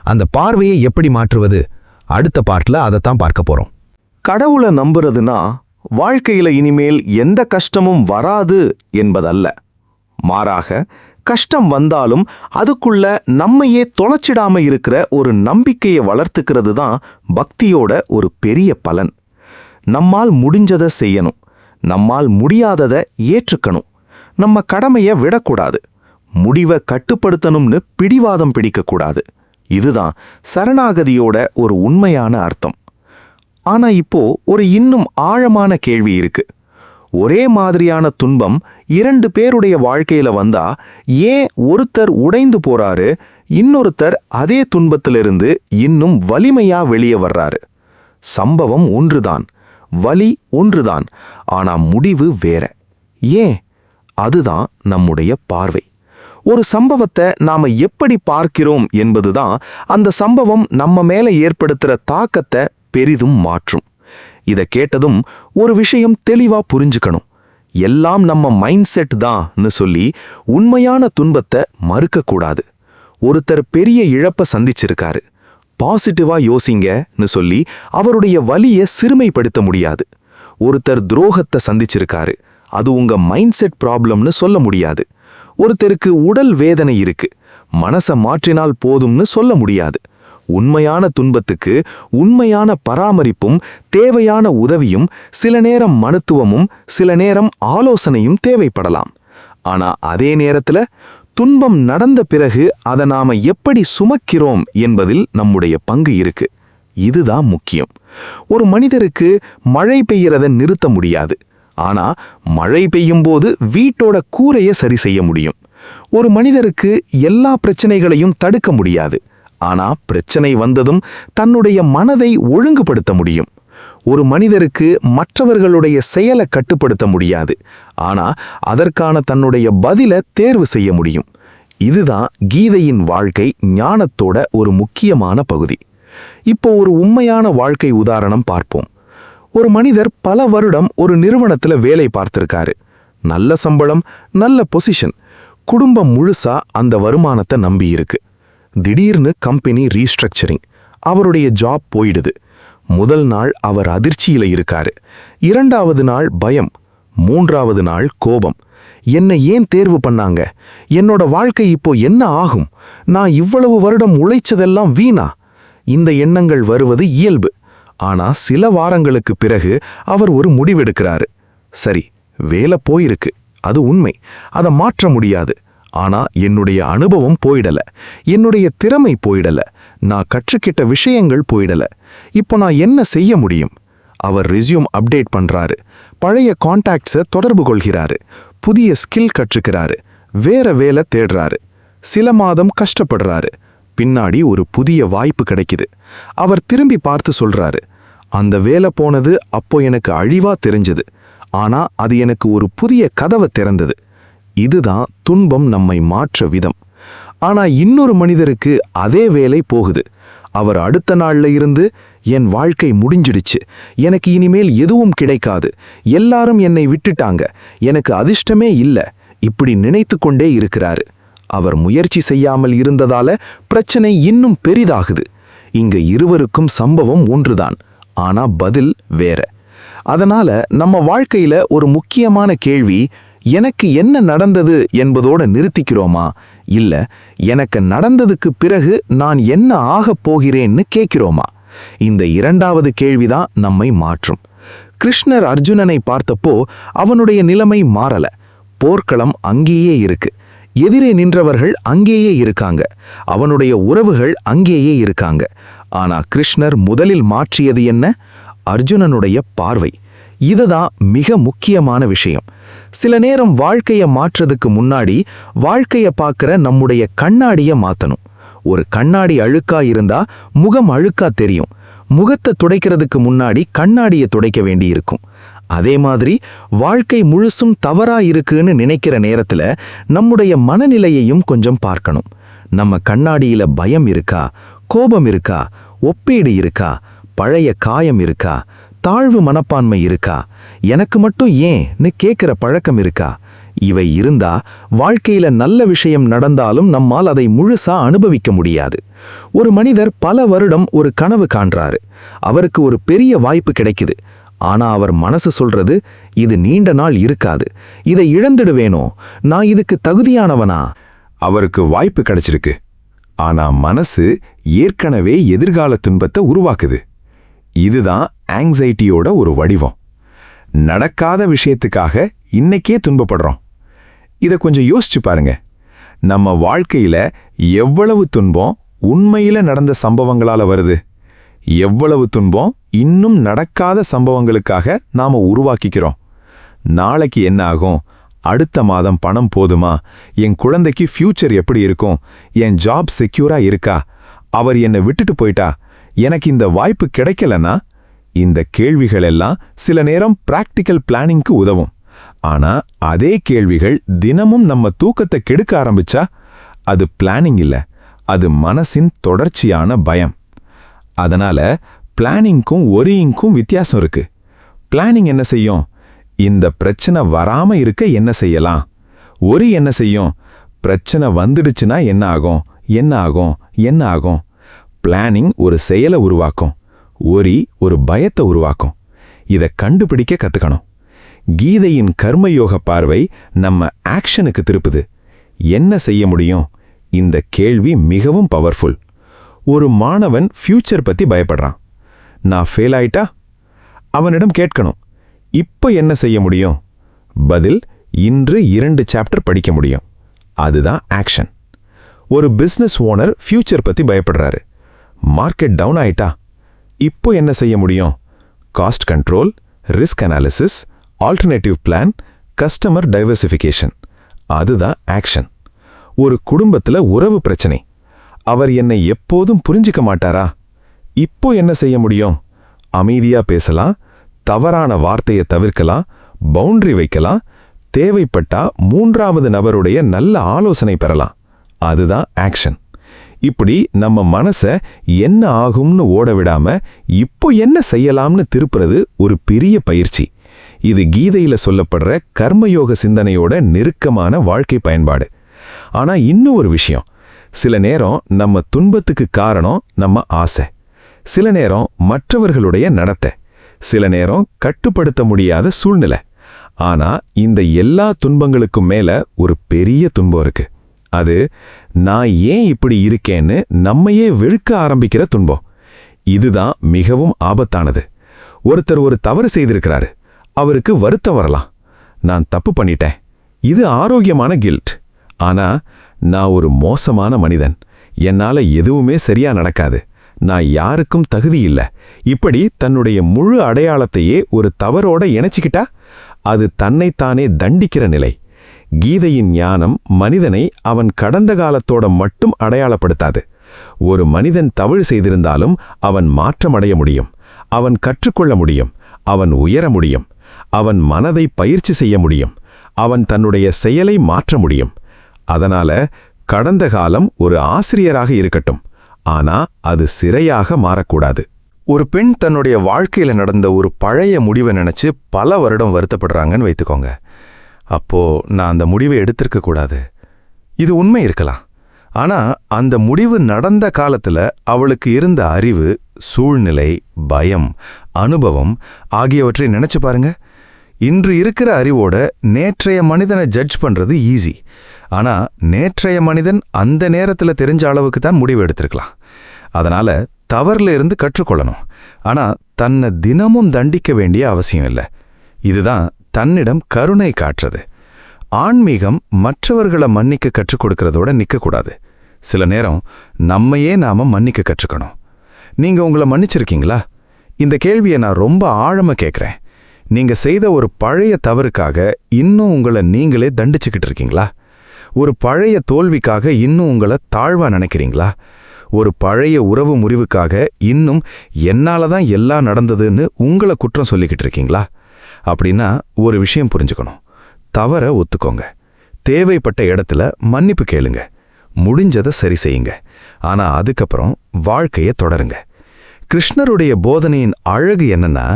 அந்த பார்வையை எப்படி மாற்றுவது? அடுத்த பார்ட்ல அதைத்தான் பார்க்க போறோம். கடவுளை நம்புறதுனா வாழ்க்கையில இனிமேல் எந்த கஷ்டமும் வராது என்பதல்ல. மாறாக கஷ்டம் வந்தாலும் அதுக்குள்ள நம்மையே தொலைச்சிடாம இருக்கிற ஒரு நம்பிக்கையை வளர்த்துக்கிறது தான் பக்தியோட ஒரு பெரிய பலன். நம்மால் முடிஞ்சதை செய்யணும், நம்மால் முடியாததை ஏற்றுக்கணும், நம்ம கடமையை விடக்கூடாது, முடிவை கட்டுப்படுத்தணும்னு பிடிவாதம் பிடிக்கக்கூடாது. இதுதான் சரணாகதியோட ஒரு உண்மையான அர்த்தம். ஆனா இப்போ ஒரு இன்னும் ஆழமான கேள்வி இருக்கு. ஒரே மாதிரியான துன்பம் 2 பேருடைய வாழ்க்கையில வந்தா ஏன் ஒருத்தர் உடைந்து போறாரு, இன்னொருத்தர் அதே துன்பத்திலிருந்து இன்னும் வலிமையா வெளியே வர்றாரு? சம்பவம் ஒன்றுதான், வலி ஒன்றுதான், ஆனா முடிவு வேற. ஏன்? அதுதான் நம்முடைய பார்வை. ஒரு சம்பவத்தை நாம எப்படி பார்க்கிறோம் என்பதுதான் அந்த சம்பவம் நம்ம மேல ஏற்படுத்துற தாக்கத்தை பெரிதும் மாற்றும். இத கேட்டதும் ஒரு விஷயம் தெளிவா புரிஞ்சுக்கணும். எல்லாம் நம்ம மைண்ட் செட் தான்னு சொல்லி உண்மையான துன்பத்தை மறுக்கக்கூடாது. ஒருத்தர் பெரிய இழப்ப சந்திச்சிருக்காரு, பாசிட்டிவா யோசிங்கன்னு சொல்லி அவருடைய வலியை சிறுமைப்படுத்த முடியாது. ஒருத்தர் துரோகத்தை சந்திச்சிருக்காரு, அது உங்க மைண்ட் செட் ப்ராப்ளம்னு சொல்ல முடியாது. ஒருத்தருக்கு உடல் வேதனை இருக்கு, மனசை மாற்றினால் போதும்னு சொல்ல முடியாது. உண்மையான துன்பத்துக்கு உண்மையான பராமரிப்பும் தேவையான உதவியும் சில நேரம் மருத்துவமும் சில நேரம் ஆலோசனையும் தேவைப்படலாம். ஆனா அதே நேரத்துல துன்பம் நடந்த பிறகு அதை நாம எப்படி சுமக்கிறோம் என்பதில் நம்முடைய பங்கு இருக்கு. இதுதான் முக்கியம். ஒரு மனிதருக்கு மழை பெய்யறத நிறுத்த முடியாது. ஆனா மழை பெய்யும்போது வீட்டோட கூரையை சரி செய்ய முடியும். ஒரு மனிதருக்கு எல்லா பிரச்சனைகளையும் தடுக்க முடியாது. ஆனா பிரச்சனை வந்ததும் தன்னுடைய மனதை ஒழுங்குபடுத்த முடியும். ஒரு மனிதருக்கு மற்றவர்களுடைய செயலை கட்டுப்படுத்த முடியாது. ஆனா அதற்கான தன்னுடைய பதிலை தேர்வு செய்ய முடியும். இதுதான் கீதையின் வாழ்க்கை ஞானத்தோட ஒரு முக்கியமான பகுதி. இப்போ ஒரு உண்மையான வாழ்க்கை உதாரணம் பார்ப்போம். ஒரு மனிதர் பல வருடம் ஒரு நிறுவனத்துல வேலை பார்த்திருக்காரு. நல்ல சம்பளம், நல்ல பொசிஷன், குடும்பம் முழுசா அந்த வருமானத்தை நம்பி இருக்கு. திடீர்னு கம்பெனி ரீஸ்ட்ரக்சரிங், அவருடைய ஜாப் போயிடுது. முதல் நாள் அவர் அதிர்ச்சியில இருக்காரு. 2வது நாள் பயம், 3வது நாள் கோபம். என்னை ஏன் தேர்வு பண்ணாங்க? என்னோட வாழ்க்கை இப்போ என்ன ஆகும்? நான் இவ்வளவு வருடம் உழைச்சதெல்லாம் வீணா? இந்த எண்ணங்கள் வருவது இயல்பு. ஆனா சில வாரங்களுக்கு பிறகு அவர் ஒரு முடிவெடுக்கிறாரு. சரி, வேலை போயிருக்கு, அது உண்மை, அதை மாற்ற முடியாது. ஆனா என்னுடைய அனுபவம் போயிடல, என்னுடைய திறமை போயிடல, நான் கற்றுக்கிட்ட விஷயங்கள் போயிடல. இப்போ நான் என்ன செய்ய முடியும்? அவர் ரெஸ்யூம் அப்டேட் பண்றாரு, பழைய கான்டாக்ட்ஸை தொடர்பு கொள்கிறாரு, புதிய ஸ்கில் கற்றுக்கிறாரு, வேற வேலை தேடுறாரு. சில மாதம் கஷ்டப்படுறாரு. பின்னாடி ஒரு புதிய வாய்ப்பு கிடைக்குது. அவர் திரும்பி பார்த்து சொல்றாரு, அந்த வேலை போனது அப்போ எனக்கு அழிவா தெரிஞ்சது. ஆனா அது எனக்கு ஒரு புதிய கதவை திறந்தது. இதுதான் துன்பம் நம்மை மாற்ற விதம். ஆனா இன்னொரு மனிதருக்கு அதே வேலை போகுது. அவர் அடுத்த நாள்ல இருந்து, என் வாழ்க்கை முடிஞ்சிடுச்சு, எனக்கு இனிமேல் எதுவும் கிடைக்காது, எல்லாரும் என்னை விட்டுட்டாங்க, எனக்கு அதிர்ஷ்டமே இல்ல, இப்படி நினைத்து கொண்டே இருக்கிறாரு. அவர் முயற்சி செய்யாமல் இருந்ததால பிரச்சனை இன்னும் பெரிதாகுது. இங்க இருவருக்கும் சம்பவம் ஒன்றுதான், ஆனா பதில் வேற. அதனால நம்ம வாழ்க்கையில ஒரு முக்கியமான கேள்வி, எனக்கு என்ன நடந்தது என்பதோட நிறுத்திக்கிறோமா, இல்ல எனக்கு நடந்ததுக்கு பிறகு நான் என்ன ஆகப் போகிறேன்னு கேட்கிறோமா? இந்த 2வது கேள்விதான் நம்மை மாற்றும். கிருஷ்ணர் அர்ஜுனனை பார்த்தப்போ அவனுடைய நிலைமை மாறல. போர்க்களம் அங்கேயே இருக்கு, எதிரே நின்றவர்கள் அங்கேயே இருக்காங்க, அவனுடைய உறவுகள் அங்கேயே இருக்காங்க. ஆனா கிருஷ்ணர் முதலில் மாற்றியது என்ன? அர்ஜுனனுடைய பார்வை. இதுதான் மிக முக்கியமான விஷயம். சில நேரம் வாழ்க்கைய மாற்றதுக்கு முன்னாடி வாழ்க்கைய பார்க்கிற நம்முடைய கண்ணாடிய மாத்தணும். ஒரு கண்ணாடி அழுக்கா இருந்தா முகம் அழுக்கா தெரியும். முகத்தை துடைக்கிறதுக்கு முன்னாடி கண்ணாடியை துடைக்க வேண்டியிருக்கும். அதே மாதிரி வாழ்க்கை முழுசும் தவறா இருக்குன்னு நினைக்கிற நேரத்துல நம்முடைய மனநிலையையும் கொஞ்சம் பார்க்கணும். நம்ம கண்ணாடியில பயம் இருக்கா, கோபம் இருக்கா, ஒப்பீடு இருக்கா, பழைய காயம் இருக்கா, தாழ்வு மனப்பான்மை இருக்கா, எனக்கு மட்டும் ஏன்னு கேட்கிற பழக்கம் இருக்கா? இவை இருந்தா வாழ்க்கையில நல்ல விஷயம் நடந்தாலும் நம்மால் அதை முழுசா அனுபவிக்க முடியாது. ஒரு மனிதர் பல வருடம் ஒரு கனவு காண்றாரு. அவருக்கு ஒரு பெரிய வாய்ப்பு கிடைக்குது. ஆனா அவர் மனசு சொல்றது, இது நீண்ட நாள் இருக்காது, இதை இழந்துடுவேனோ, நான் இதுக்கு தகுதியானவனா? அவருக்கு வாய்ப்பு கிடைச்சிருக்கு. ஆனா மனசு ஏற்கனவே எதிர்கால துன்பத்தை உருவாக்குது. இதுதான் ஆங்ஸைட்டியோட ஒரு வடிவம். நடக்காத விஷயத்துக்காக இன்னைக்கே துன்பப்படுறோம். இதை கொஞ்சம் யோசிச்சு பாருங்க. நம்ம வாழ்க்கையில எவ்வளவு துன்பம் உண்மையில நடந்த சம்பவங்களால வருது, எவ்வளவு துன்பம் இன்னும் நடக்காத சம்பவங்களுக்காக நாம உருவாக்கிக்கிறோம். நாளைக்கு என்ன ஆகும், அடுத்த மாதம் பணம் போதுமா, என் குழந்தைக்கு ஃபியூச்சர் எப்படி இருக்கும், என் ஜாப் செக்யூரா இருக்கா, அவர் என்னை விட்டுட்டு போயிட்டா, எனக்கு இந்த வாய்ப்பு கிடைக்கலனா? இந்த கேள்விகள் எல்லாம் சில நேரம் பிராக்டிக்கல் பிளானிங்க்கு உதவும். ஆனா அதே கேள்விகள் தினமும் நம்ம தூக்கத்தை கெடுக்க ஆரம்பிச்சா அது பிளானிங் இல்ல, அது மனசின் தொடர்ச்சியான பயம். அதனால பிளானிங்க்கும் ஒரியிங்க்கும் வித்தியாசம் இருக்கு. பிளானிங் என்ன செய்யும்? இந்த பிரச்சனை வராம இருக்க என்ன செய்யலாம்? ஒரி என்ன செய்யும்? பிரச்சனை வந்துடுச்சுன்னா என்ன ஆகும், என்ன ஆகும், என்ன ஆகும்? பிளானிங் ஒரு செயலை உருவாக்கும், ஒரி ஒரு பயத்தை உருவாக்கும். இதை கண்டுபிடிக்க கத்துக்கணும். கீதையின் கர்மயோக பார்வை நம்ம ஆக்ஷனுக்கு திருப்புது. என்ன செய்ய முடியும்? இந்த கேள்வி மிகவும் பவர்ஃபுல். ஒரு மாணவன் ஃபியூச்சர் பத்தி பயப்படுறான். நான் ஃபெயில் ஆயிட்டா? அவனிடம் கேட்கணும், இப்போ என்ன செய்ய முடியும்? பதில், இன்று 2 சாப்டர் படிக்க முடியும். அதுதான் ஆக்ஷன். ஒரு பிசினஸ் ஓனர் ஃபியூச்சர் பத்தி பயப்படுறாரு. மார்க்கெட் டவுன் ஆயிட்டா இப்போ என்ன செய்ய முடியும்? Cost control, risk analysis, alternative plan, customer diversification. அதுதான் ஆக்ஷன். ஒரு குடும்பத்துல உறவு பிரச்சனை. அவர் என்னை எப்போதும் புரிஞ்சிக்க மாட்டாரா? இப்போ என்ன செய்ய முடியும்? அமைதியா பேசலாம், தவறான வார்த்தையை தவிர்க்கலாம், பவுண்டரி வைக்கலாம், தேவைப்பட்டா 3வது நபருடைய நல்ல ஆலோசனை பெறலாம். அதுதான் ஆக்ஷன். இப்படி நம்ம மனசை என்ன ஆகும்னு ஓட விடாம இப்போ என்ன செய்யலாம்னு திருப்புறது ஒரு பெரிய பயிற்சி. இது கீதையில சொல்லப்படுற கர்மயோக சிந்தனையோட நெருக்கமான வாழ்க்கை பயன்பாடு. ஆனா இன்னும் ஒரு விஷயம், சில நேரம் நம்ம துன்பத்துக்கு காரணம் நம்ம ஆசை, சில நேரம் மற்றவர்களுடைய நடத்தை, சில நேரம் கட்டுப்படுத்த முடியாத சூழ்நிலை. ஆனா இந்த எல்லா துன்பங்களுக்கும் மேல ஒரு பெரிய துன்பம் இருக்கு. அது நான் ஏன் இப்படி இருக்கேன்னு நம்மையே வெறுக்க ஆரம்பிக்கிற துன்பம். இதுதான் மிகவும் ஆபத்தானது. ஒருத்தர் ஒரு தவறு செய்திருக்கிறாரு, அவருக்கு வருத்தம் வரலாம், நான் தப்பு பண்ணிட்டேன், இது ஆரோக்கியமான கில்ட். ஆனா நான் ஒரு மோசமான மனிதன், என்னால எதுவுமே சரியா நடக்காது, நான் யாருக்கும் தகுதி இல்ல, இப்படி தன்னுடைய முழு அடையாளத்தையே ஒரு தவறோட இணைச்சிக்கிட்டா அது தன்னைத்தானே தண்டிக்கிற நிலை. கீதையின் ஞானம் மனிதனை அவன் கடந்த காலத்தோட மட்டும் அடையாளப்படுத்தாது. ஒரு மனிதன் தவறு செய்திருந்தாலும் அவன் மாற்றமடைய முடியும், அவன் கற்றுக்கொள்ள முடியும், அவன் உயர முடியும், அவன் மனதை பயிற்சி செய்ய முடியும், அவன் தன்னுடைய செயலை மாற்ற முடியும். அதனால கடந்த காலம் ஒரு ஆசிரியராக இருக்கட்டும், ஆனா அது சிறையாக மாறக்கூடாது. ஒரு பெண் தன்னுடைய வாழ்க்கையில நடந்த ஒரு பழைய முடிவை நினைச்சு பல வருடம் வருத்தப்படுறாங்கன்னு வைத்துக்கோங்க. அப்போ நான் அந்த முடிவை எடுத்திருக்க கூடாது, இது உண்மை இருக்கலாம். ஆனா அந்த முடிவு நடந்த காலத்துல அவளுக்கு இருந்த அறிவு, சூழ்நிலை, பயம், அனுபவம் ஆகியவற்றை நினைச்சு பாருங்க. இன்று இருக்கிற அறிவோட நேற்றைய மனிதனை ஜட்ஜ் பண்றது ஈஸி. ஆனா நேற்றைய மனிதன் அந்த நேரத்துல தெரிஞ்ச அளவுக்கு தான் முடிவு எடுத்திருக்கலாம். அதனால தவறுல இருந்து கற்றுக்கொள்ளணும். ஆனா தன்னை தினமும் தண்டிக்க வேண்டிய அவசியம் இல்லை. இதுதான் தன்னிடம் கருணை காட்டுறது. ஆன்மீகம் மற்றவர்களை மன்னிக்க கற்றுக் கொடுக்கறதோட நிற்கக்கூடாது. சில நேரம் நம்மையே நாம மன்னிக்க கற்றுக்கணும். நீங்க உங்களை மன்னிச்சிருக்கீங்களா? இந்த கேள்வியை நான் ரொம்ப ஆழமா கேட்குறேன். நீங்க செய்த ஒரு பழைய தவறுக்காக இன்னும் உங்களை நீங்களே தண்டிச்சுக்கிட்டு இருக்கீங்களா? ஒரு பழைய தோல்விக்காக இன்னும் உங்களை தாழ்வா நினைக்கிறீங்களா? ஒரு பழைய உறவு முறிவுக்காக இன்னும் என்னால தான் எல்லாம் நடந்ததுன்னு உங்களை குற்றம் சொல்லிக்கிட்டு இருக்கீங்களா? அப்படின்னா ஒரு விஷயம் புரிஞ்சுக்கணும். தவற ஒத்துக்கோங்க, தேவைப்பட்ட இடத்துல மன்னிப்பு கேளுங்க, முடிஞ்சதை சரி செய்யுங்க. ஆனா அதுக்கப்புறம் வாழ்க்கையை தொடருங்க. கிருஷ்ணருடைய போதனையின் அழகு என்னன்னா,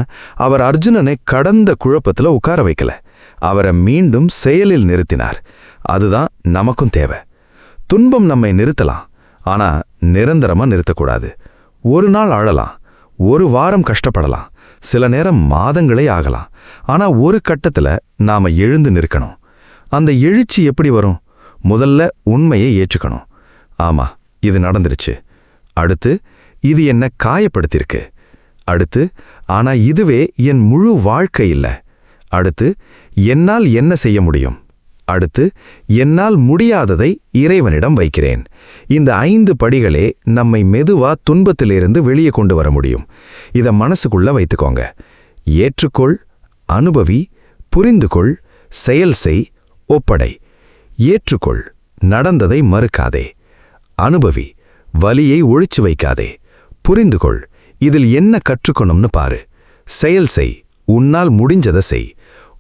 அவர் அர்ஜுனனை கடந்த குழப்பத்துல உட்கார வைக்கல, அவரை மீண்டும் செயலில் நிறுத்தினார். அதுதான் நமக்கும் தேவை. துன்பம் நம்மை நிறுத்தலாம், ஆனா நிரந்தரமா நிறுத்தக்கூடாது. ஒரு நாள் அழலாம், ஒரு வாரம் கஷ்டப்படலாம், சில நேரம் மாதங்களே ஆகலாம். ஆனா ஒரு கட்டத்துல நாம எழுந்து நிற்கணும். அந்த எழுச்சி எப்படி வரும்? முதல்ல உண்மையை ஏற்றுக்கணும். ஆமா, இது நடந்துருச்சு. அடுத்து, இது என்ன காயப்படுத்திருக்கு. அடுத்து, ஆனா இதுவே என் முழு வாழ்க்கை இல்ல. அடுத்து, என்னால் என்ன செய்ய முடியும். அடுத்து, என்னால் முடியாததை இறைவனிடம் வைக்கிறேன். இந்த 5 படிகளே நம்மை மெதுவா துன்பத்திலிருந்து வெளியே கொண்டு வர முடியும். இத மனசுக்குள்ள வைத்துக்கோங்க. ஏற்றுக்கொள், அனுபவி, புரிந்துகொள், செயல் செய், ஒப்படை. ஏற்றுக்கொள், நடந்ததை மறுக்காதே. அனுபவி, வலியை ஒழிச்சு வைக்காதே. புரிந்துகொள், இதில் என்ன கற்றுக்கணும்னு பாரு. செயல் செய், உன்னால் முடிஞ்சதை செய்.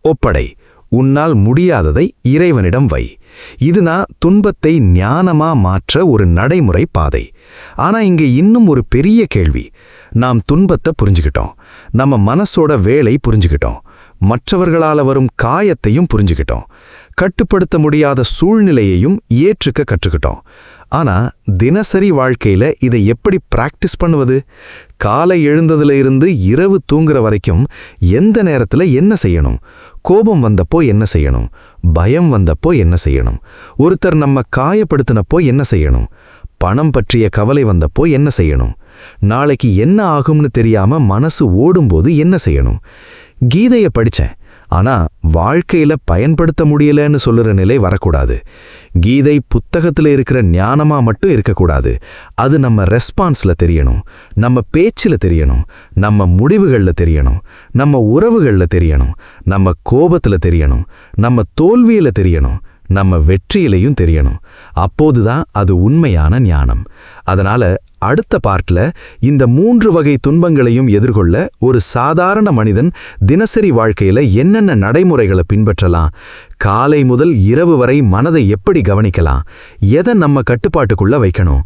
ஒப்படை, உன்னால் முடியாததை இறைவனிடம் வை. இதுதான் துன்பத்தை ஞானமா மாற்ற ஒரு நடைமுறை பாதை. ஆனா இங்க இன்னும் ஒரு பெரிய கேள்வி. நாம் துன்பத்தை புரிஞ்சுக்கிட்டோம், நம்ம மனசோட வேலை புரிஞ்சுக்கிட்டோம், மற்றவர்களால வரும் காயத்தையும் புரிஞ்சுக்கிட்டோம், கட்டுப்படுத்த முடியாத சூழ்நிலையையும் ஏற்றுக்க கற்றுக்கிட்டோம். ஆனா தினசரி வாழ்க்கையில இதை எப்படி பிராக்டிஸ் பண்ணுவது? காலை எழுந்ததுல இருந்து இரவு தூங்குற வரைக்கும் எந்த நேரத்துல என்ன செய்யணும்? கோபம் வந்தப்போ என்ன செய்யணும்? பயம் வந்தப்போ என்ன செய்யணும்? ஒருத்தர் நம்ம காயப்படுத்தினப்போ என்ன செய்யணும்? பணம் பற்றிய கவலை வந்தப்போ என்ன செய்யணும்? நாளைக்கு என்ன ஆகும்னு தெரியாம மனசு ஓடும்போது என்ன செய்யணும்? கீதையை படிச்சேன், ஆனா வாழ்க்கையில பயன்படுத்த முடியலன்னு சொல்லுற நிலை வரக்கூடாது. கீதை புத்தகத்துல இருக்கிற ஞானமா மட்டும் இருக்கக்கூடாது. அது நம்ம ரெஸ்பான்ஸ்ல தெரியணும், நம்ம பேச்சுல தெரியணும், நம்ம முடிவுகள்ல தெரியணும், நம்ம உறவுகள்ல தெரியணும், நம்ம கோபத்துல தெரியணும், நம்ம தோல்வியில தெரியணும், நம்ம வெற்றியிலையும் தெரியணும். அப்போதுதான் அது உண்மையான ஞானம். அதனால அடுத்த பார்ட்ல இந்த 3 வகை துன்பங்களையும் எதிர்கொள்ள ஒரு சாதாரண மனிதன் தினசரி வாழ்க்கையில என்னென்ன நடைமுறைகளை பின்பற்றலாம், காலை முதல் இரவு வரை மனதை எப்படி கவனிக்கலாம், எதை நம்ம கட்டுப்பாட்டுக்குள்ள வைக்கணும்,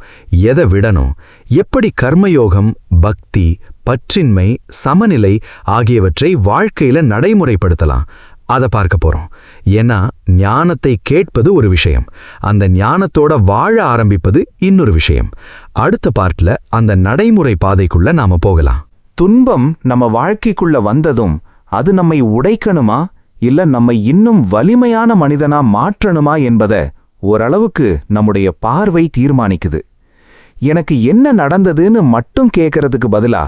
எதை விடணும், எப்படி கர்மயோகம், பக்தி, பற்றின்மை, சமநிலை ஆகியவற்றை வாழ்க்கையில நடைமுறைப்படுத்தலாம், அதை பார்க்க போறோம். ஏன்னா ஞானத்தை கேட்பது ஒரு விஷயம், அந்த ஞானத்தோட வாழ ஆரம்பிப்பது இன்னொரு விஷயம். அடுத்த பார்ட்ல அந்த நடைமுறை பாதைக்குள்ள நாம போகலாம். துன்பம் நம்ம வாழ்க்கைக்குள்ள வந்ததும் அது நம்மை உடைக்கணுமா இல்ல நம்மை இன்னும் வலிமையான மனிதனா மாற்றணுமா என்பதை ஓரளவுக்கு நம்முடைய பார்வை தீர்மானிக்குது. எனக்கு என்ன நடந்ததுன்னு மட்டும் கேட்கறதுக்கு பதிலா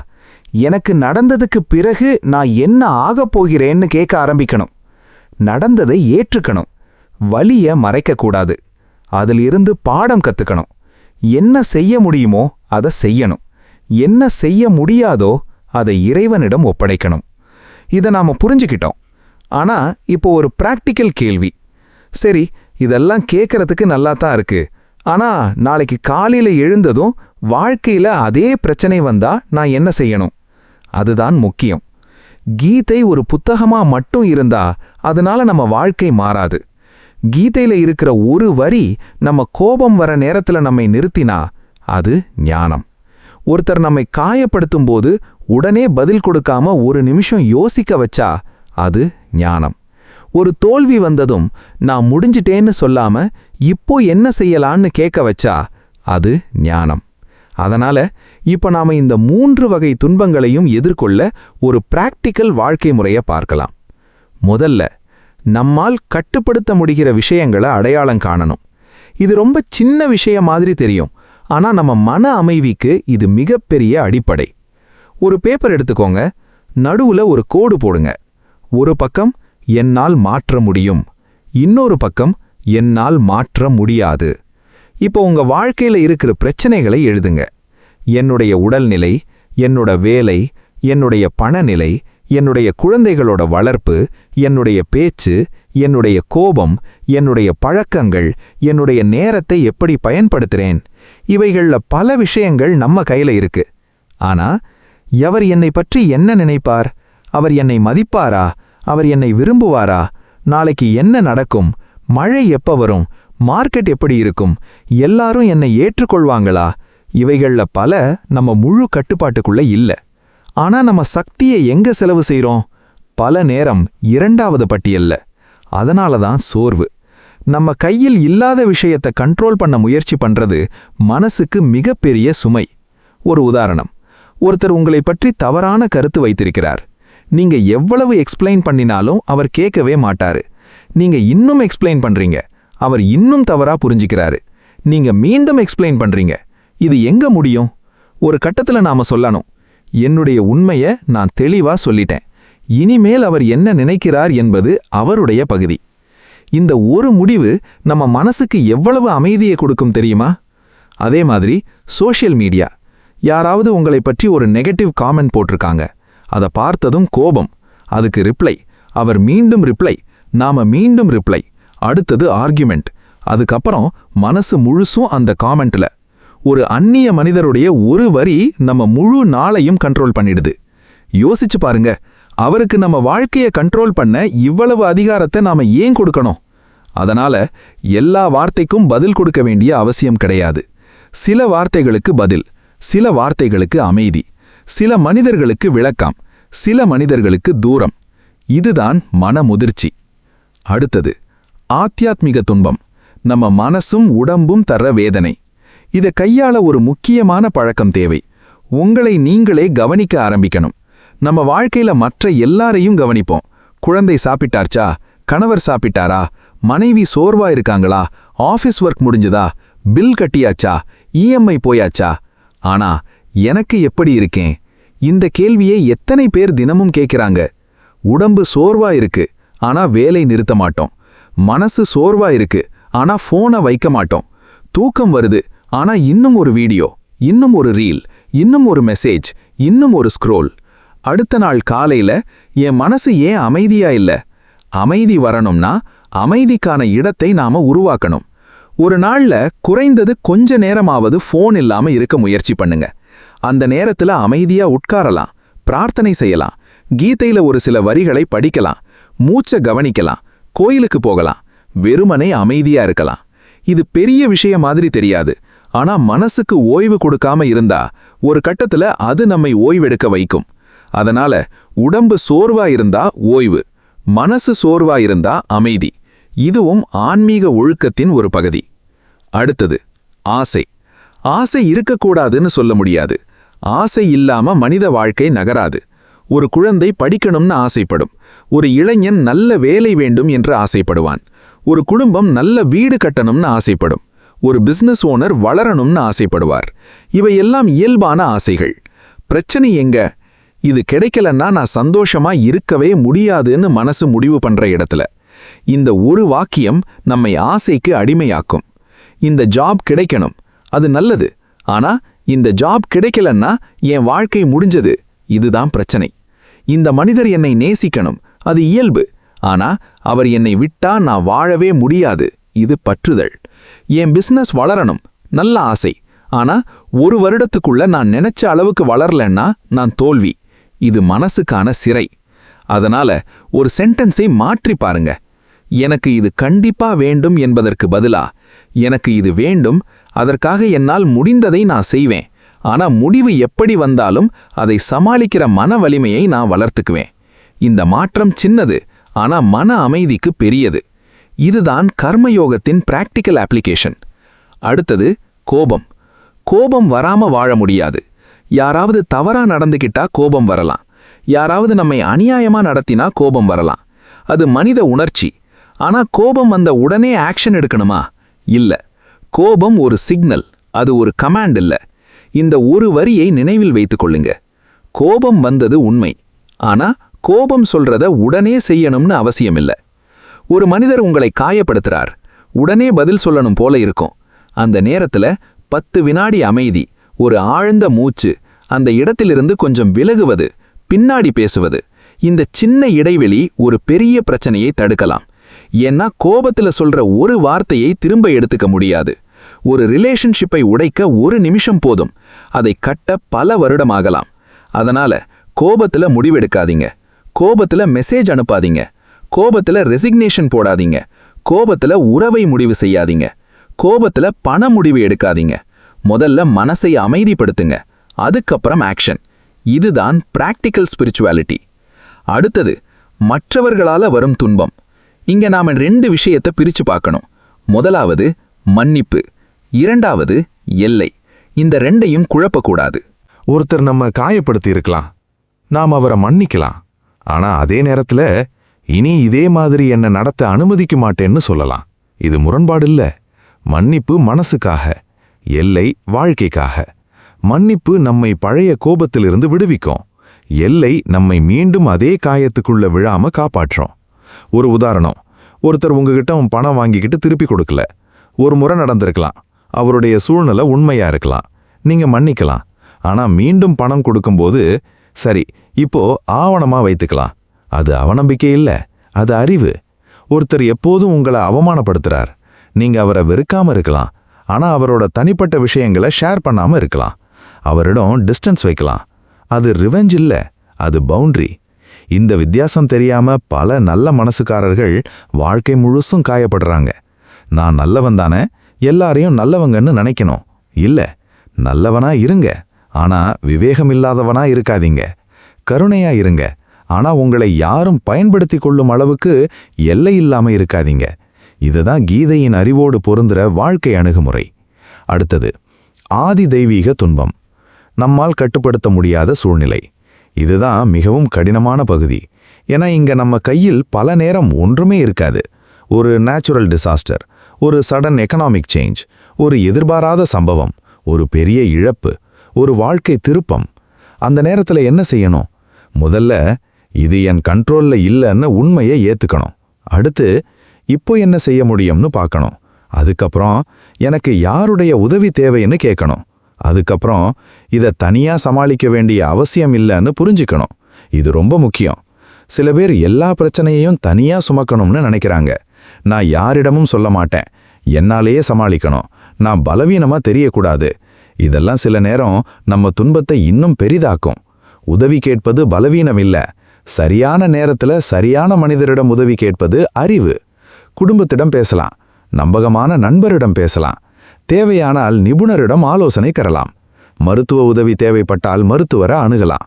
எனக்கு நடந்ததுக்கு பிறகு நான் என்ன ஆகப் போகிறேன்னு கேட்க ஆரம்பிக்கணும். நடந்ததை ஏற்றுக்கணும், வலிய மறைக்கக்கூடாது, அதிலிருந்து பாடம் கத்துக்கணும். என்ன செய்ய முடியுமோ அதை செய்யணும், என்ன செய்ய முடியாதோ அதை இறைவனிடம் ஒப்படைக்கணும். இதை நாம புரிஞ்சுக்கிட்டோம். ஆனா இப்போ ஒரு பிராக்டிக்கல் கேள்வி. சரி, இதெல்லாம் கேட்கறதுக்கு நல்லா தான் இருக்கு. ஆனா நாளைக்கு காலையில எழுந்ததும் வாழ்க்கையில அதே பிரச்சனை வந்தா நான் என்ன செய்யணும்? அதுதான் முக்கியம். கீதை ஒரு புத்தகமா மட்டும் இருந்தா அதனால நம்ம வாழ்க்கை மாறாது. கீதையில இருக்கிற ஒரு வரி நம்ம கோபம் வர நேரத்துல நம்மை நிறுத்தினா அது ஞானம். ஒருத்தர் நம்மை காயப்படுத்தும் போது உடனே பதில் கொடுக்காம ஒரு நிமிஷம் யோசிக்க வச்சா அது ஞானம். ஒரு தோல்வி வந்ததும் நான் முடிஞ்சிட்டேன்னு சொல்லாம இப்போ என்ன செய்யலான்னு கேட்க வச்சா அது ஞானம். அதனால இப்ப நாம இந்த 3 வகை துன்பங்களையும் எதிர்கொள்ள ஒரு பிராக்டிக்கல் வாழ்க்கை முறையை பார்க்கலாம். முதல்ல நம்மால் கட்டுப்படுத்த முடிகிற விஷயங்களை அடையாளம் காணணும். இது ரொம்ப சின்ன விஷயம் மாதிரி தெரியும், ஆனா நம்ம மன அமைதிக்கு இது மிகப்பெரிய அடிப்படை. ஒரு பேப்பர் எடுத்துக்கோங்க, நடுவுல ஒரு கோடு போடுங்க. ஒரு பக்கம் என்னால் மாற்ற முடியும், இன்னொரு பக்கம் என்னால் மாற்ற முடியாது. இப்போ உங்க வாழ்க்கையில இருக்கிற பிரச்சனைகளை எழுதுங்க. என்னுடைய உடல்நிலை, என்னோட வேலை, என்னுடைய பணநிலை, என்னுடைய குழந்தைகளோட வளர்ப்பு, என்னுடைய பேச்சு, என்னுடைய கோபம், என்னுடைய பழக்கங்கள், என்னுடைய நேரத்தை எப்படி பயன்படுத்துறேன். இவைகள்ல பல விஷயங்கள் நம்ம கையில இருக்கு. ஆனா எவர் என்னை பற்றி என்ன நினைப்பார்? அவர் என்னை மதிப்பாரா? அவர் என்னை விரும்புவாரா? நாளைக்கு என்ன நடக்கும்? மழை எப்ப வரும்? மார்க்கெட் எப்படி இருக்கும்? எல்லாரும் என்னை ஏற்றுக்கொள்வாங்களா? இவைகள்ல பல நம்ம முழு கட்டுப்பாட்டுக்குள்ள இல்ல. ஆனா நம்ம சக்தியை எங்க செலவு செய்றோம்? பல நேரம் 2வது பட்டியல்ல. அதனாலதான் சோர்வு. நம்ம கையில் இல்லாத விஷயத்தை கண்ட்ரோல் பண்ண முயற்சி பண்றது மனசுக்கு மிகப்பெரிய சுமை. ஒரு உதாரணம், ஒருத்தர் உங்களை பற்றி தவறான கருத்து வைத்திருக்கிறார். நீங்க எவ்வளவு எக்ஸ்பிளைன் பண்ணினாலும் அவர் கேட்கவே மாட்டாரு. நீங்க இன்னும் எக்ஸ்பிளைன் பண்றீங்க, அவர் இன்னும் தவறா புரிஞ்சுக்கிறாரு. நீங்க மீண்டும் எக்ஸ்பிளைன் பண்றீங்க. இது எங்க முடியும்? ஒரு கட்டத்துல நாம சொல்லணும், என்னுடைய உண்மைய நான் தெளிவா சொல்லிட்டேன், இனிமேல் அவர் என்ன நினைக்கிறார் என்பது அவருடைய பகுதி. இந்த ஒரு முடிவு நம்ம மனசுக்கு எவ்வளவு அமைதியை கொடுக்கும் தெரியுமா? அதே மாதிரி சோஷியல் மீடியா. யாராவது உங்களை பற்றி ஒரு நெகட்டிவ் காமெண்ட் போட்டிருக்காங்க. அதை பார்த்ததும் கோபம், அதுக்கு ரிப்ளை, அவர் மீண்டும் ரிப்ளை, நாம மீண்டும் ரிப்ளை, அடுத்தது ஆர்கியூமெண்ட். அதுக்கப்புறம் மனசு முழுசும் அந்த காமெண்ட்ல. ஒரு அந்நிய மனிதருடைய ஒரு வரி நம்ம முழு நாளையும் கண்ட்ரோல் பண்ணிடுது. யோசிச்சு பாருங்க, அவருக்கு நம்ம வாழ்க்கையை கண்ட்ரோல் பண்ண இவ்வளவு அதிகாரத்தை நாம ஏன் கொடுக்கணும்? அதனால எல்லா வார்த்தைக்கும் பதில் கொடுக்க வேண்டிய அவசியம் கிடையாது. சில வார்த்தைகளுக்கு பதில், சில வார்த்தைகளுக்கு அமைதி, சில மனிதர்களுக்கு விளக்கம், சில மனிதர்களுக்கு தூரம். இதுதான் மனமுதிர்ச்சி. அடுத்தது ஆத்தியாத்மிக துன்பம். நம்ம மனசும் உடம்பும் தர்ற வேதனை. இதை கையாள ஒரு முக்கியமான பழக்கம் தேவை. உங்களை நீங்களே கவனிக்க ஆரம்பிக்கணும். நம்ம வாழ்க்கையில மற்ற எல்லாரையும் கவனிப்போம். குழந்தை சாப்பிட்டார்ச்சா, கணவர் சாப்பிட்டாரா, மனைவி சோர்வா இருக்காங்களா, ஆஃபீஸ் ஒர்க் முடிஞ்சதா, பில் கட்டியாச்சா, இஎம்ஐ போயாச்சா. ஆனா எனக்கு எப்படி இருக்கேன்? இந்த கேள்வியை எத்தனை பேர் தினமும் கேட்கிறாங்க? உடம்பு சோர்வா இருக்கு, ஆனா வேலை நிறுத்த மாட்டோம். மனசு சோர்வா இருக்கு, ஆனா போனை வைக்க மாட்டோம். தூக்கம் வருது, ஆனா இன்னும் ஒரு வீடியோ, இன்னும் ஒரு ரீல், இன்னும் ஒரு மெசேஜ், இன்னும் ஒரு ஸ்க்ரோல். அடுத்த நாள் காலையில என் மனசு ஏன் அமைதியா இல்ல? அமைதி வரணும்னா அமைதிக்கான இடத்தை நாம உருவாக்கணும். ஒரு நாள்ல குறைந்தது கொஞ்ச நேரமாவது ஃபோன் இல்லாம இருக்க முயற்சி பண்ணுங்க. அந்த நேரத்துல அமைதியா உட்காரலாம், பிரார்த்தனை செய்யலாம், கீதையில ஒரு சில வரிகளை படிக்கலாம், மூச்சை கவனிக்கலாம், கோயிலுக்கு போகலாம், வெறுமனே அமைதியா இருக்கலாம். இது பெரிய விஷயம் மாதிரி தெரியாது, ஆனா மனசுக்கு ஓய்வு கொடுக்காம இருந்தா ஒரு கட்டத்துல அது நம்மை ஓய்வெடுக்க வைக்கும். அதனால உடம்பு சோர்வா இருந்தா ஓய்வு, மனசு சோர்வா இருந்தா அமைதி. இதுவும் ஆன்மீக ஒழுக்கத்தின் ஒரு பகுதி. அடுத்தது ஆசை. ஆசை இருக்கக்கூடாதுன்னு சொல்ல முடியாது. ஆசை இல்லாம மனித வாழ்க்கை நகராது. ஒரு குழந்தை படிக்கணும்னு ஆசைப்படும். ஒரு இளைஞன் நல்ல வேலை வேண்டும் என்று ஆசைப்படுவான். ஒரு குடும்பம் நல்ல வீடு கட்டணும்னு ஆசைப்படும். ஒரு பிசினஸ் ஓனர் வளரணும்னு ஆசைப்படுவார். இவையெல்லாம் இயல்பான ஆசைகள். பிரச்சனை எங்க? இது கிடைக்கலன்னா நான் சந்தோஷமா இருக்கவே முடியாதுன்னு மனசு முடிவு பண்ற இடத்துல. இந்த ஒரு வாக்கியம் நம்மை ஆசைக்கு அடிமையாக்கும். இந்த ஜாப் கிடைக்கணும், அது நல்லது. ஆனா இந்த ஜாப் கிடைக்கலன்னா என் வாழ்க்கை முடிஞ்சது, இதுதான் பிரச்சனை. இந்த மனிதர் என்னை நேசிக்கணும், அது இயல்பு. ஆனா அவர் என்னை விட்டா நான் வாழவே முடியாது, இது பற்றுதல். என் பிசினஸ் வளரணும், நல்ல ஆசை. ஆனா ஒரு வருடத்துக்குள்ள நான் நினைச்ச அளவுக்கு வளரலன்னா நான் தோல்வி, இது மனசுக்கான சிறை. அதனால ஒரு சென்டென்ஸை மாற்றி பாருங்க. எனக்கு இது கண்டிப்பா வேண்டும் என்பதற்கு பதிலா, எனக்கு இது வேண்டும், அதற்காக என்னால் முடிந்ததை நான் செய்வேன். ஆனா முடிவு எப்படி வந்தாலும் அதை சமாளிக்கிற மன வலிமையை நான் வளர்த்துக்குவேன். இந்த மாற்றம் சின்னது, ஆனா மன அமைதிக்கு பெரியது. இதுதான் கர்மயோகத்தின் பிராக்டிக்கல் அப்ளிகேஷன். அடுத்தது கோபம். கோபம் வராம வாழ முடியாது. யாராவது தவறா நடந்துக்கிட்டா கோபம் வரலாம். யாராவது நம்மை அநியாயமா நடத்தினா கோபம் வரலாம். அது மனித உணர்ச்சி. ஆனா கோபம் வந்த உடனே ஆக்ஷன் எடுக்கணுமா? இல்ல. கோபம் ஒரு சிக்னல், அது ஒரு கமாண்ட் இல்ல. இந்த ஒரு வரியை நினைவில் வைத்துக் கொள்ளுங்க. கோபம் வந்தது உண்மை, ஆனா கோபம் சொல்றத உடனே செய்யணும்னு அவசியம் இல்ல. ஒரு மனிதர் உங்களை காயப்படுத்துறார், உடனே பதில் சொல்லணும் போல இருக்கும். அந்த நேரத்துல 10 வினாடி அமைதி, ஒரு ஆழ்ந்த மூச்சு, அந்த இடத்திலிருந்து கொஞ்சம் விலகுவது, பின்னாடி பேசுவது. இந்த சின்ன இடைவெளி ஒரு பெரிய பிரச்சனையை தடுக்கலாம். ஏன்னா கோபத்துல சொல்ற ஒரு வார்த்தையை திரும்ப எடுத்துக்க முடியாது. ஒரு ரிலேஷன்ஷிப்பை உடைக்க ஒரு நிமிஷம் போதும், அதை கட்ட பல வருடமாகலாம். அதனால கோபத்துல முடிவெடுக்காதீங்க, கோபத்துல மெசேஜ் அனுப்பாதீங்க, கோபத்துல ரெசிக்னேஷன் போடாதீங்க, கோபத்துல உறவை முடிவு செய்யாதீங்க, கோபத்துல பண முடிவு எடுக்காதீங்க. முதல்ல மனசை அமைதிப்படுத்துங்க, அதுக்கப்புறம் ஆக்ஷன். இதுதான் பிராக்டிக்கல் ஸ்பிரிச்சுவாலிட்டி. அடுத்தது மற்றவர்களால வரும் துன்பம். இங்க நாம 2 விஷயத்தை பிரிச்சு பார்க்கணும். முதலாவது மன்னிப்பு, இரண்டாவது எல்லை. இந்த 2ஐயும் குழப்பக்கூடாது. ஒருத்தர் நம்ம காயப்படுத்தி இருக்கலாம், நாம் அவரை மன்னிக்கலாம். ஆனா அதே நேரத்துல இனி இதே மாதிரி என்ன நடத்த அனுமதிக்க மாட்டேன்னு சொல்லலாம். இது முரண்பாடு இல்ல. மன்னிப்பு மனசுக்காக, எல்லை வாழ்க்கைக்காக. மன்னிப்பு நம்மை பழைய கோபத்திலிருந்து விடுவிக்கும். எல்லை நம்மை மீண்டும் அதே காயத்துக்குள்ள விழாம காப்பாற்றும். ஒரு உதாரணம், ஒருத்தர் உங்ககிட்ட பணம் வாங்கிக்கிட்டு திருப்பி கொடுக்கல. ஒரு முறை நடந்திருக்கலாம், அவருடைய சூழ்நிலை உண்மையா இருக்கலாம், நீங்க மன்னிக்கலாம். ஆனா மீண்டும் பணம் கொடுக்கும்போது, சரி இப்போ ஆவணமா வைத்துக்கலாம், அது அவநம்பிக்கை இல்ல, அது அறிவு. ஒருத்தர் எப்போதும் உங்களை அவமானப்படுத்துறார், நீங்க அவரை வெறுக்காம இருக்கலாம், ஆனா அவரோட தனிப்பட்ட விஷயங்களை ஷேர் பண்ணாம இருக்கலாம். அவரிடம் டிஸ்டன்ஸ் வைக்கலாம், அது ரிவெஞ்ச் இல்ல, அது பவுண்டரி. இந்த வித்தியாசம் தெரியாம பல நல்ல மனசுக்காரர்கள் வாழ்க்கை முழுசும் காயப்படுறாங்க. நான் நல்லவன் தானே, எல்லாரையும் நல்லவங்கன்னு நினைக்கணும். இல்ல, நல்லவனா இருங்க, ஆனா விவேகம் இல்லாதவனா இருக்காதீங்க. கருணையா இருங்க, ஆனா உங்களை யாரும் பயன்படுத்தி கொள்ளும் அளவுக்கு எல்லை இல்லாம இருக்காதீங்க. இதுதான் கீதையின் அறிவோடு பொருந்துற வாழ்க்கை அணுகுமுறை. அடுத்தது ஆதி தெய்வீக துன்பம். நம்மால் கட்டுப்படுத்த முடியாத சூழ்நிலை. இதுதான் மிகவும் கடினமான பகுதி. ஏன்னா இங்க நம்ம கையில் பல நேரம் ஒன்றுமே இருக்காது. ஒரு நேச்சுரல் டிசாஸ்டர், ஒரு சடன் எக்கனாமிக் சேஞ்ச், ஒரு எதிர்பாராத சம்பவம், ஒரு பெரிய இழப்பு, ஒரு வாழ்க்கை திருப்பம். அந்த நேரத்துல என்ன செய்யணும்? முதல்ல இது என் கண்ட்ரோல்ல இல்லைன்னு உண்மையை ஏத்துக்கணும். அடுத்து இப்போ என்ன செய்ய முடியும்னு பார்க்கணும். அதுக்கப்புறம் எனக்கு யாருடைய உதவி தேவைன்னு கேட்கணும். அதுக்கப்புறம் இதை தனியா சமாளிக்க வேண்டிய அவசியம் இல்லைன்னு புரிஞ்சுக்கணும். இது ரொம்ப முக்கியம். சில பேர் எல்லா பிரச்சனையையும் தனியா சுமக்கணும்னு நினைக்கிறாங்க. நான் யாரிடமும் சொல்ல மாட்டேன், என்னாலேயே சமாளிக்கணும், நான் பலவீனமா தெரியக்கூடாது. இதெல்லாம் சில நேரம் நம்ம துன்பத்தை இன்னும் பெரிதாக்கும். உதவி கேட்பது பலவீனம் இல்ல, சரியான நேரத்துல சரியான மனிதரிடம் உதவி கேட்பது அறிவு. குடும்பத்திடம் பேசலாம், நம்பகமான நண்பரிடம் பேசலாம், தேவையானால் நிபுணரிடம் ஆலோசனை பெறலாம். மருத்துவ உதவி தேவைப்பட்டால் மருத்துவரை அணுகலாம்.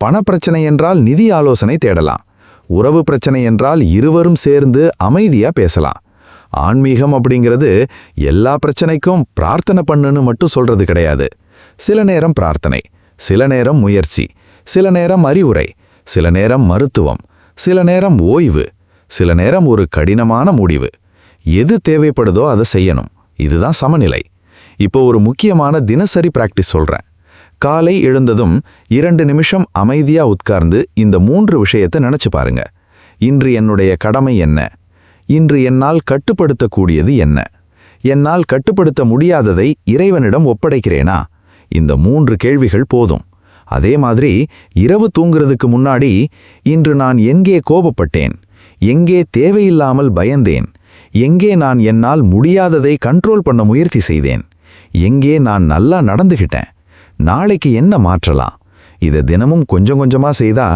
பணப்பிரச்சனை என்றால் நிதி ஆலோசனை தேடலாம். உறவு பிரச்சனை என்றால் இருவரும் சேர்ந்து அமைதியா பேசலாம். ஆன்மீகம் அப்படிங்கிறது எல்லா பிரச்சனைக்கும் பிரார்த்தனை பண்ணுன்னு மட்டும் சொல்றது கிடையாது. சில நேரம் பிரார்த்தனை, சில நேரம் முயற்சி, சில நேரம் அறிவுரை, சில நேரம் மருத்துவம், சில நேரம் ஓய்வு, சில நேரம் ஒரு கடினமான முடிவு. எது தேவைப்படுதோ அதை செய்யணும். இதுதான் சமநிலை. இப்போ ஒரு முக்கியமான தினசரி பிராக்டிஸ் சொல்றேன். காலை எழுந்ததும் 2 நிமிஷம் அமைதியா உட்கார்ந்து இந்த 3 விஷயத்தை நினைச்சு பாருங்க. இன்று என்னுடைய கடமை என்ன? இன்று என்னால் கட்டுப்படுத்தக்கூடியது என்ன? என்னால் கட்டுப்படுத்த முடியாததை இறைவனிடம் ஒப்படைக்கிறேனா? இந்த 3 கேள்விகள் போதும். அதே மாதிரி இரவு தூங்குறதுக்கு முன்னாடி இன்று நான் எங்கே கோபப்பட்டேன், எங்கே தேவையில்லாமல் பயந்தேன், எங்கே நான் என்னால் முடியாததை கண்ட்ரோல் பண்ண முயற்சி செய்தேன், எங்கே நான் நல்லா நடந்துகிட்டேன், நாளைக்கு என்ன மாற்றலாம்? இதை தினமும் கொஞ்சம் கொஞ்சமா செய்தா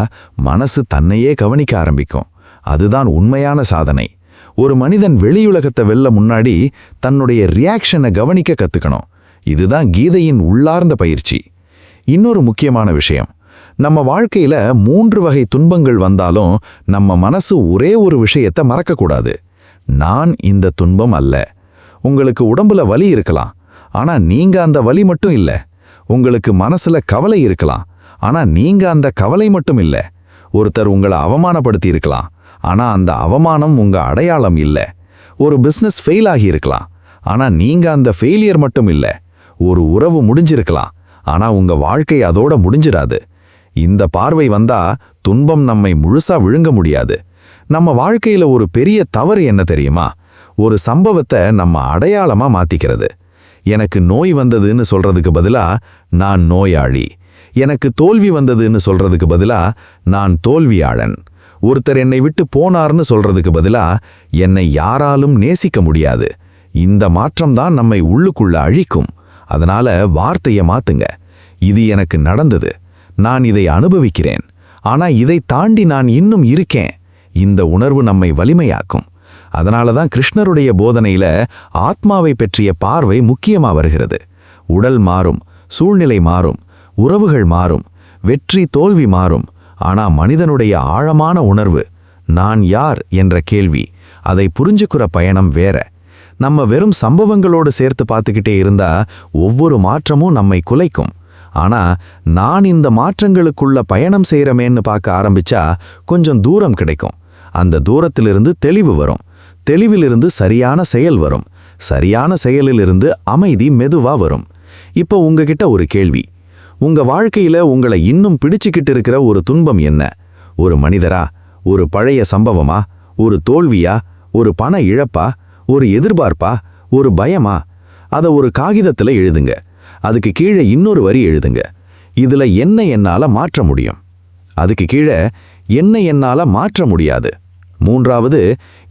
மனசு தன்னையே கவனிக்க ஆரம்பிக்கும். அதுதான் உண்மையான சாதனை. ஒரு மனிதன் வெளியுலகத்தை வெல்ல முன்னாடி தன்னுடைய ரியாக்ஷனை கவனிக்க கத்துக்கணும். இதுதான் கீதையின் உள்ளார்ந்த பயிற்சி. இன்னொரு முக்கியமான விஷயம், நம்ம வாழ்க்கையில 3 வகை துன்பங்கள் வந்தாலும் நம்ம மனசு ஒரே ஒரு விஷயத்தை மறக்கக்கூடாது. நான் இந்த துன்பம் அல்ல. உங்களுக்கு உடம்புல வலி இருக்கலாம், ஆனா நீங்க அந்த வலி மட்டும் இல்ல. உங்களுக்கு மனசுல கவலை இருக்கலாம், ஆனா நீங்க அந்த கவலை மட்டும் இல்ல. ஒருத்தர் உங்களை அவமானப்படுத்தி இருக்கலாம், ஆனா அந்த அவமானம் உங்க அடையாளம் இல்ல. ஒரு பிசினஸ் ஃபெயில் ஆகி இருக்கலாம், ஆனா நீங்க அந்த ஃபெயிலியர் மட்டும் இல்ல. ஒரு உறவு முடிஞ்சிருக்கலாம், ஆனா உங்க வாழ்க்கை அதோட முடிஞ்சிடாது. இந்த பார்வை வந்தா துன்பம் நம்மை முழுசா விழுங்க முடியாது. நம்ம வாழ்க்கையில ஒரு பெரிய தவறு என்ன தெரியுமா? ஒரு சம்பவத்தை நம்ம அடையாளமா மாத்திக்கிறது. எனக்கு நோய் வந்ததுன்னு சொல்றதுக்கு பதிலா நான் நோயாளி, எனக்கு தோல்வி வந்ததுன்னு சொல்றதுக்கு பதிலா நான் தோல்வியாளன், ஒருத்தர் என்னை விட்டு போனார்னு சொல்றதுக்கு பதிலா என்னை யாராலும் நேசிக்க முடியாது. இந்த மாற்றம்தான் நம்மை உள்ளுக்குள்ள அழிக்கும். அதனால வார்த்தையை மாத்துங்க. இது எனக்கு நடந்தது, நான் இதை அனுபவிக்கிறேன், ஆனா இதை தாண்டி நான் இன்னும் இருக்கேன். இந்த உணர்வு நம்மை வலிமையாக்கும். அதனாலதான் கிருஷ்ணருடைய போதனையில ஆத்மாவை பற்றிய பார்வை முக்கியமா வருகிறது. உடல் மாறும், சூழ்நிலை மாறும், உறவுகள் மாறும், வெற்றி தோல்வி மாறும், ஆனா மனிதனுடைய ஆழமான உணர்வு, நான் யார் என்ற கேள்வி, அதை புரிஞ்சுக்கிற பயணம் வேற. நம்ம வெறும் சம்பவங்களோடு சேர்த்து பார்த்துக்கிட்டே இருந்தா ஒவ்வொரு மாற்றமும் நம்மை குலைக்கும். ஆனா நான் இந்த மாற்றங்களுக்குள்ள பயணம் செய்யறமேன்னு பார்க்க ஆரம்பிச்சா கொஞ்சம் தூரம் கிடைக்கும். அந்த தூரத்திலிருந்து தெளிவு வரும், தெளிவிலிருந்து சரியான செயல் வரும், சரியான செயலிலிருந்து அமைதி மெதுவா வரும். இப்போ உங்ககிட்ட ஒரு கேள்வி. உங்க வாழ்க்கையில உங்களை இன்னும் பிடிச்சுக்கிட்டு இருக்கிற ஒரு துன்பம் என்ன? ஒரு மனிதரா, ஒரு பழைய சம்பவமா, ஒரு தோல்வியா, ஒரு பண இழப்பா, ஒரு எதிர்பார்ப்பா, ஒரு பயமா? அதை ஒரு காகிதத்துல எழுதுங்க. அதுக்கு கீழே இன்னொரு வரி எழுதுங்க. இதுல என்ன என்னால மாற்ற முடியும்? அதுக்கு கீழே என்ன என்னால மாற்ற முடியாது? 3வது,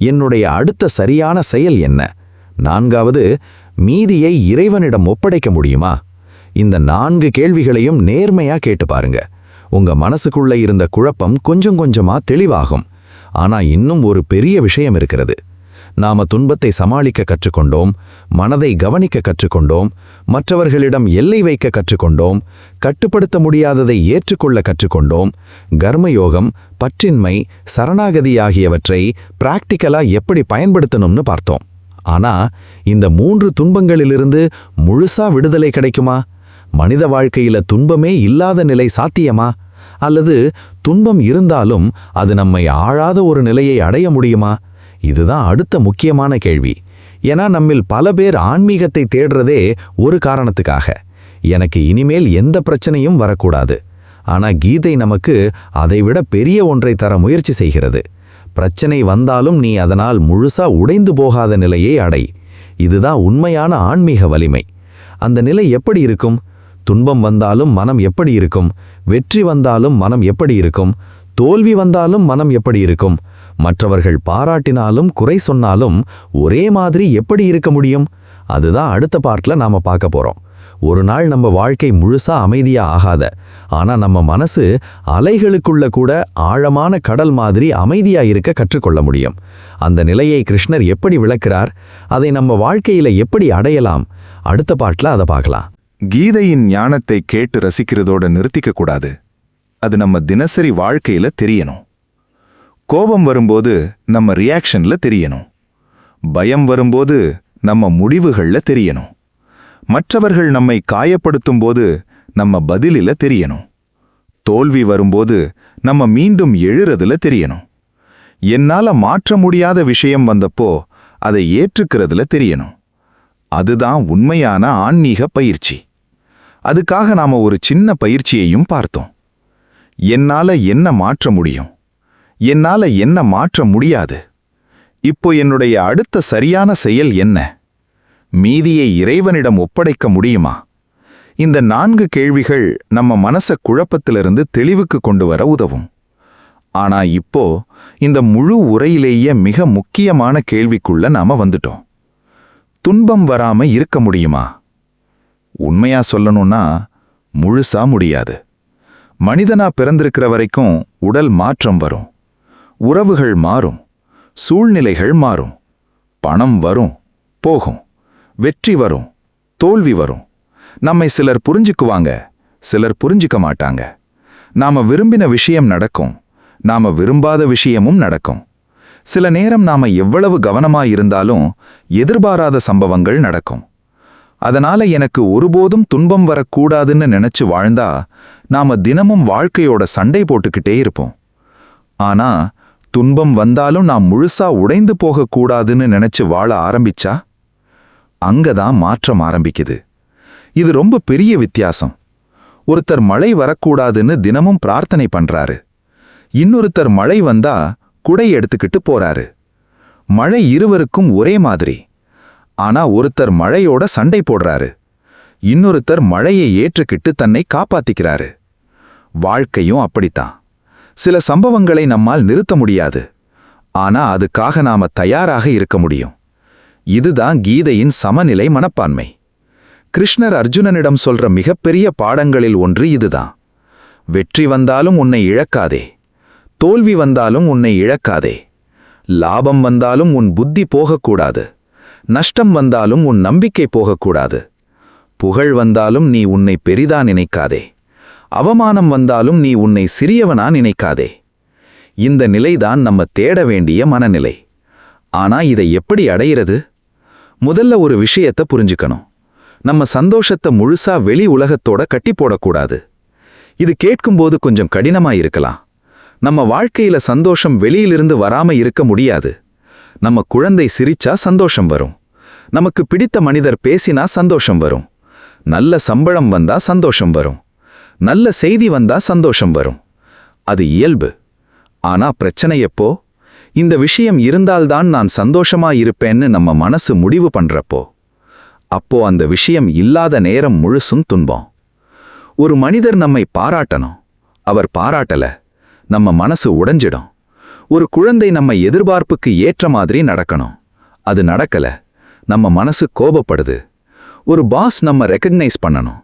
என்னுடைய அடுத்த சரியான செயல் என்ன? 4வது, மீதியை இறைவனிடம் ஒப்படைக்க முடியுமா? இந்த 4 கேள்விகளையும் நேர்மையா கேட்டு பாருங்க. உங்க மனசுக்குள்ள இருந்த குழப்பம் கொஞ்சம் கொஞ்சமா தெளிவாகும். ஆனா இன்னும் ஒரு பெரிய விஷயம் இருக்கிறது. நாம துன்பத்தை சமாளிக்க கற்றுக்கொண்டோம், மனதை கவனிக்க கற்றுக்கொண்டோம், மற்றவர்களிடம் எல்லை வைக்க கற்றுக்கொண்டோம், கட்டுப்படுத்த முடியாததை ஏற்றுக்கொள்ள கற்றுக்கொண்டோம். கர்மயோகம், பற்றின்மை, சரணாகதி ஆகியவற்றை பிராக்டிக்கலா எப்படி பயன்படுத்தணும்னு பார்த்தோம். ஆனா இந்த 3 துன்பங்களிலிருந்து முழுசா விடுதலை கிடைக்குமா? மனித வாழ்க்கையில துன்பமே இல்லாத நிலை சாத்தியமா? அல்லது துன்பம் இருந்தாலும் அது நம்மை ஆழாத ஒரு நிலையை அடைய முடியுமா? இதுதான் அடுத்த முக்கியமான கேள்வி. ஏன்னா நம்மில் பல பேர் ஆன்மீகத்தை தேடுறதே ஒரு காரணத்துக்காக. எனக்கு இனிமேல் எந்த பிரச்சனையும் வரக்கூடாது. ஆனா கீதை நமக்கு அதைவிட பெரிய ஒன்றை தர முயற்சி செய்கிறது. பிரச்சனை வந்தாலும் நீ அதனால் முழுசா உடைந்து போகாத நிலையை அடை. இதுதான் உண்மையான ஆன்மீக வலிமை. அந்த நிலை எப்படி இருக்கும்? துன்பம் வந்தாலும் மனம் எப்படி இருக்கும்? வெற்றி வந்தாலும் மனம் எப்படி இருக்கும்? தோல்வி வந்தாலும் மனம் எப்படி இருக்கும்? மற்றவர்கள் பாராட்டினாலும் குறை சொன்னாலும் ஒரே மாதிரி எப்படி இருக்க முடியும்? அதுதான் அடுத்த பார்ட்ல நாம பார்க்க போறோம். ஒரு நாள் நம்ம வாழ்க்கை முழுசா அமைதியா ஆகாத, ஆனா நம்ம மனசு அலைகளுக்குள்ள கூட ஆழமான கடல் மாதிரி அமைதியா இருக்க கற்றுக்கொள்ள முடியும். அந்த நிலையை கிருஷ்ணர் எப்படி விளக்குறார்? அதை நம்ம வாழ்க்கையில எப்படி அடையலாம்? அடுத்த பாட்டுல அதை பார்க்கலாம். கீதையின் ஞானத்தை கேட்டு ரசிக்கிறதோட நிறுத்திக்க கூடாது. அது நம்ம தினசரி வாழ்க்கையில தெரியணும். கோபம் வரும்போது நம்ம ரியாக்ஷன்ல தெரியணும். பயம் வரும்போது நம்ம முடிவுகள்ல தெரியணும். மற்றவர்கள் நம்மை காயப்படுத்தும் போது நம்ம பதிலில தெரியணும். தோல்வி வரும்போது நம்ம மீண்டும் எழுறதுல தெரியணும். என்னால மாற்ற முடியாத விஷயம் வந்தப்போ அதை ஏற்றுக்கிறதுல தெரியணும். அதுதான் உண்மையான ஆன்மீக பயிற்சி. அதுக்காக நாம ஒரு சின்ன பயிற்சியையும் பார்த்தோம். என்னால என்ன மாற்ற முடியும்? என்னால என்ன மாற்ற முடியாது? இப்போ என்னுடைய அடுத்த சரியான செயல் என்ன? மீதியை இறைவனிடம் ஒப்படைக்க முடியுமா? இந்த 4 கேள்விகள் நம்ம மனச குழப்பத்திலிருந்து தெளிவுக்கு கொண்டு வர உதவும். ஆனா இப்போ இந்த முழு உரையிலேயே மிக முக்கியமான கேள்விக்குள்ள நாம வந்துட்டோம். துன்பம் வராம இருக்க முடியுமா? உண்மையா சொல்லணும்னா முழுசா முடியாது. மனிதனா பிறந்திருக்கிற வரைக்கும் உடல் மாற்றம் வரும், உறவுகள் மாறும், சூழ்நிலைகள் மாறும், பணம் வரும் போகும், வெற்றி வரும், தோல்வி வரும். நம்மை சிலர் புரிஞ்சுக்குவாங்க, சிலர் புரிஞ்சுக்க மாட்டாங்க. நாம விரும்பின விஷயம் நடக்கும், நாம விரும்பாத விஷயமும் நடக்கும். சில நேரம் நாம எவ்வளவு கவனமா இருந்தாலும் எதிர்பாராத சம்பவங்கள் நடக்கும். அதனால எனக்கு ஒருபோதும் துன்பம் வரக்கூடாதுன்னு நினைச்சு வாழ்ந்தா நாம தினமும் வாழ்க்கையோட சண்டை போட்டுக்கிட்டே இருப்போம். ஆனா துன்பம் வந்தாலும் நாம் முழுசா உடைந்து போகக்கூடாதுன்னு நினைச்சு வாழ ஆரம்பிச்சா அங்கதான் மாற்றம் ஆரம்பிக்குது. இது ரொம்ப பெரிய வித்தியாசம். ஒருத்தர் மழை வரக்கூடாதுன்னு தினமும் பிரார்த்தனை பண்றாரு. இன்னொருத்தர் மழை வந்தா குடை எடுத்துக்கிட்டு போறாரு. மழை இருவருக்கும் ஒரே மாதிரி. ஆனா ஒருத்தர் மழையோட சண்டை போடுறாரு, இன்னொருத்தர் மழையை ஏற்றுக்கிட்டு தன்னை காப்பாத்திக்கிறாரு. வாழ்க்கையும் அப்படித்தான். சில சம்பவங்களை நம்மால் நிறுத்த முடியாது, ஆனா அதுக்காக நாம தயாராக இருக்க முடியும். இதுதான் கீதையின் சமநிலை மனப்பான்மை. கிருஷ்ணர் அர்ஜுனனிடம் சொல்ற மிகப்பெரிய பாடங்களில் ஒன்று இதுதான். வெற்றி வந்தாலும் உன்னை இழக்காதே, தோல்வி வந்தாலும் உன்னை இழக்காதே, லாபம் வந்தாலும் உன் புத்தி போகக்கூடாது, நஷ்டம் வந்தாலும் உன் நம்பிக்கை போகக்கூடாது, புகழ் வந்தாலும் நீ உன்னை பெரிதா நினைக்காதே, அவமானம் வந்தாலும் நீ உன்னை சிறியவனா நினைக்காதே. இந்த நிலைதான் நம்ம தேட வேண்டிய மனநிலை. ஆனா இதை எப்படி அடையிறது? முதல்ல ஒரு விஷயத்தை புரிஞ்சுக்கணும். நம்ம சந்தோஷத்தை முழுசா வெளி உலகத்தோட கட்டி போடக்கூடாது. இது கேட்கும்போது கொஞ்சம் கடினமா இருக்கலாம். நம்ம வாழ்க்கையில சந்தோஷம் வெளியிலிருந்து வராம இருக்க முடியாது. நம்ம குழந்தை சிரிச்சா சந்தோஷம் வரும், நமக்கு பிடித்த மனிதர் பேசினா சந்தோஷம் வரும், நல்ல சம்பளம் வந்தா சந்தோஷம் வரும், நல்ல செய்தி வந்தா சந்தோஷம் வரும். அது இயல்பு. ஆனா பிரச்சனை எப்போ? இந்த விஷயம் இருந்தால்தான் நான் சந்தோஷமா இருப்பேன்னு நம்ம மனசு முடிவு பண்றப்போ. அப்போ அந்த விஷயம் இல்லாத நேரம் முழுசும் துன்பம். ஒரு மனிதர் நம்மை பாராட்டணும், அவர் பாராட்டல, நம்ம மனசு உடைஞ்சிடும். ஒரு குழந்தை நம்ம எதிர்பார்ப்புக்கு ஏற்ற மாதிரி நடக்கணும், அது நடக்கல, நம்ம மனசு கோபப்படுது. ஒரு பாஸ் நம்ம ரெக்கக்னைஸ் பண்ணணும்,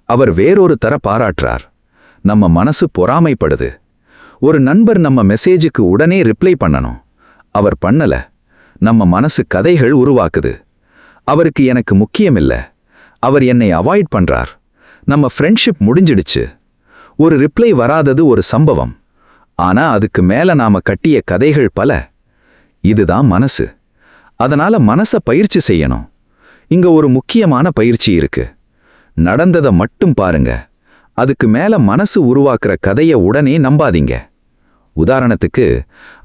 அவர் வேறொரு தர பாராட்டுறார், நம்ம மனசு பொறாமைப்படுது. ஒரு நண்பர் நம்ம மெசேஜுக்கு உடனே ரிப்ளை பண்ணணும், அவர் பண்ணல, நம்ம மனசு கதைகள் உருவாக்குது. அவருக்கு எனக்கு முக்கியமில்ல, அவர் என்னை அவாய்ட் பண்றார், நம்ம ஃப்ரெண்ட்ஷிப் முடிஞ்சிடுச்சு. ஒரு ரிப்ளை வராதது ஒரு சம்பவம், ஆனா அதுக்கு மேல நாம கட்டிய கதைகள் பல. இதுதான் மனசு. அதனால மனச பயிற்சி செய்யணும். இங்க ஒரு முக்கியமான பயிற்சி இருக்கு. நடந்ததை மட்டும் பாருங்க, அதுக்கு மேல மனசு உருவாக்குற கதைய உடனே நம்பாதீங்க. உதாரணத்துக்கு,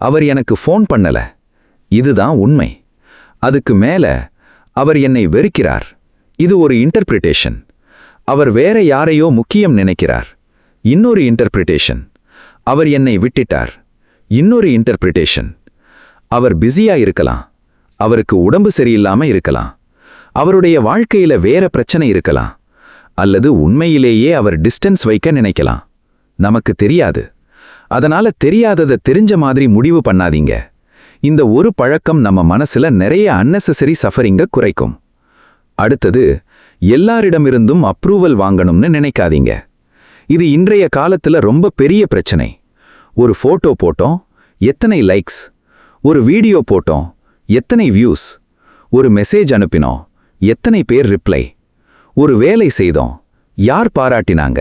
அவர் எனக்கு ஃபோன் பண்ணல, இதுதான் உண்மை. அதுக்கு மேல அவர் என்னை வெறுக்கிறார், இது ஒரு இன்டர்பிரிட்டேஷன். அவர் வேற யாரையோ முக்கியம் நினைக்கிறார், இன்னொரு இன்டர்பிரிட்டேஷன், அவர் என்னை விட்டுட்டார். இன்னொரு இன்டர்பிரிட்டேஷன், அவர் பிஸியா இருக்கலாம், அவருக்கு உடம்பு சரியில்லாம இருக்கலாம், அவருடைய வாழ்க்கையில வேற பிரச்சனை இருக்கலாம், அல்லது உண்மையிலேயே அவர் டிஸ்டன்ஸ் வைக்க நினைக்கலாம். நமக்கு தெரியாது. அதனால தெரியாததை தெரிஞ்ச மாதிரி முடிவு பண்ணாதீங்க. இந்த ஒரு பழக்கம் நம்ம மனசுல நிறைய அன்னெசரி சஃபரிங்க குறைக்கும். அடுத்தது, எல்லாரிடமிருந்தும் அப்ரூவல் வாங்கணும்னு நினைக்காதீங்க. இது இன்றைய காலத்துல ரொம்ப பெரிய பிரச்சனை. ஒரு போட்டோ போட்டோம், எத்தனை லைக்ஸ்? ஒரு வீடியோ போட்டோம், எத்தனை வியூஸ்? ஒரு மெசேஜ் அனுப்பினோம், எத்தனை பேர் ரிப்ளை? ஒரு வேலை செய்தோம், யார் பாராட்டினாங்க?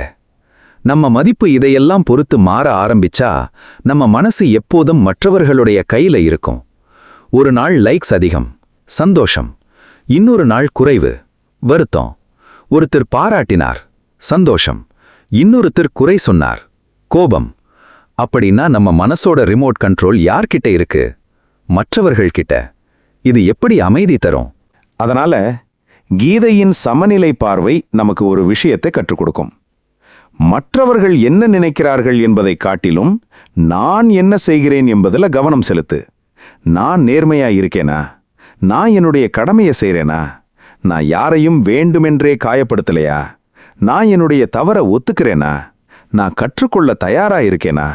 நம்ம மதிப்பு இதையெல்லாம் பொறுத்து மாற ஆரம்பிச்சா நம்ம மனசு எப்போதும் மற்றவர்களுடைய கையில இருக்கும். ஒரு நாள் லைக்ஸ் அதிகம், சந்தோஷம். இன்னொரு நாள் குறைவு, வருத்தம். ஒருத்தர் பாராட்டினார், சந்தோஷம். இன்னொருத்தர் குறை சொன்னார், கோபம். அப்படின்னா நம்ம மனசோட ரிமோட் கண்ட்ரோல் யார்கிட்ட இருக்கு? மற்றவர்கள்கிட்ட. இது எப்படி அமைதி தரும்? அதனால கீதையின் சமநிலை பார்வை நமக்கு ஒரு விஷயத்தை கற்றுக் கொடுக்கும். மற்றவர்கள் என்ன நினைக்கிறார்கள் என்பதை காட்டிலும் நான் என்ன செய்கிறேன் என்பதில் கவனம் செலுத்து. நான் நேர்மையா இருக்கேனா? நான் என்னுடைய கடமையை செய்கிறேனா? நான் யாரையும் வேண்டுமென்றே காயப்படுத்தலையா? நான் என்னுடைய தவறை ஒத்துக்கிறேனா? நான் கற்றுக்கொள்ள தயாரா இருக்கேனா?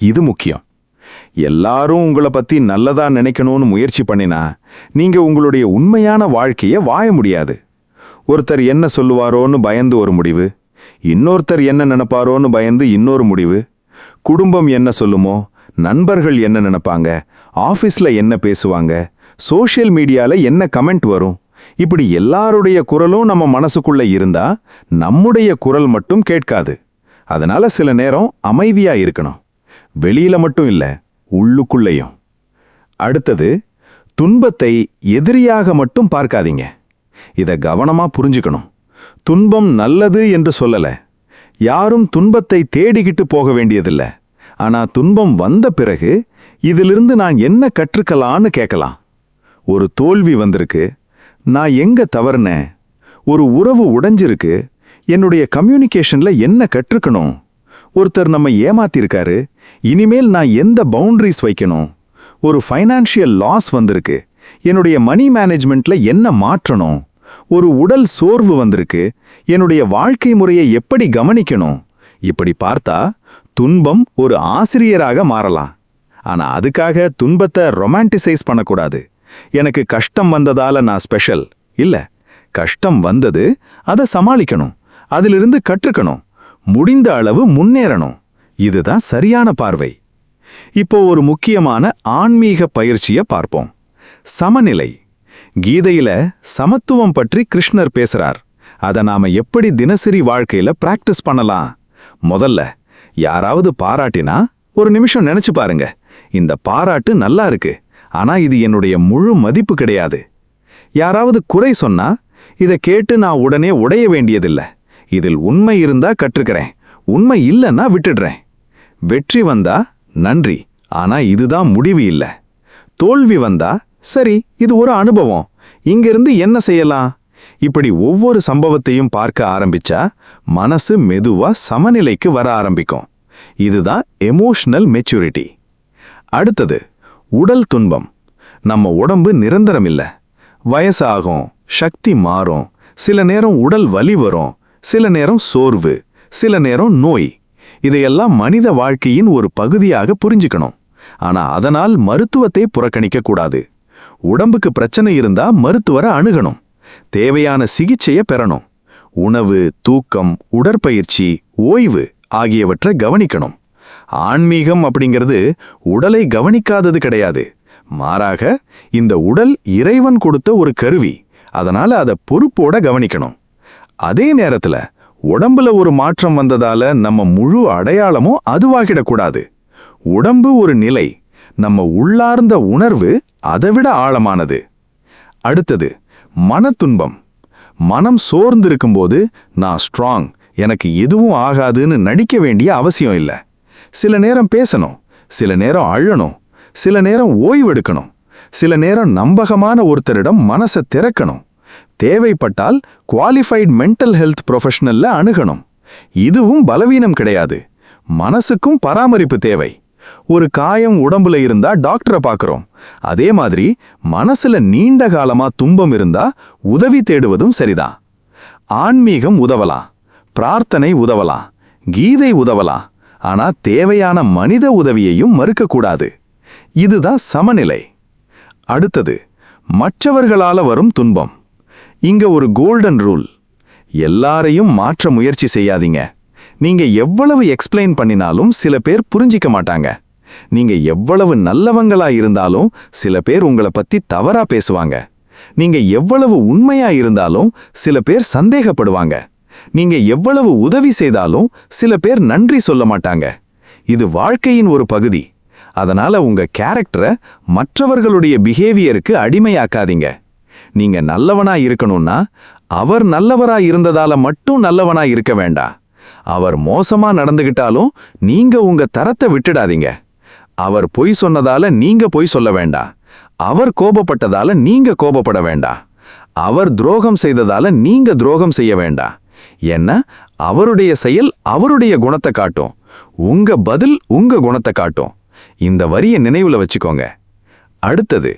இது முக்கியம். எல்லாரும் உங்களை பத்தி நல்லதா நினைக்கணும்னு முயற்சி பண்ணினா நீங்க உங்களுடைய உண்மையான வாழ்க்கையை வாழ முடியாது. ஒருத்தர் என்ன சொல்லுவாரோன்னு பயந்து ஒரு முடிவு, இன்னொருத்தர் என்ன நினைப்பாரோன்னு பயந்து இன்னொரு முடிவு, குடும்பம் என்ன சொல்லுமோ, நண்பர்கள் என்ன நினைப்பாங்க, ஆஃபீஸ்ல என்ன பேசுவாங்க, சோஷியல் மீடியால என்ன கமெண்ட் வரும், இப்படி எல்லாருடைய குரலும் நம்ம மனசுக்குள்ள இருந்தா நம்முடைய குரல் மட்டும் கேட்காது. அதனால சில நேரம் அமைதியா இருக்கணும். வெளியில மட்டும் இல்ல, உள்ளுக்குள்ளேயும். அடுத்தது, துன்பத்தை எதிரியாக மட்டும் பார்க்காதீங்க. இத கவனமா புரிஞ்சுக்கணும். துன்பம் நல்லது என்று சொல்லல. யாரும் துன்பத்தை தேடிக்கிட்டு போக வேண்டியதில்லை. ஆனா துன்பம் வந்த பிறகு இதிலிருந்து நான் என்ன கற்றுக்கலான்னு கேட்கலாம். ஒரு தோல்வி வந்திருக்கு, நான் எங்க தவறுனேன்? ஒரு உறவு உடைஞ்சிருக்கு, என்னுடைய கம்யூனிகேஷன்ல என்ன கற்றுக்கணும்? ஒருத்தர் நம்ம ஏமாத்திருக்காரு, இனிமேல் நான் எந்த பவுண்டரிஸ் வைக்கணும்? ஒரு ஃபைனான்ஷியல் லாஸ் வந்திருக்கு, என்னுடைய மணி மேனேஜ்மெண்ட்ல என்ன மாற்றணும்? ஒரு உடல் சோர்வு வந்திருக்கு, என்னுடைய வாழ்க்கை முறையை எப்படி கவனிக்கணும்? இப்படி பார்த்தா துன்பம் ஒரு ஆசிரியராக மாறலாம். ஆனா அதுக்காக துன்பத்தை ரொமான்டிசைஸ் பண்ணக்கூடாது. எனக்கு கஷ்டம் வந்ததால நான் ஸ்பெஷல் இல்ல. கஷ்டம் வந்தது, அதை சமாளிக்கணும், அதிலிருந்து கற்றுக்கணும், முடிந்த அளவு முன்னேறணும். இதுதான் சரியான பார்வை. இப்போ ஒரு முக்கியமான ஆன்மீக பயிற்சியை பார்ப்போம். சமநிலை. கீதையில சமத்துவம் பற்றி கிருஷ்ணர் பேசுறார். அதை நாம எப்படி தினசரி வாழ்க்கையில பிராக்டிஸ் பண்ணலாம்? முதல்ல, யாராவது பாராட்டினா ஒரு நிமிஷம் நினைச்சு பாருங்க, இந்த பாராட்டு நல்லா இருக்கு, ஆனா இது என்னுடைய முழு மதிப்பு கிடையாது. யாராவது குறை சொன்னா இதை கேட்டு நான் உடனே உடைய வேண்டியதில்லை. இதில் உண்மை இருந்தா கற்றுக்கிறேன், உண்மை இல்லைன்னா விட்டுடுறேன். வெற்றி வந்தா நன்றி, ஆனா இதுதான் முடிவு இல்ல. தோல்வி வந்தா சரி, இது ஒரு அனுபவம், இங்கிருந்து என்ன செய்யலாம்? இப்படி ஒவ்வொரு சம்பவத்தையும் பார்க்க ஆரம்பிச்சா மனசு மெதுவா சமநிலைக்கு வர ஆரம்பிக்கும். இதுதான் எமோஷனல் மெச்சூரிட்டி. அடுத்தது, உடல் துன்பம். நம்ம உடம்பு நிரந்தரம் இல்ல. வயசாகும், சக்தி மாறும், சில நேரம் உடல் வலி வரும், சில நேரம் சோர்வு, சில நேரம் நோய். இதையெல்லாம் மனித வாழ்க்கையின் ஒரு பகுதியாக புரிஞ்சுக்கணும். ஆனா அதனால் மருத்துவத்தை புறக்கணிக்க கூடாது. உடம்புக்கு பிரச்சனை இருந்தா மருத்துவரை அணுகணும், தேவையான சிகிச்சையை பெறணும். உணவு, தூக்கம், உடற்பயிற்சி, ஓய்வு ஆகியவற்றை கவனிக்கணும். ஆன்மீகம் அப்படிங்கிறது உடலை கவனிக்காதது கிடையாது. மாறாக இந்த உடல் இறைவன் கொடுத்த ஒரு கருவி, அதனால அதை பொறுப்போட கவனிக்கணும். அதே நேரத்துல உடம்புல ஒரு மாற்றம் வந்ததால நம்ம முழு அடையாளமும் அதுவாகிடக்கூடாது. உடம்பு ஒரு நிலை, நம்ம உள்ளார்ந்த உணர்வு அதைவிட ஆழமானது. அடுத்தது, மனத்துன்பம். மனம் சோர்ந்திருக்கும்போது நான் ஸ்ட்ராங், எனக்கு எதுவும் ஆகாதுன்னு நடிக்க வேண்டிய அவசியம் இல்லை. சில நேரம் பேசணும், சில நேரம் அழணும், சில நேரம் ஓய்வெடுக்கணும், சில நேரம் நம்பகமான ஒருத்தரிடம் மனசை திறக்கணும். தேவைப்பட்டால் குவாலிஃபைட் மென்டல் ஹெல்த் ப்ரொஃபஷனல்ல அணுகணும். இதுவும் பலவீனம் கிடையாது, மனசுக்கும் பராமரிப்பு தேவை. ஒரு காயம் உடம்புல இருந்தா டாக்டரை பார்க்கறோம். அதே மாதிரி மனசுல நீண்ட காலமா துன்பம் இருந்தா உதவி தேடுவதும் சரிதான். ஆன்மீகம் உதவலாம், பிரார்த்தனை உதவலாம், கீதை உதவலாம். ஆனா தேவையான மனித உதவியையும் மறுக்கக்கூடாது. இதுதான் சமநிலை. அடுத்தது, மற்றவர்களால வரும் துன்பம். இங்க ஒரு கோல்டன் ரூல்: எல்லாரையும் மாற்ற முயற்சி செய்யாதீங்க. நீங்க எவ்வளவு எக்ஸ்பிளைன் பண்ணினாலும் சில பேர் புரிஞ்சிக்க மாட்டாங்க. நீங்க எவ்வளவு நல்லவங்களா இருந்தாலும் சில பேர் உங்களை பத்தி தவறா பேசுவாங்க. நீங்க எவ்வளவு உண்மையா இருந்தாலும் சில பேர் சந்தேகப்படுவாங்க. நீங்க எவ்வளவு உதவி செய்தாலும் சில பேர் நன்றி சொல்ல மாட்டாங்க. இது வாழ்க்கையின் ஒரு பகுதி. அதனால உங்க கேரக்டரை மற்றவர்களுடைய பிஹேவியருக்கு அடிமையாக்காதீங்க. நீங்க நல்லவனா இருக்கணும்னா அவர் நல்லவரா இருந்ததால மட்டும் நல்லவனா இருக்க வேண்டாம். அவர் மோசமா நடந்துகிட்டாலும் நீங்க உங்க தரத்தை விட்டுடாதீங்க. அவர் பொய் சொன்னதால நீங்க பொய் சொல்ல வேண்டாம். அவர் கோபப்பட்டதால நீங்க கோபப்பட வேண்டாம். அவர் துரோகம் செய்ததால நீங்க துரோகம் செய்ய வேண்டாம். ஏன்னா அவருடைய செயல் அவருடைய குணத்தை காட்டும், உங்க பதில் உங்க குணத்தை காட்டும். இந்த வரியை நினைவுல வச்சுக்கோங்க. அடுத்தது,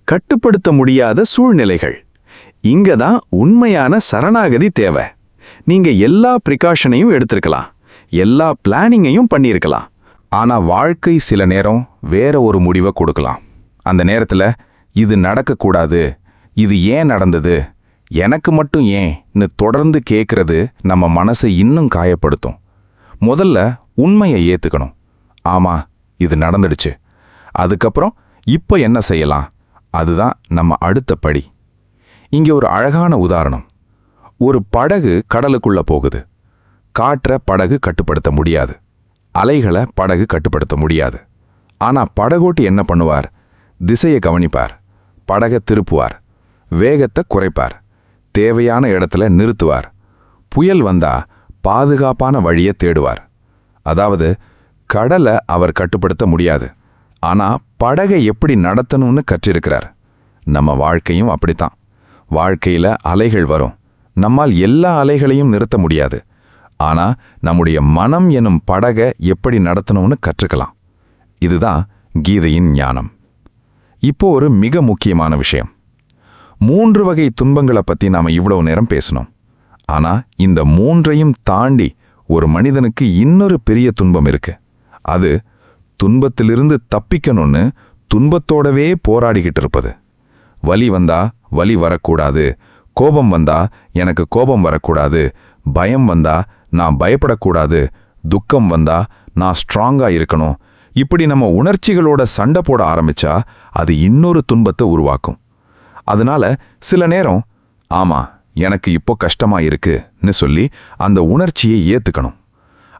கட்டுப்படுத்த முடியாத சூழ்நிலைகள். இங்க தான் உண்மையான சரணாகதி தேவை. நீங்க எல்லா ப்ரிகாஷனையும் எடுத்திருக்கலாம், எல்லா பிளானிங்கையும் பண்ணியிருக்கலாம். ஆனா வாழ்க்கை சில நேரம் வேற ஒரு முடிவை கொடுக்கலாம். அந்த நேரத்துல இது நடக்கக்கூடாது, இது ஏன் நடந்தது, எனக்கு மட்டும் ஏன்னு தொடர்ந்து கேட்கறது நம்ம மனசை இன்னும் காயப்படுத்தும். முதல்ல உண்மையை ஏத்துக்கணும். ஆமா, இது நடந்துடுச்சு. அதுக்கப்புறம் இப்போ என்ன செய்யலாம்? அதுதான் நம்ம அடுத்த படி. இங்கே ஒரு அழகான உதாரணம். ஒரு படகு கடலுக்குள்ள போகுது. காற்றை படகு கட்டுப்படுத்த முடியாது, அலைகளை படகு கட்டுப்படுத்த முடியாது. ஆனா படகோட்டி என்ன பண்ணுவார்? திசையை கவனிப்பார், படகை திருப்புவார், வேகத்தை குறைப்பார், தேவையான இடத்துல நிறுத்துவார். புயல் வந்தா பாதுகாப்பான வழியை தேடுவார். அதாவது கடலை அவர் கட்டுப்படுத்த முடியாது, ஆனா படகை எப்படி நடத்தணும்னு கற்றிருக்கிறார். நம்ம வாழ்க்கையும் அப்படித்தான். வாழ்க்கையில அலைகள் வரும். நம்மால் எல்லா அலைகளையும் நிறுத்த முடியாது. ஆனா நம்முடைய மனம் எனும் படகை எப்படி நடத்தணும்னு கற்றுக்கலாம். இதுதான் கீதையின் ஞானம். இப்போ ஒரு மிக முக்கியமான விஷயம். 3 வகை துன்பங்களை பத்தி நாம இவ்வளவு நேரம் பேசணும். ஆனா இந்த 3ஐயும் தாண்டி ஒரு மனிதனுக்கு இன்னொரு பெரிய துன்பம் இருக்கு. அது துன்பத்திலிருந்து தப்பிக்கணும்னு துன்பத்தோடவே போராடிக்கிட்டு இருப்பது. வலி வந்தா வலி வரக்கூடாது, கோபம் வந்தா எனக்கு கோபம் வரக்கூடாது, பயம் வந்தா நான் பயப்படக்கூடாது, துக்கம் வந்தா நான் ஸ்ட்ராங்கா இருக்கணும். இப்படி நம்ம உணர்ச்சிகளோட சண்டை போட ஆரம்பிச்சா அது இன்னொரு துன்பத்தை உருவாக்கும். அதனால சில நேரம் ஆமா எனக்கு இப்போ கஷ்டமா இருக்குன்னு சொல்லி அந்த உணர்ச்சியை ஏத்துக்கணும்.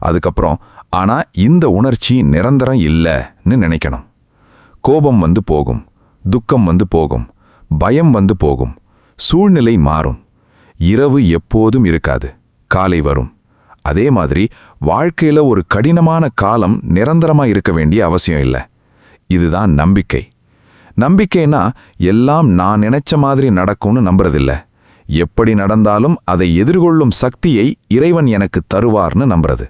அதுக்கப்புறம் ஆனா இந்த உணர்ச்சி நிரந்தரம் இல்லைன்னு நினைக்கணும். கோபம் வந்து போகும், துக்கம் வந்து போகும், பயம் வந்து போகும், சூழ்நிலை மாறும். இரவு எப்போதும் இருக்காது, காலை வரும். அதே மாதிரி வாழ்க்கையில ஒரு கடினமான காலம் நிரந்தரமா இருக்க வேண்டிய அவசியம் இல்லை. இதுதான் நம்பிக்கை. நம்பிக்கைனா எல்லாம் நான் நினைச்ச மாதிரி நடக்கும்னு நம்புறதில்ல. எப்படி நடந்தாலும் அதை எதிர்கொள்ளும் சக்தியை இறைவன் எனக்கு தருவார்னு நம்புறது.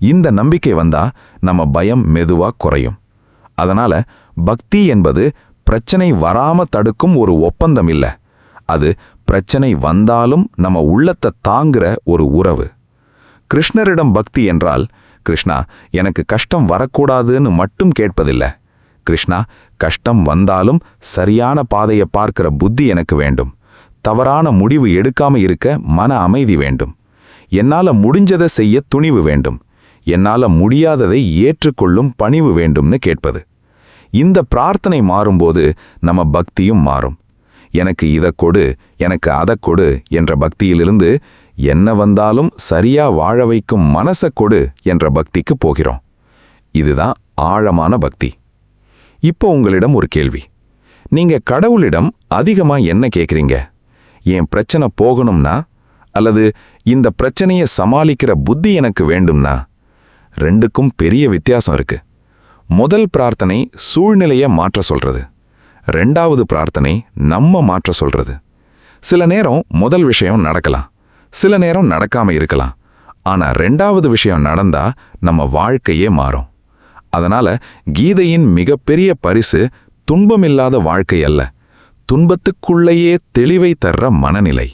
இந்த நம்பிக்கை வந்தா நம்ம பயம் மெதுவா குறையும். அதனால பக்தி என்பது பிரச்சனை வராம தடுக்கும் ஒரு ஒப்பந்தம் இல்ல. அது பிரச்சனை வந்தாலும் நம்ம உள்ளத்தை தாங்குற ஒரு உறவு. கிருஷ்ணரிடம் பக்தி என்றால் கிருஷ்ணா எனக்கு கஷ்டம் வரக்கூடாதுன்னு மட்டும் கேட்பதில்லை. கிருஷ்ணா கஷ்டம் வந்தாலும் சரியான பாதையை பார்க்கிற புத்தி எனக்கு வேண்டும். தவறான முடிவு எடுக்காம இருக்க மன அமைதி வேண்டும். என்னால முடிஞ்சதை செய்ய துணிவு வேண்டும். என்னால முடியாததை ஏற்றுக்கொள்ளும் பணிவு வேண்டும்னு கேட்பது. இந்த பிரார்த்தனை மாறும்போது நம்ம பக்தியும் மாறும். எனக்கு இதை கொடு, எனக்கு அதை கொடு என்ற பக்தியிலிருந்து என்ன வந்தாலும் சரியா வாழ வைக்கும் மனசை கொடு என்ற பக்திக்கு போகிறோம். இதுதான் ஆழமான பக்தி. இப்போ உங்களிடம் ஒரு கேள்வி. நீங்க கடவுளிடம் அதிகமா என்ன கேட்குறீங்க? என் பிரச்சனை போகணும்னா, அல்லது இந்த பிரச்சனையை சமாளிக்கிற புத்தி எனக்கு வேண்டும்னா? ரெண்டுக்கும் பெரிய வித்தியாசம் இருக்கு. முதல் பிரார்த்தனை சூழ்நிலையை மாற்ற சொல்றது. ரெண்டாவது பிரார்த்தனை நம்ம மாற்ற சொல்றது. சில நேரம் முதல் விஷயம் நடக்கலாம், சில நேரம் நடக்காம இருக்கலாம். ஆனா 2வது விஷயம் நடந்தா நம்ம வாழ்க்கையே மாறும். அதனால கீதையின் மிகப்பெரிய பரிசு துன்பமில்லாத வாழ்க்கை அல்ல, துன்பத்துக்குள்ளேயே தெளிவை தர்ற மனநிலை.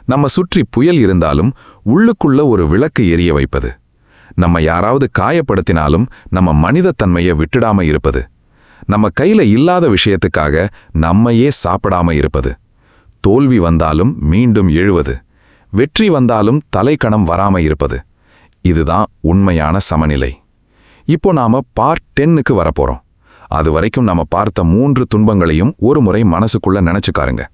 நம்ம சுற்றி புயல் இருந்தாலும் உள்ளுக்குள்ள ஒரு விளக்கு எரிய வைப்பது, நம்ம யாராவது காயப்படுத்தினாலும் நம்ம மனிதத்தன்மையை விட்டுடாம இருப்பது, நம்ம கையில இல்லாத விஷயத்துக்காக நம்மையே சாப்பிடாம இருப்பது, தோல்வி வந்தாலும் மீண்டும் எழுவது, வெற்றி வந்தாலும் தலைக்கணம் வராம இருப்பது, இதுதான் உண்மையான சமநிலை. இப்போ நாம பார்ட் 10க்கு வரப்போறோம். அது வரைக்கும் நம்ம பார்த்த 3 துன்பங்களையும் ஒரு முறை மனசுக்குள்ள நினைச்சுக்காருங்க.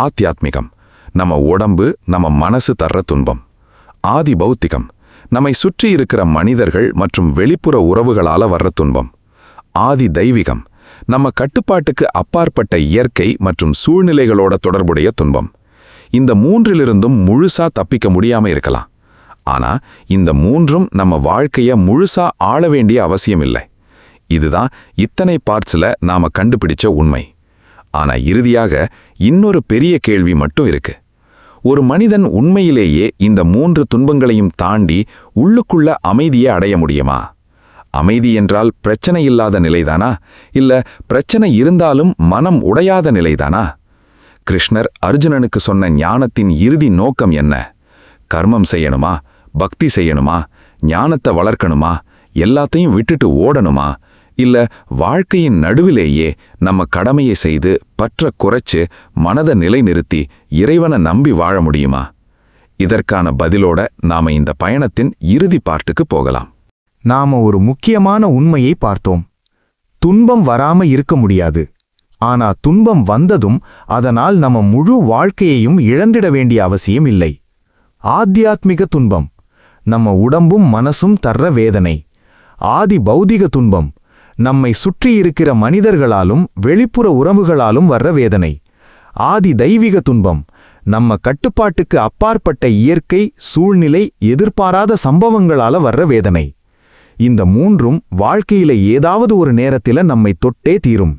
ஆத்தியாத்மிகம், நம்ம உடம்பு நம்ம மனசு தர்ற துன்பம். ஆதி பௌத்திகம், நம்மை சுற்றி இருக்கிற மனிதர்கள் மற்றும் வெளிப்புற உறவுகளால வர்ற துன்பம். ஆதி தெய்வீகம், நம்ம கட்டுப்பாட்டுக்கு அப்பாற்பட்ட இயற்கை மற்றும் சூழ்நிலைகளோட தொடர்புடைய துன்பம். இந்த 3லிருந்தும் முழுசா தப்பிக்க முடியாம இருக்கலாம். ஆனா இந்த 3ம் நம்ம வாழ்க்கைய முழுசா ஆள வேண்டிய அவசியம் இல்லை. இதுதான் இத்தனை பார்ட்ஸ்ல நாம கண்டுபிடிச்ச உண்மை. ஆனா இறுதியாக இன்னொரு பெரிய கேள்வி மட்டும் இருக்கு. ஒரு மனிதன் உண்மையிலேயே இந்த 3 துன்பங்களையும் தாண்டி உள்ளுக்குள்ள அமைதியை அடைய முடியுமா? அமைதி என்றால் பிரச்சனை இல்லாத நிலைதானா, இல்ல பிரச்சனை இருந்தாலும் மனம் உடையாத நிலைதானா? கிருஷ்ணர் அர்ஜுனனுக்கு சொன்ன ஞானத்தின் இறுதி நோக்கம் என்ன? கர்மம் செய்யணுமா, பக்தி செய்யணுமா, ஞானத்தை வளர்க்கணுமா, எல்லாத்தையும் விட்டுட்டு ஓடணுமா, இல்ல வாழ்க்கையின் நடுவிலேயே நம்ம கடமையை செய்து பற்ற குறைச்சு மனதை நிலைநிறுத்தி இறைவனை நம்பி வாழ முடியுமா? இதற்கான பதிலோட நாம இந்த பயணத்தின் இறுதி பார்ட்டுக்கு போகலாம். நாம ஒரு முக்கியமான உண்மையை பார்த்தோம். துன்பம் வராம இருக்க முடியாது. ஆனா துன்பம் வந்ததும் அதனால் நம்ம முழு வாழ்க்கையையும் இழந்திட வேண்டிய அவசியம் இல்லை. ஆத்தியாத்மிக துன்பம், நம்ம உடம்பும் மனசும் தர்ற வேதனை. ஆதி பௌதிக துன்பம், நம்மை சுற்றி இருக்கிற மனிதர்களாலும் வெளிப்புற உறவுகளாலும் வர்ற வேதனை. ஆதி தெய்வீக துன்பம், நம்ம கட்டுப்பாட்டுக்கு அப்பாற்பட்ட இயற்கை சூழ்நிலை எதிர்பாராத சம்பவங்களால வர்ற வேதனை. இந்த 3ம் வாழ்க்கையில ஏதாவது ஒரு நேரத்தில நம்மை தொட்டே தீரும்.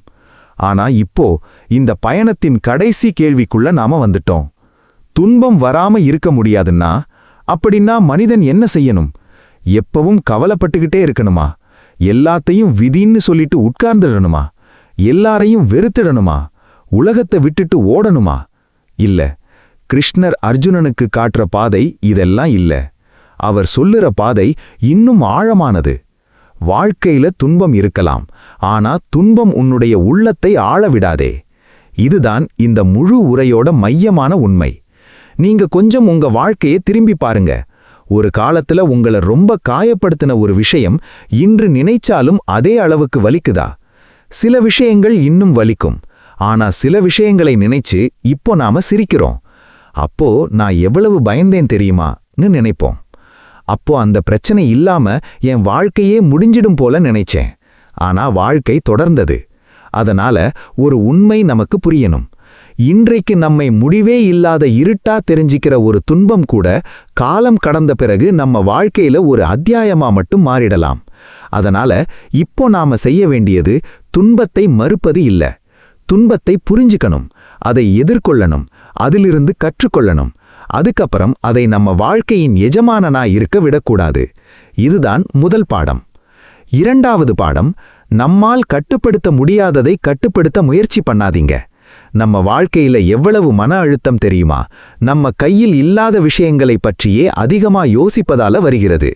ஆனா இப்போ இந்த பயணத்தின் கடைசி கேள்விக்குள்ள நாம வந்துட்டோம். துன்பம் வராம இருக்க முடியாதுன்னா அப்படின்னா மனிதன் என்ன செய்யணும்? எப்பவும் கவலைப்பட்டுக்கிட்டே இருக்கணுமா? எல்லாத்தையும் விதின்னு சொல்லிட்டு உட்கார்ந்துடணுமா? எல்லாரையும் வெறுத்திடணுமா? உலகத்தை விட்டுட்டு ஓடணுமா? இல்ல. கிருஷ்ணர் அர்ஜுனனுக்கு காட்டுற பாதை இதெல்லாம் இல்ல. அவர் சொல்லுற பாதை இன்னும் ஆழமானது. வாழ்க்கையில துன்பம் இருக்கலாம், ஆனா துன்பம் உன்னுடைய உள்ளத்தை ஆளவிடாதே. இதுதான் இந்த முழு உரையோட மையமான உண்மை. நீங்க கொஞ்சம் உங்க வாழ்க்கையை திரும்பி பாருங்க. ஒரு காலத்துல உங்களை ரொம்ப காயப்படுத்தின ஒரு விஷயம் இன்று நினைச்சாலும் அதே அளவுக்கு வலிக்குதா? சில விஷயங்கள் இன்னும் வலிக்கும், ஆனா சில விஷயங்களை நினைச்சு இப்போ நாம சிரிக்கிறோம். அப்போ நான் எவ்வளவு பயந்தேன் தெரியுமான்னு நினைப்போம். அப்போ அந்த பிரச்சனை இல்லாம என் வாழ்க்கையே முடிஞ்சிடும் போல நினைச்சேன். ஆனா வாழ்க்கை தொடர்ந்தது. அதனால ஒரு உண்மை நமக்கு புரியணும். இன்றைக்கு நம்மை முடிவே இல்லாத இருட்டா தெரிஞ்சிக்கிற ஒரு துன்பம் கூட காலம் கடந்த பிறகு நம்ம வாழ்க்கையில ஒரு அத்தியாயமா மட்டும் மாறிடலாம். அதனால இப்போ நாம செய்ய வேண்டியது துன்பத்தை மறுப்பது இல்ல. துன்பத்தை புரிஞ்சுக்கணும், அதை எதிர்கொள்ளணும், அதிலிருந்து கற்றுக்கொள்ளணும். அதுக்கப்புறம் அதை நம்ம வாழ்க்கையின் எஜமானனா இருக்க விடக்கூடாது. இதுதான் முதல் பாடம். 2வது பாடம், நம்மால் கட்டுப்படுத்த முடியாததை கட்டுப்படுத்த முயற்சி பண்ணாதீங்க. நம்ம வாழ்க்கையில எவ்வளவு மன அழுத்தம் தெரியுமா? நம்ம கையில் இல்லாத விஷயங்களை பற்றியே அதிகமா யோசிப்பதால வருகிறது.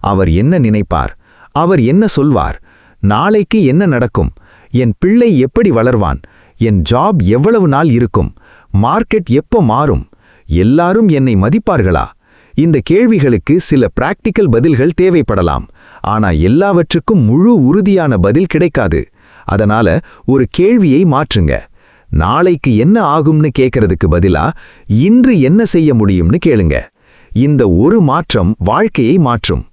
அவர் என்ன நினைப்பார்? அவர் என்ன சொல்வார்? நாளைக்கு என்ன நடக்கும்? என் பிள்ளை எப்படி வளர்வான்? என் ஜாப் எவ்வளவு நாள் இருக்கும்? மார்க்கெட் எப்போ மாறும்? எல்லாரும் என்னை மதிப்பார்களா? இந்த கேள்விகளுக்கு சில பிராக்டிக்கல் பதில்கள் தேவைப்படலாம். ஆனா எல்லாவற்றுக்கும் முழு உறுதியான பதில் கிடைக்காது. அதனால ஒரு கேள்வியை மாற்றுங்க. நாளைக்கு என்ன ஆகும்னு கேட்கறதுக்கு பதிலா இன்று என்ன செய்ய முடியும்னு கேளுங்க. இந்த ஒரு மாற்றம் வாழ்க்கையை மாற்றும்.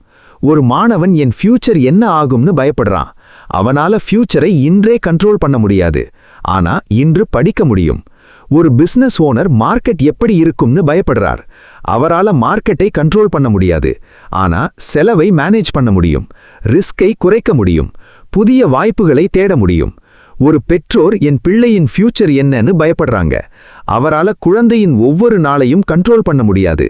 ஒரு மாணவன் என் ஃபியூச்சர் என்ன ஆகும்னு பயப்படுறான். அவனால ஃபியூச்சரை இன்றே கண்ட்ரோல் பண்ண முடியாது, ஆனா இன்று படிக்க முடியும். ஒரு பிசினஸ் ஓனர் மார்க்கெட் எப்படி இருக்கும்னு பயப்படுறார். அவரால மார்க்கெட்டை கண்ட்ரோல் பண்ண முடியாது, ஆனா செலவை மேனேஜ் பண்ண முடியும், ரிஸ்கை குறைக்க முடியும், புதிய வாய்ப்புகளை தேட முடியும். ஒரு பெற்றோர் என் பிள்ளையின் ஃபியூச்சர் என்னன்னு பயப்படுறாங்க. அவரால குழந்தையின் ஒவ்வொரு நாளையும் கண்ட்ரோல் பண்ண முடியாது.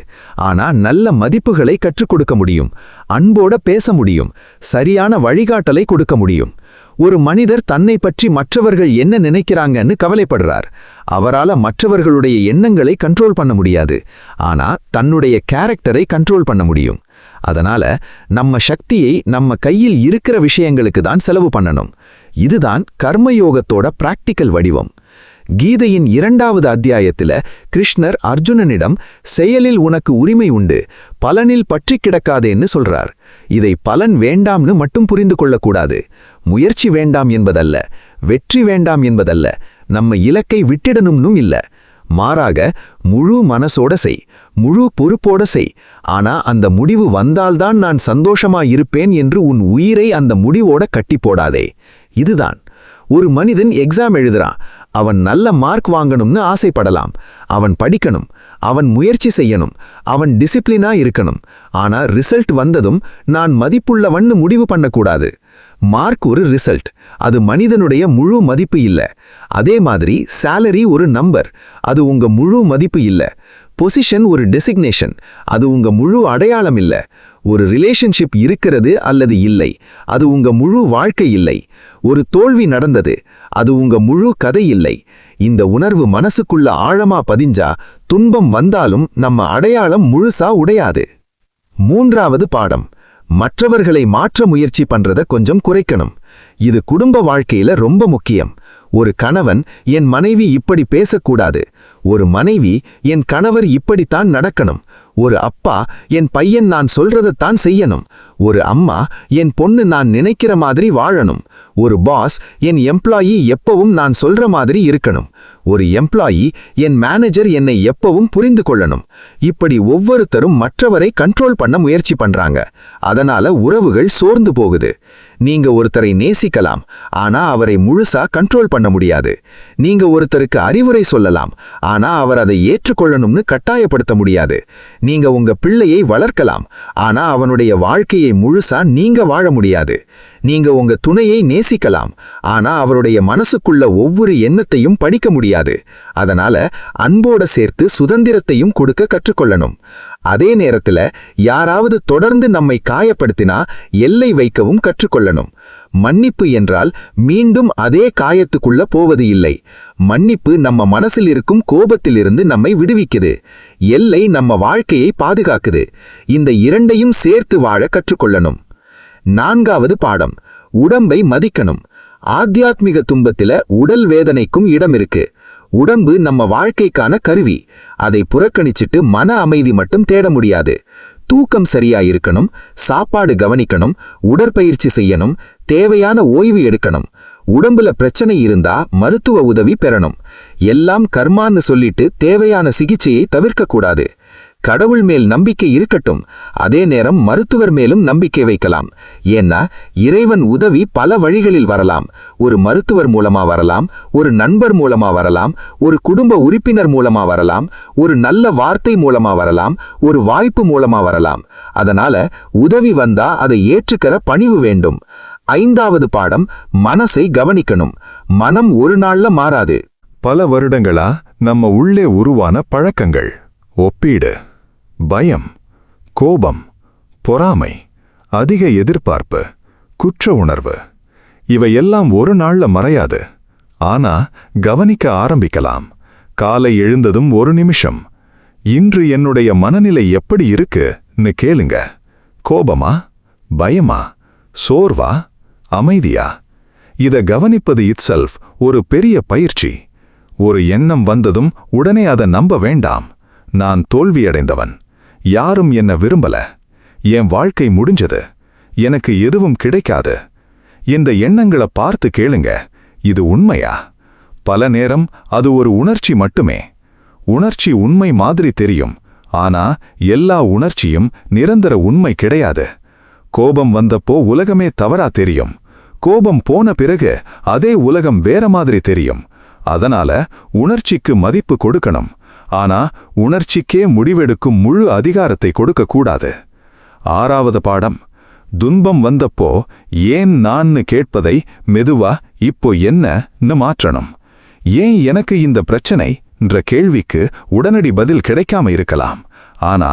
ஆனா நல்ல மதிப்புகளை கற்றுக் கொடுக்க முடியும், அன்போட பேச முடியும், சரியான வழிகாட்டலை கொடுக்க முடியும். ஒரு மனிதர் தன்னை பற்றி மற்றவர்கள் என்ன நினைக்கிறாங்கன்னு கவலைப்படுறார். அவரால மற்றவர்களுடைய எண்ணங்களை கண்ட்ரோல் பண்ண முடியாது. ஆனா தன்னுடைய கேரக்டரை கண்ட்ரோல் பண்ண முடியும். அதனால நம்ம சக்தியை நம்ம கையில் இருக்கிற விஷயங்களுக்கு தான் செலவு பண்ணணும். இதுதான் கர்மயோகத்தோட பிராக்டிக்கல் வடிவம். கீதையின் 2வது அத்தியாயத்துல கிருஷ்ணர் அர்ஜுனனிடம் செயலில் உனக்கு உரிமை உண்டு, பலனில் பற்றி கிடக்காதேன்னு சொல்றார். இதை பலன் வேண்டாம்னு மட்டும் புரிந்து கொள்ளக்கூடாது. முயற்சி வேண்டாம் என்பதல்ல, வெற்றி வேண்டாம் என்பதல்ல, நம்ம இலக்கை விட்டிடணும்னும் இல்ல. மாறாக முழு மனசோட செய், முழு பொறுப்போட செய். ஆனா அந்த முடிவு வந்தால்தான் நான் சந்தோஷமா இருப்பேன் என்று உன் உயிரை அந்த முடிவோட கட்டி போடாதே. இதுதான். ஒரு மனிதன் எக்ஸாம் எழுதுறான். அவன் நல்ல மார்க் வாங்கணும்னு ஆசைப்படலாம். அவன் படிக்கணும், அவன் முயற்சி செய்யணும், அவன் டிசிப்ளினா இருக்கணும். ஆனா ரிசல்ட் வந்ததும் நான் மதிப்புள்ளவன்னு முடிவு பண்ணக்கூடாது. மார்க் ஒரு ரிசல்ட், அது மனிதனுடைய முழு மதிப்பு இல்ல. அதே மாதிரி சேலரி ஒரு நம்பர், அது உங்க முழு மதிப்பு இல்ல. பொசிஷன் ஒரு டெசிக்னேஷன், அது உங்க முழு அடையாளம் இல்ல. ஒரு ரிலேஷன்ஷிப் இருக்கிறது அல்லது இல்லை, அது உங்க முழு வாழ்க்கை இல்லை. ஒரு தோல்வி நடந்தது, அது உங்க முழு கதை இல்லை. இந்த உணர்வு மனசுக்குள்ள ஆழமா பதிஞ்சா துன்பம் வந்தாலும் நம்ம அடையாளம் முழுசா உடையாது. 3வது பாடம், மற்றவர்களை மாற்ற முயற்சி பண்றத கொஞ்சம் குறைக்கணும். இது குடும்ப வாழ்க்கையில ரொம்ப முக்கியம். ஒரு கணவன் என் மனைவி இப்படி பேசக்கூடாது, ஒரு மனைவி என் கணவர் இப்படித்தான் நடக்கணும், ஒரு அப்பா என் பையன் நான் சொல்றதைத்தான் செய்யணும், ஒரு அம்மா என் பொண்ணு நான் நினைக்கிற மாதிரி வாழணும், ஒரு பாஸ் என் எம்ப்ளாயி எப்பவும் நான் சொல்ற மாதிரி இருக்கணும், ஒரு எம்ப்ளாயி என் மேனேஜர் என்னை எப்பவும் புரிந்து கொள்ளணும். இப்படி ஒவ்வொருத்தரும் மற்றவரை கண்ட்ரோல் பண்ண முயற்சி பண்றாங்க. அதனால உறவுகள் சோர்ந்து போகுது. நீங்க ஒருத்தரை நேசிக்கலாம், ஆனா அவரை முழுசா கண்ட்ரோல் பண்ண முடியாது. நீங்க ஒருத்தருக்கு அறிவுரை சொல்லலாம், ஆனா அவர் அதை ஏற்றுக்கொள்ளணும்னு கட்டாயப்படுத்த முடியாது. நீங்க உங்க பிள்ளையை வளர்க்கலாம், ஆனா அவனுடைய வாழ்க்கையை முழுசா நீங்க வாழ முடியாது. நீங்க உங்க துணையை நேசிக்கலாம், ஆனா அவருடைய மனசுக்குள்ள ஒவ்வொரு எண்ணத்தையும் படிக்க முடியாது. அதனால அன்போட சேர்த்து சுதந்திரத்தையும் கொடுக்க கற்றுக்கொள்ளணும். அதே நேரத்துல யாராவது தொடர்ந்து நம்மை காயப்படுத்தினா எல்லை வைக்கவும் கற்றுக்கொள்ளணும். மன்னிப்பு என்றால் மீண்டும் அதே காயத்துக்குள்ள போவது இல்லை. மன்னிப்பு நம்ம மனசில் இருக்கும் கோபத்திலிருந்து நம்மை விடுவிக்குது. எல்லை நம்ம வாழ்க்கையை பாதுகாக்குது. இந்த இரண்டையும் சேர்த்து வாழ கற்றுக்கொள்ளணும். 4வது பாடம், உடம்பை மதிக்கணும். ஆத்தியாத்மிக துன்பத்தில உடல் வேதனைக்கும் இடம் இருக்கு. உடம்பு நம்ம வாழ்க்கைக்கான கருவி. அதை புறக்கணிச்சிட்டு மன அமைதி மட்டும் தேட முடியாது. தூக்கம் சரியா இருக்கணும், சாப்பாடு கவனிக்கணும், உடற்பயிற்சி செய்யணும், தேவையான ஓய்வு எடுக்கணும். உடம்புல பிரச்சனை இருந்தா மருத்துவ உதவி பெறணும். எல்லாம் கர்மான்னு சொல்லிட்டு தேவையான சிகிச்சையை தவிர்க்கக்கூடாது. கடவுள் மேல் நம்பிக்கை இருக்கட்டும், அதே நேரம் மருத்துவர் மேலும் நம்பிக்கை வைக்கலாம். ஏன்னா இறைவன் உதவி பல வழிகளில் வரலாம். ஒரு மருத்துவர் மூலமா வரலாம், ஒரு நண்பர் மூலமா வரலாம், ஒரு குடும்ப உறுப்பினர் மூலமா வரலாம், ஒரு நல்ல வார்த்தை மூலமா வரலாம், ஒரு வாய்ப்பு மூலமா வரலாம். அதனால உதவி வந்தா அதை ஏற்றுக்கிற பணிவு வேண்டும். 5வது பாடம், மனசை கவனிக்கணும். மனம் ஒரு நாள்ல மாறாது. பல வருடங்களா நம்ம உள்ளே உருவான பழக்கங்கள், ஒப்பீடு, பயம், கோபம், பொறாமை, அதிக எதிர்பார்ப்பு, குற்ற உணர்வு, இவையெல்லாம் ஒரு நாள்ல மறையாது. ஆனா கவனிக்க ஆரம்பிக்கலாம். காலை எழுந்ததும் ஒரு நிமிஷம், இன்று என்னுடைய மனநிலை எப்படி இருக்குன்னு கேளுங்க. கோபமா, பயமா, சோர்வா, அமைதியா? இத கவனிப்பது இட்செல்ஃப் ஒரு பெரிய பயிற்சி. ஒரு எண்ணம் வந்ததும் உடனே அதை நம்ப வேண்டாம். நான் தோல்வியடைந்தவன், யாரும் என்ன விரும்பல, என் வாழ்க்கை முடிஞ்சது, எனக்கு எதுவும் கிடைக்காது. இந்த எண்ணங்களை பார்த்து கேளுங்க, இது உண்மையா? பல நேரம் அது ஒரு உணர்ச்சி மட்டுமே. உணர்ச்சி உண்மை மாதிரி தெரியும், ஆனா எல்லா உணர்ச்சியும் நிரந்தர உண்மை கிடையாது. கோபம் வந்தப்போ உலகமே தவறா தெரியும். கோபம் போன பிறகு அதே உலகம் வேற மாதிரி தெரியும். அதனால உணர்ச்சிக்கு மதிப்பு கொடுக்கணும், ஆனா உணர்ச்சிக்கே முடிவெடுக்கும் முழு அதிகாரத்தை கொடுக்க கூடாது. 6வது பாடம், துன்பம் வந்தப்போ ஏன் நான்னு கேட்பதை மெதுவா இப்போ என்னன்னு மாற்றணும். ஏன் எனக்கு இந்த பிரச்சனைன்ற கேள்விக்கு உடனடி பதில் கிடைக்காம இருக்கலாம். ஆனா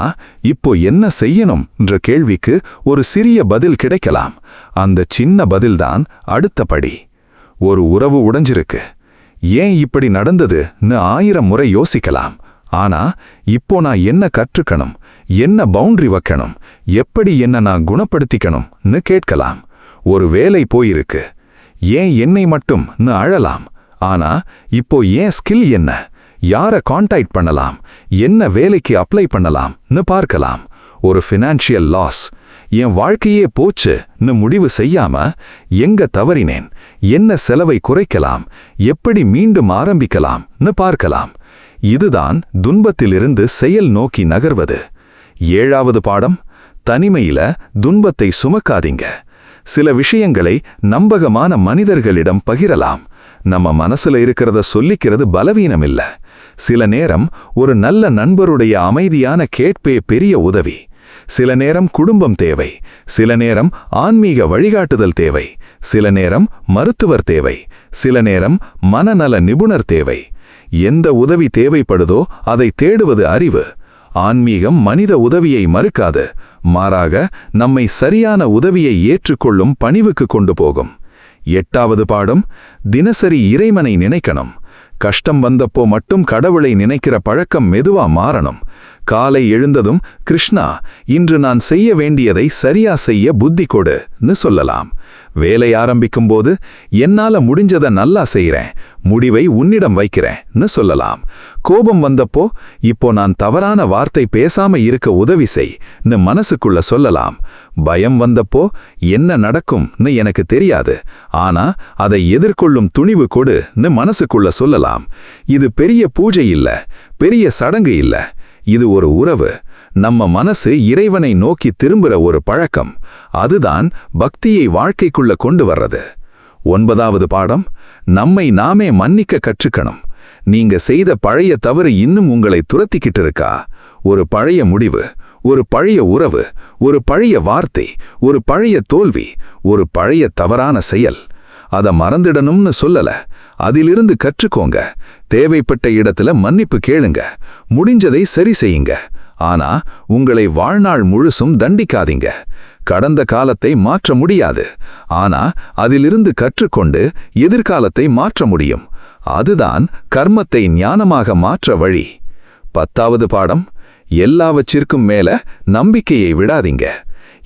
இப்போ என்ன செய்யணும்ன்ற கேள்விக்கு ஒரு சிறிய பதில் கிடைக்கலாம். அந்த சின்ன பதில்தான் அடுத்த படி. ஒரு உறவு உடைஞ்சிருக்கு, ஏன் இப்படி நடந்ததுன்னு 1000 முறை யோசிக்கலாம். ஆனா இப்போ நான் என்ன கற்றுக்கணும், என்ன பவுண்டரி வைக்கணும், எப்படி என்ன நான் குணப்படுத்திக்கணும்னு கேட்கலாம். ஒரு வேலை போயிருக்கு, ஏன் என்னை மட்டும்னு அழலாம். ஆனா இப்போ ஏன் ஸ்கில் என்ன, யாரை கான்டாக்ட் பண்ணலாம், என்ன வேலைக்கு அப்ளை பண்ணலாம்னு பார்க்கலாம். ஒரு ஃபினான்ஷியல் லாஸ், என் வாழ்க்கையே போச்சுன்னு முடிவு செய்யாம எங்க தவறினேன், என்ன செலவை குறைக்கலாம், எப்படி மீண்டும் ஆரம்பிக்கலாம்னு பார்க்கலாம். இதுதான் துன்பத்திலிருந்து செயல் நோக்கி நகர்வது. 7வது பாடம், தனிமையில துன்பத்தை சுமக்காதீங்க. சில விஷயங்களை நம்பகமான மனிதர்களிடம் பகிரலாம். நம்ம மனசுல இருக்கிறத சொல்லிக்கிறது பலவீனம் இல்ல. சில நேரம் ஒரு நல்ல நண்பருடைய அமைதியான கேட்பே பெரிய உதவி. சில நேரம் குடும்பம் தேவை, சில நேரம் ஆன்மீக வழிகாட்டுதல் தேவை, சில நேரம் மருத்துவர் தேவை, சில நேரம் மனநல நிபுணர் தேவை. எந்த உதவி தேவைப்படுதோ அதை தேடுவது அறிவு. ஆன்மீகம் மனித உதவியை மறுக்காது, மாறாக நம்மை சரியான உதவியை ஏற்றுக்கொள்ளும் பணிவுக்கு கொண்டு போகும். 8வது பாடம், தினசரி இறைவனை நினைக்கணும். கஷ்டம் வந்தப்போ மட்டும் கடவுளை நினைக்கிற பழக்கம் மெதுவா மாறணும். காலை எழுந்ததும், கிருஷ்ணா, இன்று நான் செய்ய வேண்டியதை சரியா செய்ய புத்தி கொடுன்னு சொல்லலாம். வேலை ஆரம்பிக்கும்போது, என்னால முடிஞ்சதை நல்லா செய்கிறேன், முடிவை உன்னிடம் வைக்கிறேன்னு சொல்லலாம். கோபம் வந்தப்போ, இப்போ நான் தவறான வார்த்தை பேசாம இருக்க உதவி செய்ன்னு மனசுக்குள்ள சொல்லலாம். பயம் வந்தப்போ, என்ன நடக்கும்னு எனக்கு தெரியாது, ஆனா அதை எதிர்கொள்ளும் துணிவு கொடுன்னு மனசுக்குள்ள சொல்லலாம். இது பெரிய பூஜை இல்ல, பெரிய சடங்கு இல்ல, இது ஒரு உறவு. நம்ம மனசு இறைவனை நோக்கி திரும்புற ஒரு பழக்கம். அதுதான் பக்தியை வாழ்க்கைக்குள்ள கொண்டு வர்றது. 9வது பாடம், நம்மை நாமே மன்னிக்க கற்றுக்கணும். நீங்க செய்த பழைய தவறு இன்னும் உங்களை துரத்திக்கிட்டு இருக்கா? ஒரு பழைய முடிவு, ஒரு பழைய உறவு, ஒரு பழைய வார்த்தை, ஒரு பழைய தோல்வி, ஒரு பழைய தவறான செயல். அதை மறந்துடணும்னு சொல்லல, அதிலிருந்து கற்றுக்கோங்க. தேவைப்பட்ட இடத்துல மன்னிப்பு கேளுங்க, முடிஞ்சதை சரி செய்யுங்க. ஆனா உங்களை வாழ்நாள் முழுசும் தண்டிக்காதீங்க. கடந்த காலத்தை மாற்ற முடியாது, ஆனா அதிலிருந்து கற்றுக்கொண்டு எதிர்காலத்தை மாற்ற முடியும். அதுதான் கர்மத்தை ஞானமாக மாற்ற வழி. 10வது பாடம், எல்லாவற்றிற்கும் மேல நம்பிக்கையை விடாதீங்க.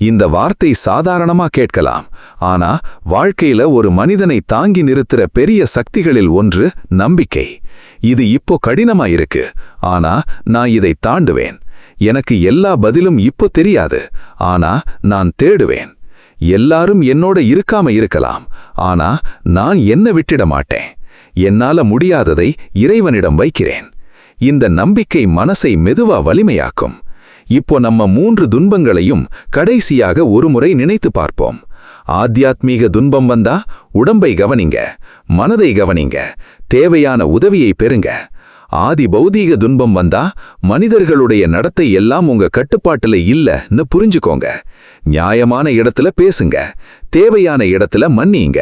இந்த வார்த்தை சாதாரணமா கேட்கலாம், ஆனா வாழ்க்கையில ஒரு மனிதனை தாங்கி நிறுத்துற பெரிய சக்திகளில் ஒன்று நம்பிக்கை. இது இப்போ கடினமா இருக்கு, ஆனா நான் இதை தாண்டுவேன். எனக்கு எல்லா பதிலும் இப்போ தெரியாது, ஆனா நான் தேடுவேன். எல்லாரும் என்னோட இருக்காம இருக்கலாம், ஆனா நான் என்ன விட்டிட மாட்டேன். என்னால முடியாததை இறைவனிடம் வைக்கிறேன். இந்த நம்பிக்கை மனசை மெதுவா வலிமையாக்கும். இப்போ நம்ம 3 துன்பங்களையும் கடைசியாக ஒருமுறை நினைத்து பார்ப்போம். ஆத்தியாத்மீக துன்பம் வந்தா உடம்பை கவனிங்க, மனதை கவனிங்க, தேவையான உதவியை பெறுங்க. ஆதி பௌதீக துன்பம் வந்தா மனிதர்களுடைய நடத்தை எல்லாம் உங்க கட்டுப்பாட்டுல இல்லன்னு புரிஞ்சுக்கோங்க. நியாயமான இடத்துல பேசுங்க, தேவையான இடத்துல மன்னியுங்க,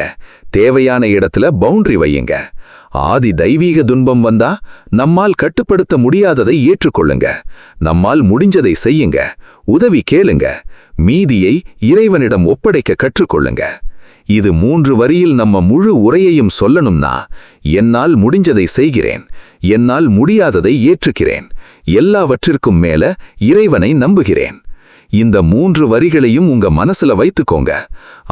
தேவையான இடத்துல பவுண்டரி வையுங்க. ஆதி தெய்வீக துன்பம் வந்தா நம்மால் கட்டுப்படுத்த முடியாததை ஏற்றுக்கொள்ளுங்க, நம்மால் முடிஞ்சதை செய்யுங்க, உதவி கேளுங்க, மீதியை இறைவனிடம் ஒப்படைக்க கற்றுக்கொள்ளுங்க. இது 3 வரியில் நம்ம முழு உரையையும் சொல்லணும்னா, என்னால் முடிஞ்சதை செய்கிறேன், என்னால் முடியாததை ஏற்றுக்கிறேன், எல்லாவற்றிற்கும் மேல இறைவனை நம்புகிறேன். இந்த 3 வரிகளையும் உங்க மனசுல வைத்துக்கோங்க.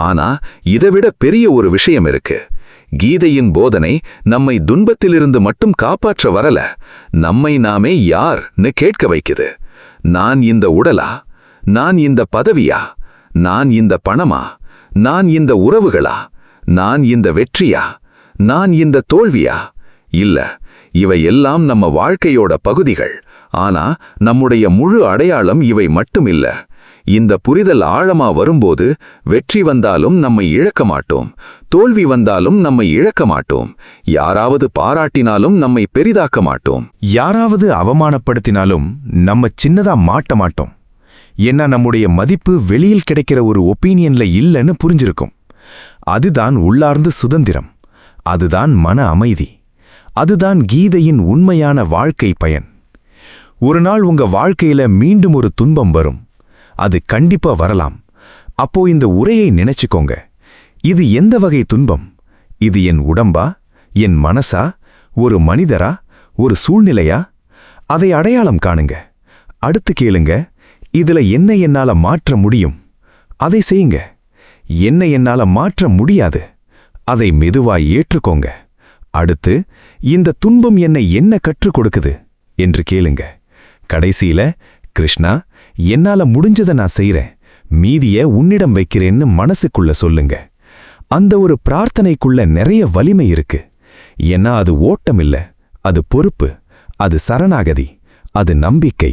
ஆனா இதைவிட பெரிய ஒரு விஷயம் இருக்கு. கீதையின் போதனை நம்மை துன்பத்திலிருந்து மட்டும் காப்பாற்ற வரல, நம்மை நாமே யார்னு கேட்க வைக்குது. நான் இந்த உடலா? நான் இந்த பதவியா? நான் இந்த பணமா? நான் இந்த உறவுகளா? நான் இந்த வெற்றியா? நான் இந்த தோல்வியா? இல்ல, இவை எல்லாம் நம்ம வாழ்க்கையோட பகுதிகள். ஆனா நம்முடைய முழு அடையாளம் இவை மட்டுமில்ல. இந்த புரிதல் ஆழமா வரும்போது வெற்றி வந்தாலும் நம்மை இழக்க மாட்டோம், தோல்வி வந்தாலும் நம்மை இழக்க மாட்டோம், யாராவது பாராட்டினாலும் நம்மை பெரிதாக்க மாட்டோம், யாராவது அவமானப்படுத்தினாலும் நம்ம சின்னதா மாட்ட மாட்டோம். ஏன்னா நம்முடைய மதிப்பு வெளியில் கிடைக்கிற ஒரு ஒப்பீனியன்ல இல்லைன்னு புரிஞ்சிருக்கும். அதுதான் உள்ளார்ந்த சுதந்திரம், அதுதான் மன அமைதி, அதுதான் கீதையின் உண்மையான வாழ்க்கை பயன். ஒரு நாள் உங்க வாழ்க்கையில மீண்டும் ஒரு துன்பம் வரும். அது கண்டிப்பா வரலாம். அப்போ இந்த உரையை நினைச்சுக்கோங்க. இது எந்த வகை துன்பம்? இது என் உடம்பா, என் மனசா, ஒரு மனிதரா, ஒரு சூழ்நிலையா? அதை அடையாளம் காணுங்க. அடுத்து கேளுங்க, இதுல என்ன என்னால மாற்ற முடியும்? அதை செய்யுங்க. என்ன என்னால மாற்ற முடியாது? அதை மெதுவாய் ஏற்றுக்கோங்க. அடுத்து, இந்த துன்பம் என்னை என்ன கற்றுக் கொடுக்குது என்று கேளுங்க. கடைசியில, கிருஷ்ணா, என்னால முடிஞ்சதை நான் செய்றேன், மீதிய உன்னிடம் வைக்கிறேன்னு மனசுக்குள்ள சொல்லுங்க. அந்த ஒரு பிரார்த்தனைக்குள்ள நிறைய வலிமை இருக்கு. ஏன்னா அது ஓட்டம் இல்ல, அது பொறுப்பு, அது சரணாகதி, அது நம்பிக்கை,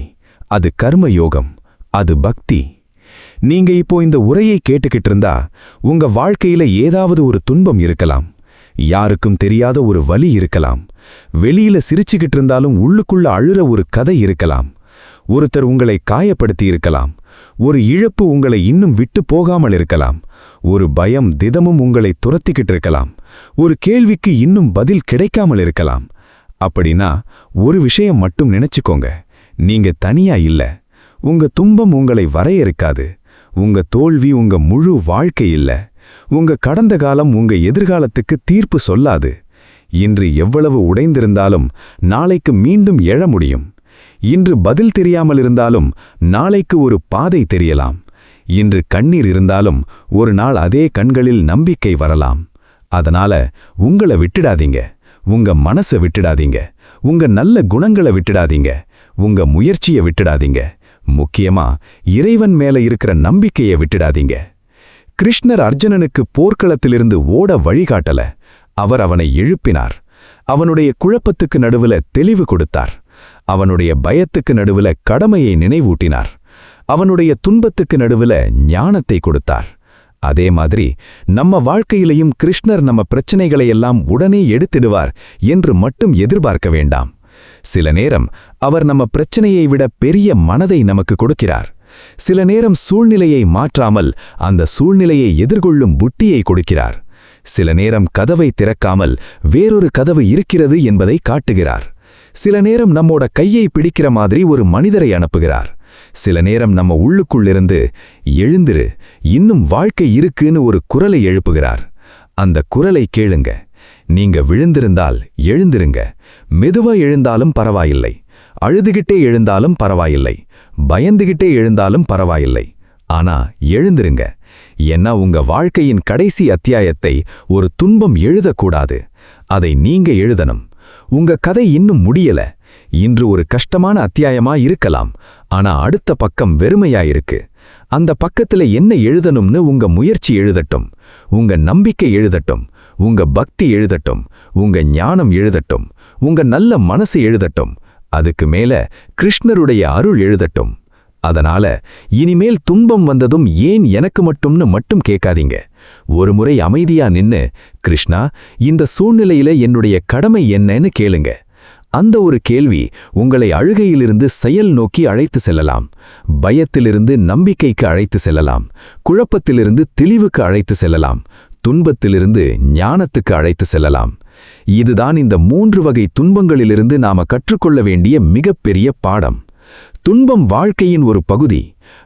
அது கர்மயோகம், அது பக்தி. நீங்க இப்போ இந்த உரையை கேட்டுக்கிட்டு இருந்தா உங்க வாழ்க்கையில ஏதாவது ஒரு துன்பம் இருக்கலாம், யாருக்கும் தெரியாத ஒரு வலி இருக்கலாம், வெளியில சிரிச்சுக்கிட்டு இருந்தாலும் உள்ளுக்குள்ள அழுற ஒரு கதை இருக்கலாம், ஒருத்தர் உங்களை காயப்படுத்தி இருக்கலாம், ஒரு இழப்பு உங்களை இன்னும் விட்டு போகாமல் இருக்கலாம், ஒரு பயம் தினமும் உங்களை துரத்திக்கிட்டு இருக்கலாம், ஒரு கேள்விக்கு இன்னும் பதில் கிடைக்காமல் இருக்கலாம். அப்படின்னா ஒரு விஷயம் மட்டும் நினைச்சுக்கோங்க, நீங்க தனியா இல்ல. உங்க துன்பம் உங்களை வரையறுக்காது. உங்க தோல்வி உங்க முழு வாழ்க்கை இல்ல. உங்க கடந்த காலம் உங்க எதிர்காலத்துக்கு தீர்ப்பு சொல்லாது. இன்று எவ்வளவு உடைந்திருந்தாலும் நாளைக்கு மீண்டும் எழ முடியும். இன்று பதில் தெரியாமல் இருந்தாலும் நாளைக்கு ஒரு பாதை தெரியலாம். இன்று கண்ணீர் இருந்தாலும் ஒரு நாள் அதே கண்களில் நம்பிக்கை வரலாம். அதனால உங்களை விட்டுடாதீங்க, உங்க மனசை விட்டுடாதீங்க, உங்க நல்ல குணங்களை விட்டுடாதீங்க, உங்க முயற்சியை விட்டுடாதீங்க, முக்கியமா இறைவன் மேல இருக்கிற நம்பிக்கையை விட்டுடாதீங்க. கிருஷ்ணர் அர்ஜுனனுக்கு போர்க்களத்திலிருந்து ஓட வழிகாட்டல, அவர் அவனை எழுப்பினார். அவனுடைய குழப்பத்துக்கு நடுவுல தெளிவு கொடுத்தார். அவனுடைய பயத்துக்கு நடுவுல கடமையை நினைவூட்டினார். அவனுடைய துன்பத்துக்கு நடுவுல ஞானத்தை கொடுத்தார். அதே மாதிரி நம்ம வாழ்க்கையிலையும் கிருஷ்ணர் நம்ம பிரச்சனைகளை எல்லாம் உடனே எடுத்திடுவார் என்று மட்டும் எதிர்பார்க்க வேண்டாம். சில நேரம் அவர் நம்ம பிரச்சனையை விட பெரிய மனதை நமக்கு கொடுக்கிறார். சில நேரம் சூழ்நிலையை மாற்றாமல் அந்த சூழ்நிலையை எதிர்கொள்ளும் புத்தியை கொடுக்கிறார். சில நேரம் கதவை திறக்காமல் வேறொரு கதவு இருக்கிறது என்பதை காட்டுகிறார். சில நேரம் நம்மோட கையை பிடிக்கிற மாதிரி ஒரு மனிதரை அனுப்புகிறார். சில நேரம் நம்ம உள்ளுக்குள்ளிருந்து எழுந்திரு, இன்னும் வாழ்க்கை இருக்குன்னு ஒரு குரலை எழுப்புகிறார். அந்த குரலை கேளுங்க. நீங்க விழுந்திருந்தால் எழுந்திருங்க. மெதுவா எழுந்தாலும் பரவாயில்லை, அழுதுகிட்டே எழுந்தாலும் பரவாயில்லை, பயந்துகிட்டே எழுந்தாலும் பரவாயில்லை. ஆனா எழுந்திருங்க. ஏன்னா உங்க வாழ்க்கையின் கடைசி அத்தியாயத்தை ஒரு துன்பம் எழுதக்கூடாது, அதை நீங்க எழுதணும். உங்க கதை இன்னும் முடியல. இன்று ஒரு கஷ்டமான அத்தியாயமா இருக்கலாம், ஆனா அடுத்த பக்கம் வெறுமையாயிருக்கு. அந்த பக்கத்துல என்ன எழுதணும்னு உங்க முயற்சி எழுதட்டும், உங்க நம்பிக்கை எழுதட்டும், உங்க பக்தி எழுதட்டும், உங்க ஞானம் எழுதட்டும், உங்க நல்ல மனசு எழுதட்டும். அதுக்கு மேல கிருஷ்ணருடைய அருள் எழுதட்டும். அதனால இனிமேல் துன்பம் வந்ததும் ஏன் எனக்கு மட்டும் கேட்காதீங்க. ஒருமுறை அமைதியா நின்னு, கிருஷ்ணா, இந்த சூழ்நிலையில என்னுடைய கடமை என்னன்னு கேளுங்க. அந்த ஒரு கேள்வி உங்களை அழுகையிலிருந்து செயல் நோக்கி அழைத்து செல்லலாம், பயத்திலிருந்து நம்பிக்கைக்கு அழைத்து செல்லலாம், குழப்பத்திலிருந்து தெளிவுக்கு அழைத்து செல்லலாம், துன்பத்திலிருந்து ஞானத்துக்கு அழைத்து செல்லலாம். இதுதான் இந்த 3 வகை துன்பங்களிலிருந்து நாம கற்றுக்கொள்ள வேண்டிய மிகப்பெரிய பாடம். துன்பம் வாழ்க்கையின் ஒரு பகுதி.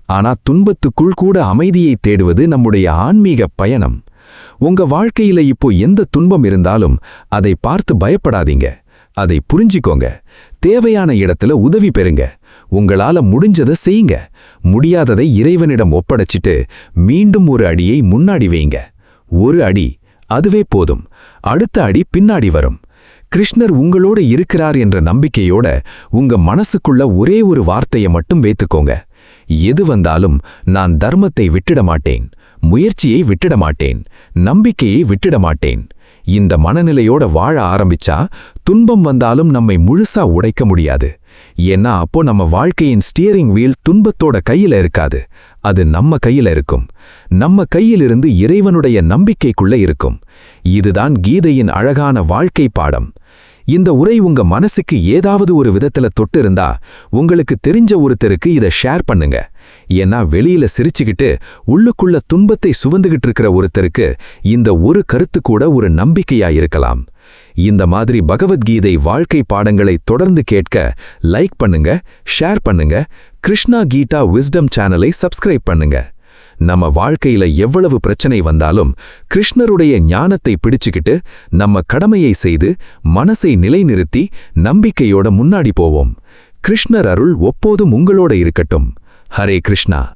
ஆனா துன்பத்துக்குள் கூட அமைதியை தேடுவது நம்முடைய ஆன்மீக பயணம். உங்க வாழ்க்கையில இப்போ எந்த துன்பம் இருந்தாலும் அதை பார்த்து பயப்படாதீங்க, அதை புரிஞ்சிக்கோங்க. தேவையான இடத்துல உதவி பெறுங்க. உங்களால முடிஞ்சதை செய்யுங்க. முடியாததை இறைவனிடம் ஒப்படைச்சிட்டு மீண்டும் ஒரு அடியை முன்னாடி வைங்க. ஒரு அடி, அதுவே போதும். அடுத்த அடி பின்னாடி வரும். கிருஷ்ணர் உங்களோட இருக்கிறார் என்ற நம்பிக்கையோட உங்க மனசுக்குள்ள ஒரே ஒரு வார்த்தையை மட்டும் வைத்துக்கோங்க. எது வந்தாலும் நான் தர்மத்தை விட்டுட மாட்டேன், முயற்சியை விட்டுட மாட்டேன், நம்பிக்கையை விட்டுட மாட்டேன். இந்த மனநிலையோட வாழ ஆரம்பிச்சா துன்பம் வந்தாலும் நம்மை முழுசா உடைக்க முடியாது. ஏன்னா அப்போ நம்ம வாழ்க்கையின் ஸ்டியரிங் வீல் துன்பத்தோட கையில இருக்காது, அது நம்ம கையில இருக்கும். நம்ம கையிலிருந்து இறைவனுடைய நம்பிக்கைக்குள்ள இருக்கும். இதுதான் கீதையின் அழகான வாழ்க்கை பாடம். இந்த உரை உங்க மனசுக்கு ஏதாவது ஒரு விதத்துல தொட்டு இருந்தா உங்களுக்கு தெரிஞ்ச ஒருத்தருக்கு இதை ஷேர் பண்ணுங்க. ஏன்னா வெளியில சிரிச்சுக்கிட்டு உள்ளுக்குள்ள துன்பத்தை சுமந்துகிட்டு இருக்கிற ஒருத்தருக்கு இந்த ஒரு கருத்து கூட ஒரு நம்பிக்கையா இருக்கலாம். இந்த மாதிரி பகவத்கீதை வாழ்க்கை பாடங்களை தொடர்ந்து கேட்க லைக் பண்ணுங்க, ஷேர் பண்ணுங்க, கிருஷ்ணா கீதா விஸ்டம் சேனலை சப்ஸ்கிரைப் பண்ணுங்க. நம்ம வாழ்க்கையில எவ்வளவு பிரச்சனை வந்தாலும் கிருஷ்ணருடைய ஞானத்தை பிடிச்சுக்கிட்டு நம்ம கடமையை செய்து மனசை நிலைநிறுத்தி நம்பிக்கையோட முன்னாடி போவோம். கிருஷ்ணர் அருள் எப்போதும் உங்களோட இருக்கட்டும். ஹரே கிருஷ்ணா.